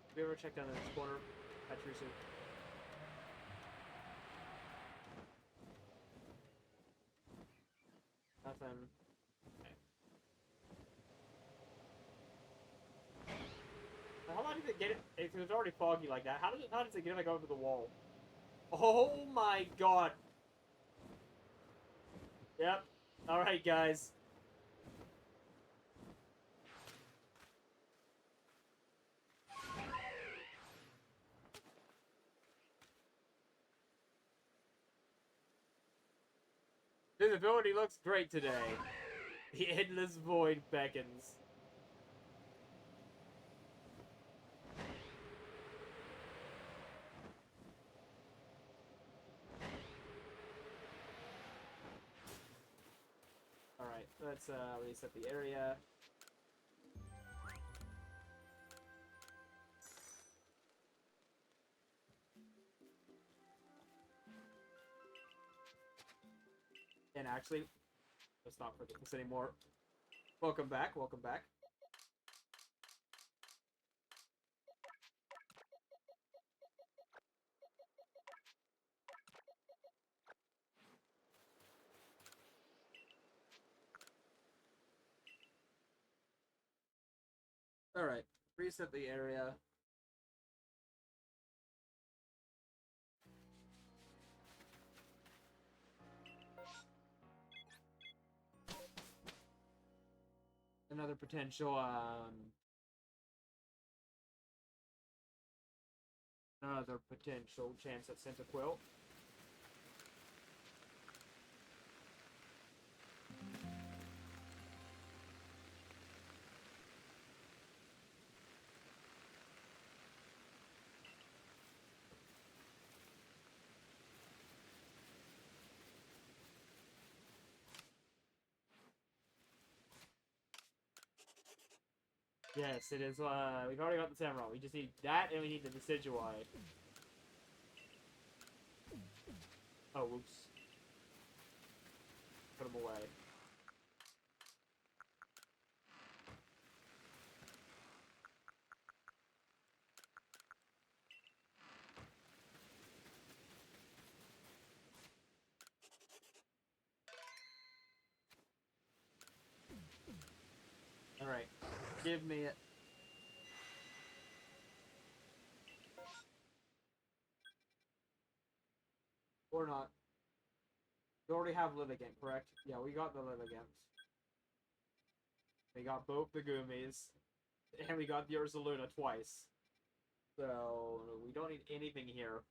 Speaker 1: Have you ever checked down in this corner at Trusu? Nothing. Okay. How long did it get it? If it was already foggy like that, how does it get like over the wall? Oh my god. Yep. Alright, guys. Visibility looks great today. The endless void beckons. Alright, let's reset the area. And actually, let's not forget this anymore. Welcome back, welcome back. Alright, reset the area. Another potential, another potential chance at Centiquill. Yes, it is. We've already got the Samurai. We just need that, and we need the Decidueye. Oh, whoops. Put him away. Alright. Give me it. Or not. We already have Livigant, correct? Yeah, we got the Livigant. We got both the Goomies. And we got the Ursaluna twice. So, we don't need anything here.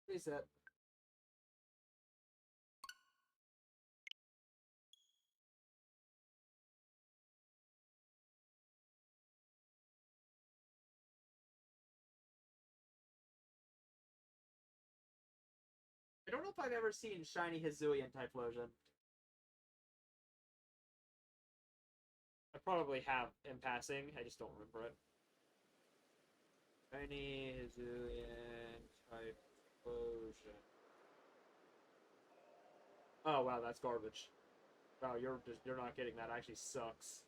Speaker 1: Reset. I don't know if I've ever seen Shiny Hisuian Typhlosion. I probably have in passing, I just don't remember it. Shiny Hisuian Typhlosion. Oh wow, that's garbage. Wow, you're not getting that. It actually sucks.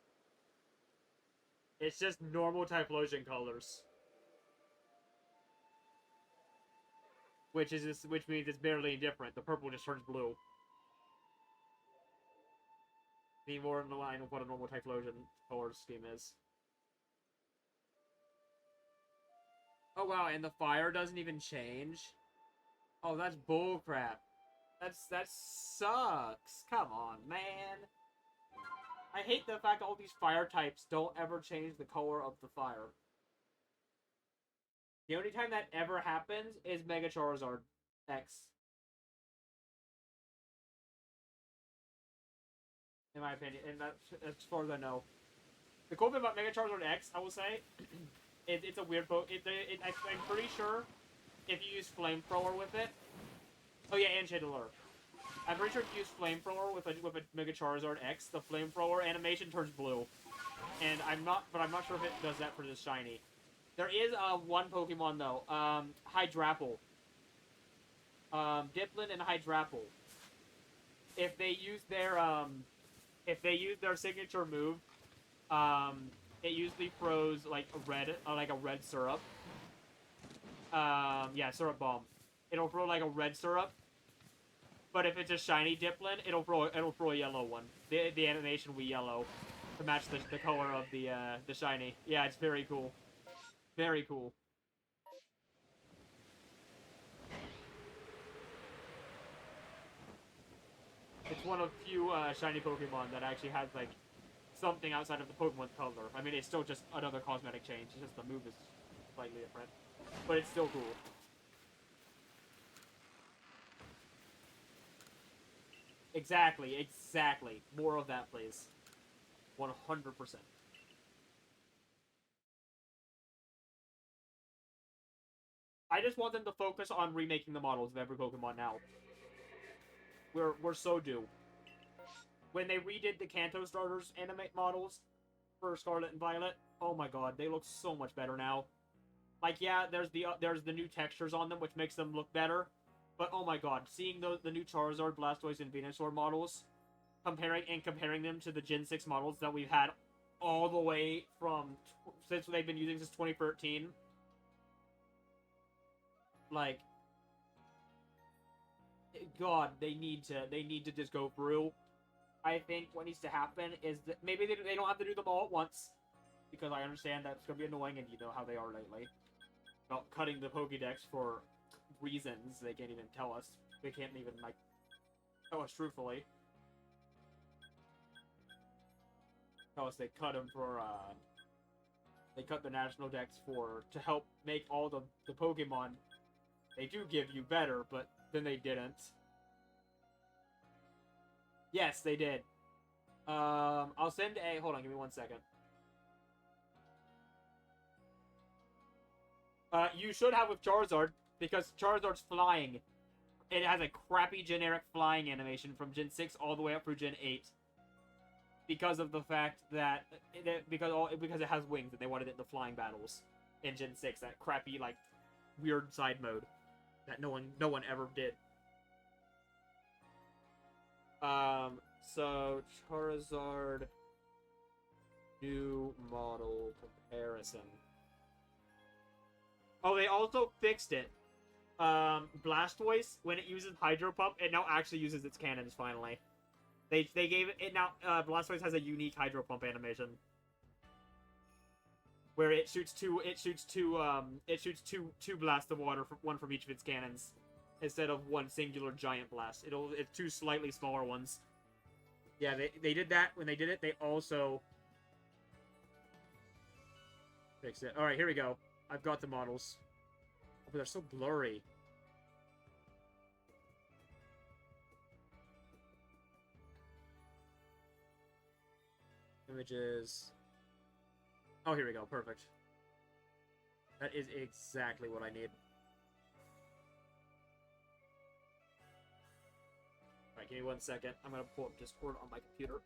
Speaker 1: It's just normal Typhlosion colors. Which means it's barely different. The purple just turns blue. Be more in line with what a normal Typhlosion color scheme is. Oh wow, and the fire doesn't even change? Oh, that's bullcrap. That sucks. Come on, man. I hate the fact all these fire types don't ever change the color of the fire. The only time that ever happens is Mega Charizard X. In my opinion, and that's as far as I know. The cool thing about Mega Charizard X, I will say, it's a weird poke. I'm pretty sure if you use Flamethrower with it. Oh yeah, and Chandelure. I'm pretty sure if you use Flamethrower with a Mega Charizard X, the Flamethrower animation turns blue. And I'm not sure if it does that for this shiny. There is one Pokemon though, Hydrapple. Diplin and Hydrapple. If they use their signature move, it usually throws like a red syrup. Yeah, syrup bomb. It'll throw like a red syrup. But if it's a shiny Diplin, it'll throw a yellow one. The animation will be yellow to match the color of the shiny. Yeah, it's very cool. Very cool. It's one of few shiny Pokemon that actually has like something outside of the Pokemon's color. I mean, it's still just another cosmetic change. It's just the move is slightly different, but it's still cool. Exactly, exactly. More of that, please. 100%. I just want them to focus on remaking the models of every Pokemon now. We're so due. When they redid the Kanto starters animate models for Scarlet and Violet, oh my god, they look so much better now. Like, yeah, there's the new textures on them, which makes them look better. But oh my god, seeing the new Charizard, Blastoise, and Venusaur models, comparing them to the Gen 6 models that we've had all the way from since they've been using since 2013. Like, God, they need to just go through. I think what needs to happen is that maybe they don't have to do them all at once, because I understand that's gonna be annoying, and you know how they are lately about cutting the Pokédex for reasons they can't even tell us. They can't even like tell us truthfully. Tell us they cut them for they cut the national dex to help make all the Pokemon they do give you better, but then they didn't. Yes, they did. I'll send a... Hold on, give me 1 second. You should have with Charizard, because Charizard's flying. it has a crappy generic flying animation from Gen 6 all the way up through Gen 8. Because of the fact that because it has wings and they wanted it in the flying battles in Gen 6, that crappy like weird side mode that no one ever did. So Charizard new model comparison. Oh, they also fixed it. Blastoise, when it uses Hydro Pump, it now actually uses its cannons finally. They gave it now. Blastoise has a unique Hydro Pump animation where it shoots two blasts of water, one from each of its cannons, instead of one singular giant blast. It's two slightly smaller ones. Yeah, they did that. When they did it, they also fixed it. All right, here we go. I've got the models. Oh, but they're so blurry. Images. Oh, here we go. Perfect. That is exactly what I need. Alright, give me 1 second. I'm gonna pull up Discord on my computer.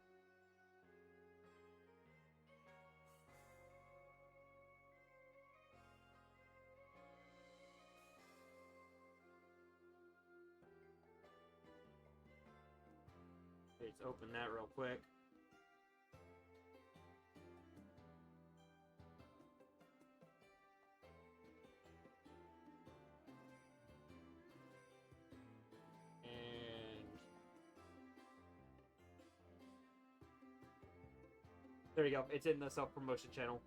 Speaker 1: Let's open that real quick. There you go. It's in the self-promotion channel.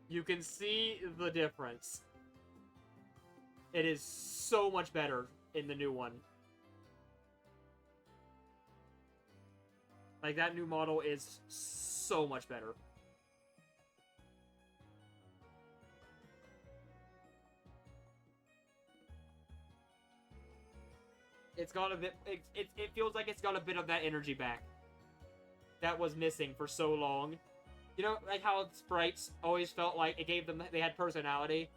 Speaker 1: You can see the difference. It is so much better in the new one. Like, that new model is so much better. It's got a bit... It feels like it's got a bit of that energy back that was missing for so long. You know, like how sprites always felt like it gave them... They had personality,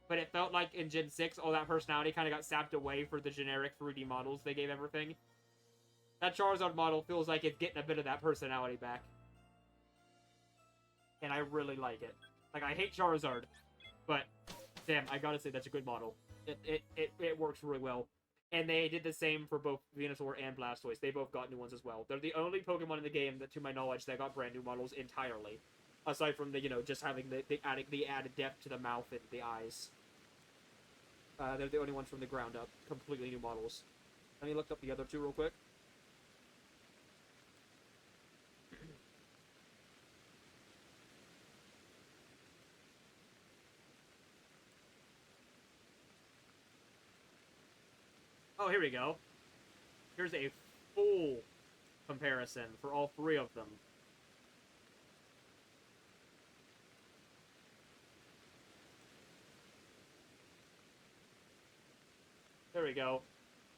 Speaker 1: but it felt like in Gen 6, all that personality kind of got sapped away for the generic 3D models they gave everything. That Charizard model feels like it's getting a bit of that personality back. And I really like it. Like, I hate Charizard, but damn, I gotta say that's a good model. It works really well. And they did the same for both Venusaur and Blastoise. They both got new ones as well. They're the only Pokemon in the game that, to my knowledge, that got brand new models entirely. Aside from the, just having the added depth to the mouth and the eyes. They're the only ones from the ground up. Completely new models. Let me look up the other two real quick. Oh, here we go. Here's a full comparison for all three of them. There we go.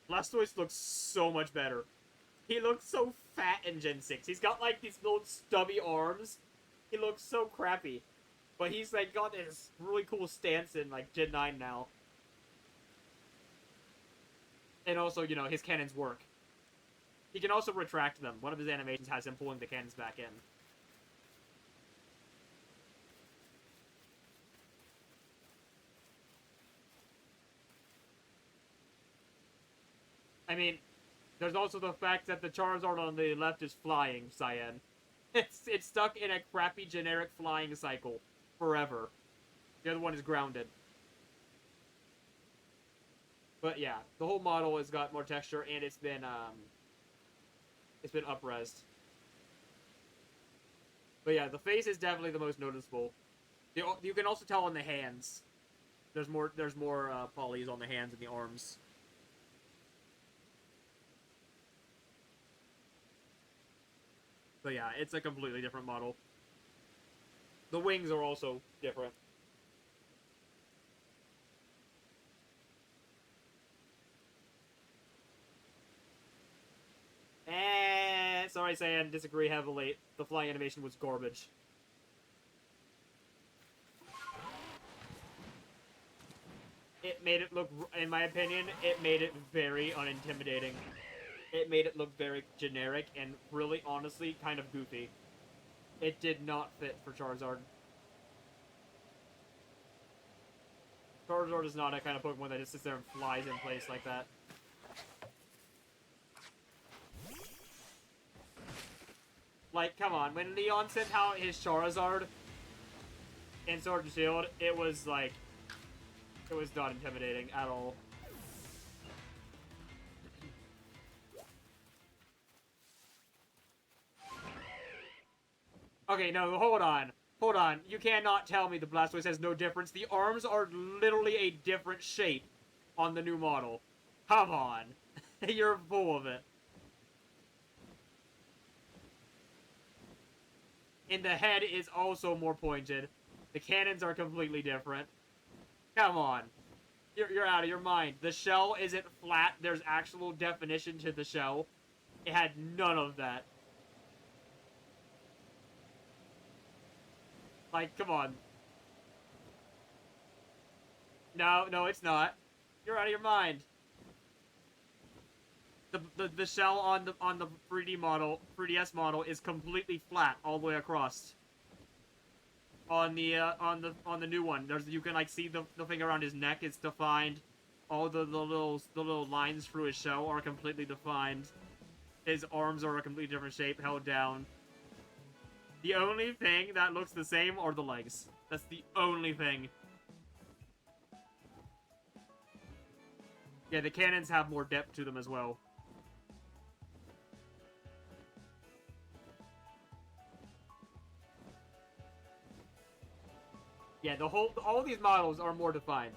Speaker 1: Blastoise looks so much better. He looks so fat in Gen 6. He's got, like, these little stubby arms. He looks so crappy. But he's, like, got this really cool stance in, like, Gen 9 now. And also, his cannons work. He can also retract them. One of his animations has him pulling the cannons back in. I mean, there's also the fact that the Charizard on the left is flying, Cyan. It's stuck in a crappy generic flying cycle forever. The other one is grounded. But yeah, the whole model has got more texture, and it's been up-resed. But yeah, the face is definitely the most noticeable. You can also tell on the hands. There's more polys on the hands and the arms. But yeah, it's a completely different model. The wings are also different. Sorry, Saiyan, disagree heavily. The flying animation was garbage.
Speaker 2: it made it look, in my opinion, it made it very unintimidating. It made it look very generic and really, honestly, kind of goofy. It did not fit for Charizard. Charizard is not a kind of Pokemon that just sits there and flies in place like that. Like, come on. When Leon sent out his Charizard in Sword and Shield, it was like... It was not intimidating at all. Okay, no, hold on. Hold on. You cannot tell me the Blastoise has no difference. The arms are literally a different shape on the new model. Come on. You're full of it. And the head is also more pointed. The cannons are completely different. Come on. You're out of your mind. The shell isn't flat. There's actual definition to the shell. It had none of that. Like, come on. No, it's not. You're out of your mind. The shell on the 3DS model is completely flat all the way across. On the new one, you can like see the thing around his neck is defined. All the little lines through his shell are completely defined. His arms are a completely different shape, held down. The only thing that looks the same are the legs. That's the only thing. Yeah, the cannons have more depth to them as well. Yeah, all these models are more defined.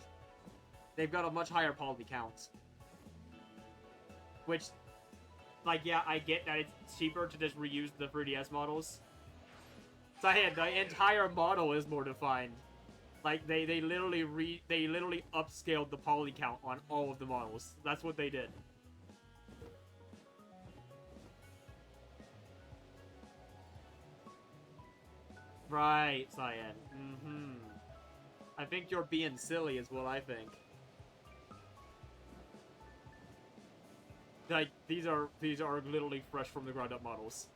Speaker 2: They've got a much higher poly count. Which, like, yeah, I get that it's cheaper to just reuse the 3DS models. So yeah, the entire model is more defined. Like, they literally upscaled the poly count on all of the models. That's what they did. Right, Cyan. Mm-hmm. I think you're being silly is what I think. Like, these are literally fresh from the ground up models.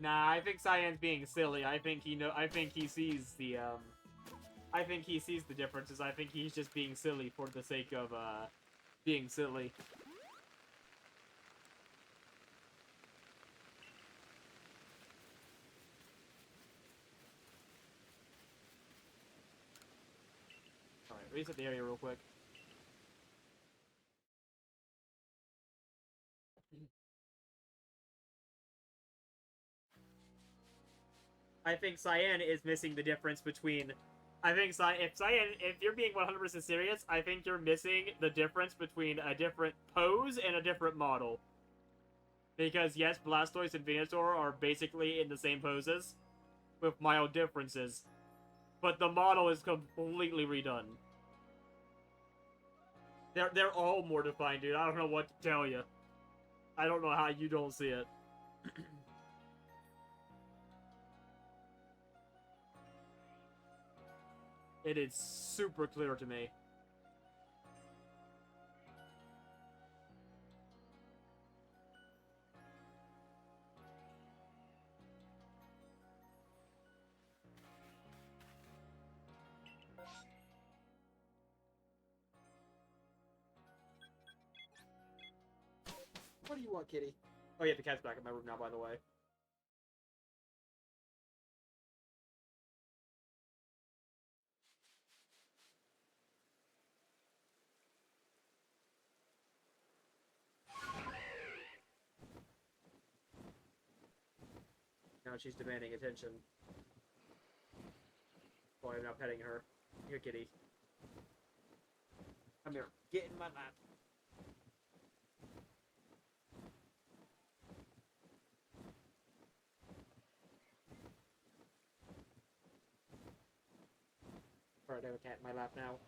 Speaker 2: Nah, I think Cyan's being silly. I think he sees the I think he sees the differences. I think he's just being silly for the sake of being silly. Alright, reset the area real quick. I think Cyan is missing the difference between... if you're being 100% serious, I think you're missing the difference between a different pose and a different model. Because yes, Blastoise and Venusaur are basically in the same poses, with mild differences. But the model is completely redone. They're all more defined, dude. I don't know what to tell you. I don't know how you don't see it. It is super clear to me. What do you want, kitty? Oh yeah, the cat's back in my room now, by the way. Now she's demanding attention. Boy, I'm now petting her. Here, kitty. Come here. Get in my lap. Alright, I have a cat in my lap now.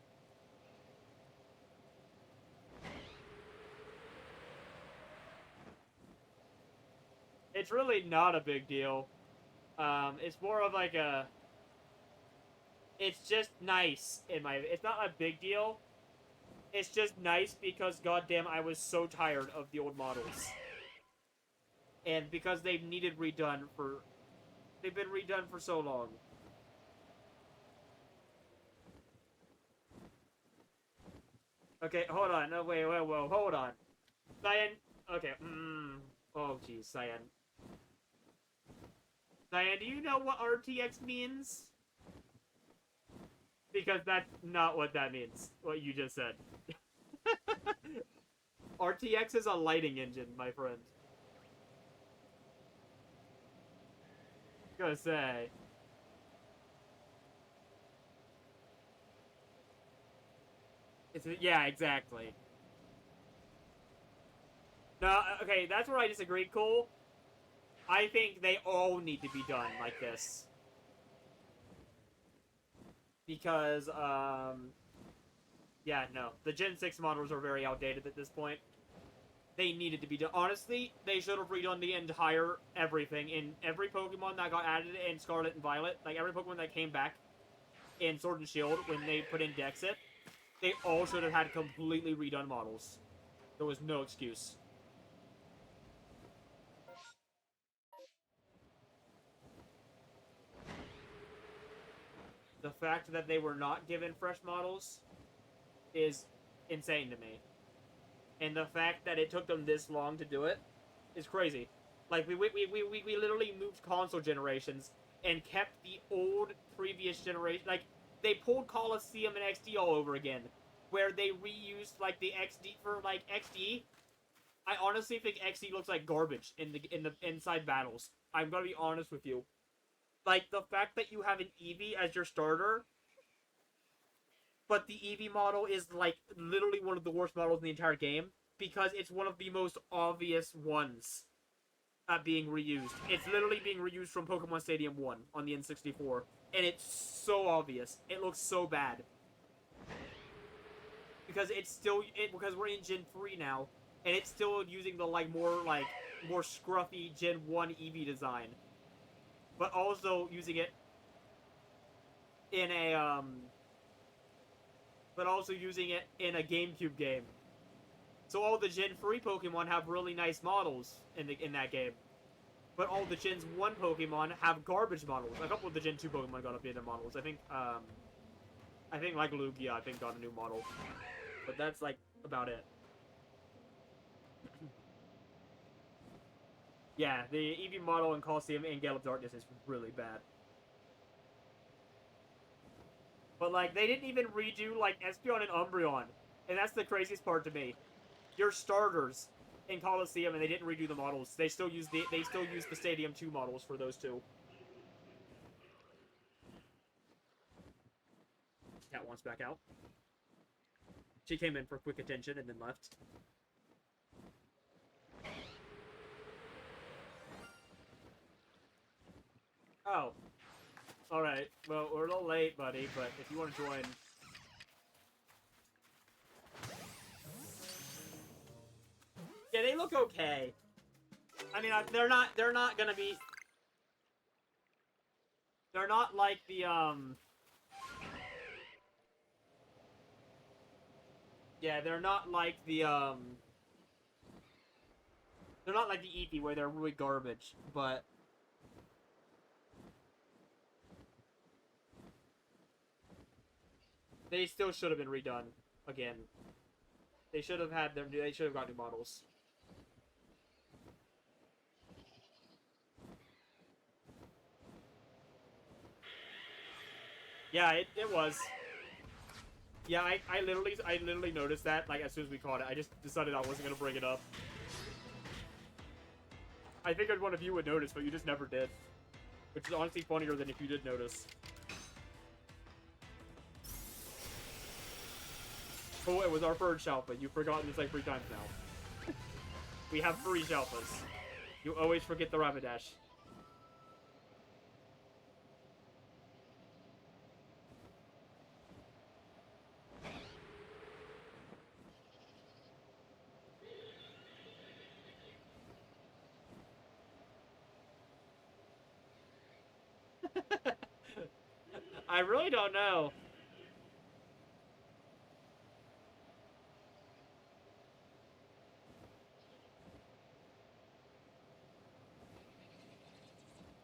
Speaker 2: it's really not a big deal. It's more of like a... It's just nice in my... It's not a big deal. It's just nice because, goddamn, I was so tired of the old models. And because they've needed redone for... They've been redone for so long. Okay, hold on. No, wait, hold on. Cyan... Okay, oh, jeez, Cyan. Cyan, do you know what RTX means? Because that's not what that means, what you just said. RTX is a lighting engine, my friend. Gonna say. Yeah, exactly. No, okay, that's where I disagree, Cole. I think they all need to be done like this. Because, yeah, no. The Gen 6 models are very outdated at this point. They needed to be done. Honestly, they should have redone the entire everything in every Pokemon that got added in Scarlet and Violet. Like, every Pokemon that came back in Sword and Shield when they put in Dexit. They all should have had completely redone models. There was no excuse. The fact that they were not given fresh models is insane to me. And the fact that it took them this long to do it is crazy. Like, we literally moved console generations and kept the old previous generation. Like, they pulled Coliseum and XD all over again, where they reused, like, the XD for, like, XD. I honestly think XD looks like garbage in the inside battles. I'm gonna be honest with you. Like, the fact that you have an Eevee as your starter, but the Eevee model is, like, literally one of the worst models in the entire game, because it's one of the most obvious ones being reused. It's literally being reused from Pokemon Stadium 1 on the N64, and it's so obvious. It looks so bad. Because it's still... because we're in Gen 3 now, and it's still using the, like, more scruffy Gen 1 Eevee design. But also using it in a, but also using it in a GameCube game. So all the Gen 3 Pokemon have really nice models in that game. But all the Gen 1 Pokemon have garbage models. A couple of the Gen 2 Pokemon got updated models. I think, like, Lugia, I think, got a new model. But that's, like, about it. Yeah, the Eevee model in Coliseum and Gale of Darkness is really bad. But, like, they didn't even redo, like, Espeon and Umbreon. And that's the craziest part to me. Your starters in Coliseum, and they didn't redo the models. They still use the Stadium 2 models for those two. Cat wants back out. She came in for quick attention and then left. Oh. Alright. Well, we're a little late, buddy, but if you want to join... Yeah, they look okay. I mean, they're not gonna be... They're not like the, Yeah, they're not like the, They're not like the Eevee where they're really garbage, but... They still should have been redone again. They should have had them. They should have got new models. Yeah, it was. Yeah, I literally noticed that, like, as soon as we caught it. I just decided I wasn't gonna bring it up. I figured one of you would notice, but you just never did. Which is honestly funnier than if you did notice. Oh, it was our third Shalpa. You've forgotten this like 3 times now. We have 3 Shalpas. You always forget the Rapidash. I really don't know.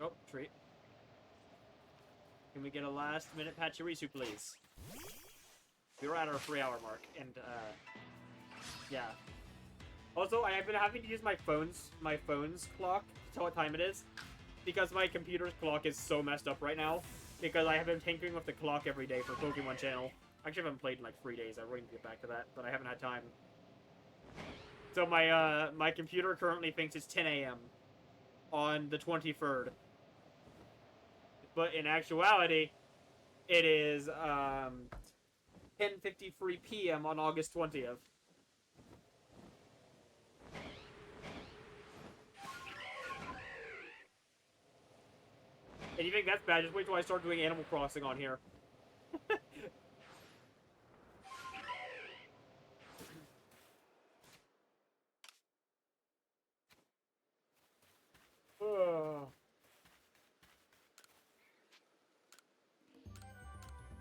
Speaker 2: Oh, treat. Can we get a last-minute Pachirisu, please? We were at our 3-hour mark, and, yeah. Also, I have been having to use my phone's clock to tell what time it is, because my computer's clock is so messed up right now, because I have been tinkering with the clock every day for Pokemon Channel. Actually, I haven't played in like 3 days. I really need to get back to that, but I haven't had time. So my computer currently thinks it's 10 a.m. on the 23rd. But in actuality, it is 10:53 p.m. on August 20th. And you think that's bad? Just wait till I start doing Animal Crossing on here.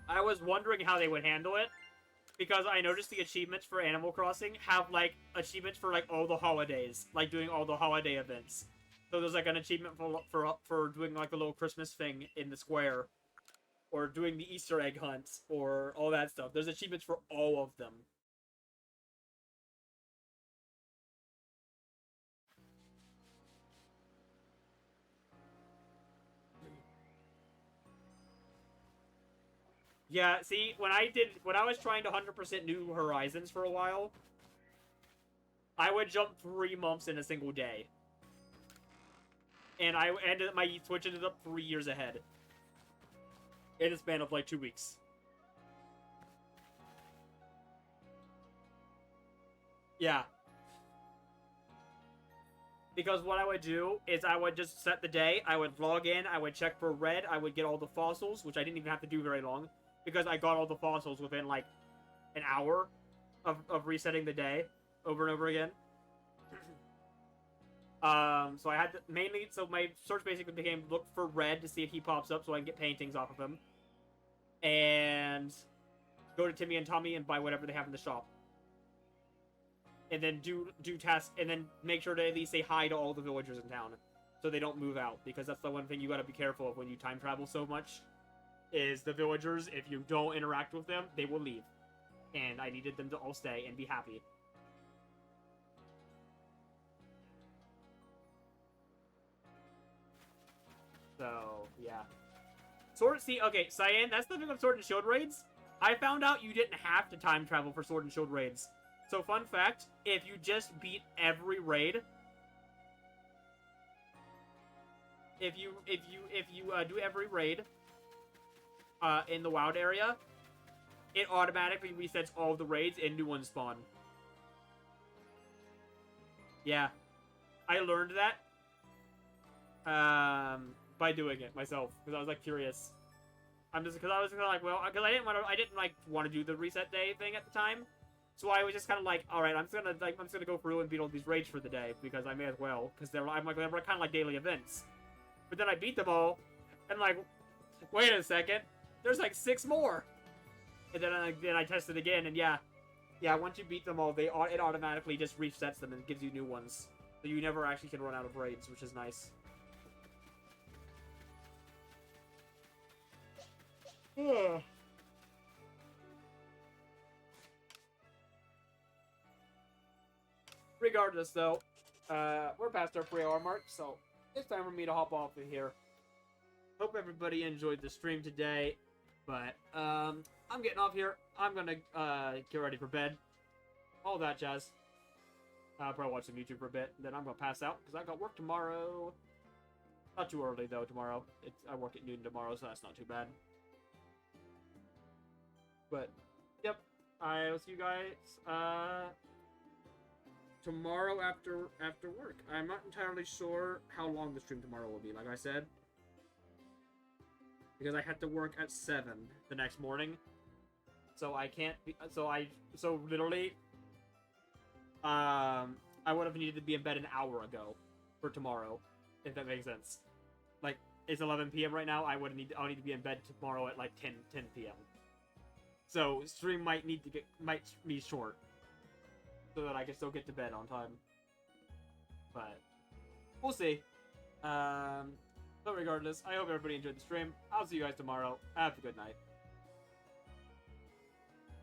Speaker 2: I was wondering how they would handle it, because I noticed the achievements for Animal Crossing have, like, achievements for, like, all the holidays. Like, doing all the holiday events. So there's, like, an achievement for doing, like, the little Christmas thing in the square. Or doing the Easter egg hunt. Or all that stuff. There's achievements for all of them. Yeah, see, when I was trying to 100% New Horizons for a while, I would jump 3 months in a single day. And my Switch ended up 3 years ahead. In a span of like 2 weeks. Yeah. Because what I would do is I would just set the day, I would log in, I would check for red, I would get all the fossils, which I didn't even have to do very long. Because I got all the fossils within like an hour of resetting the day over and over again. So I had to so my search basically became look for red to see if he pops up so I can get paintings off of him. And go to Timmy and Tommy and buy whatever they have in the shop. And then do tasks, and then make sure to at least say hi to all the villagers in town. So they don't move out, because that's the one thing you gotta be careful of when you time travel so much. Is the villagers, if you don't interact with them, they will leave. And I needed them to all stay and be happy. So, yeah. Okay, Cyan, that's the thing with Sword and Shield raids. I found out you didn't have to time travel for Sword and Shield raids. So, fun fact, if you just beat every raid, if you do every raid in the wild area, it automatically resets all the raids and new ones spawn. Yeah. I learned that by doing it myself, because I was like curious. Because I was kind of like, well, because I didn't want to do the reset day thing at the time, so I was just kind of like, all right, I'm just gonna go through and beat all these raids for the day because I may as well, because they were kind of like daily events. But then I beat them all, and like, wait a second, there's like 6 more, and then I tested again, and yeah, once you beat them all, it automatically just resets them and gives you new ones, so you never actually can run out of raids, which is nice. Regardless, though, we're past our 3-hour mark, so it's time for me to hop off of here. Hope everybody enjoyed the stream today, but I'm getting off here. I'm gonna get ready for bed, all that jazz. I'll probably watch some YouTube for a bit, then I'm gonna pass out because I got work tomorrow. Not too early though. Tomorrow, I work at noon tomorrow, so that's not too bad. But yep, I'll see you guys tomorrow after work. I'm not entirely sure how long the stream tomorrow will be, like I said, because I had to work at 7 the next morning, so I can't be, so literally I would have needed to be in bed an hour ago for tomorrow, if that makes sense. Like, it's 11 p.m. right now. I'll need to be in bed tomorrow at like 10 p.m. So stream might be short, so that I can still get to bed on time. But we'll see. But regardless, I hope everybody enjoyed the stream. I'll see you guys tomorrow. Have a good night.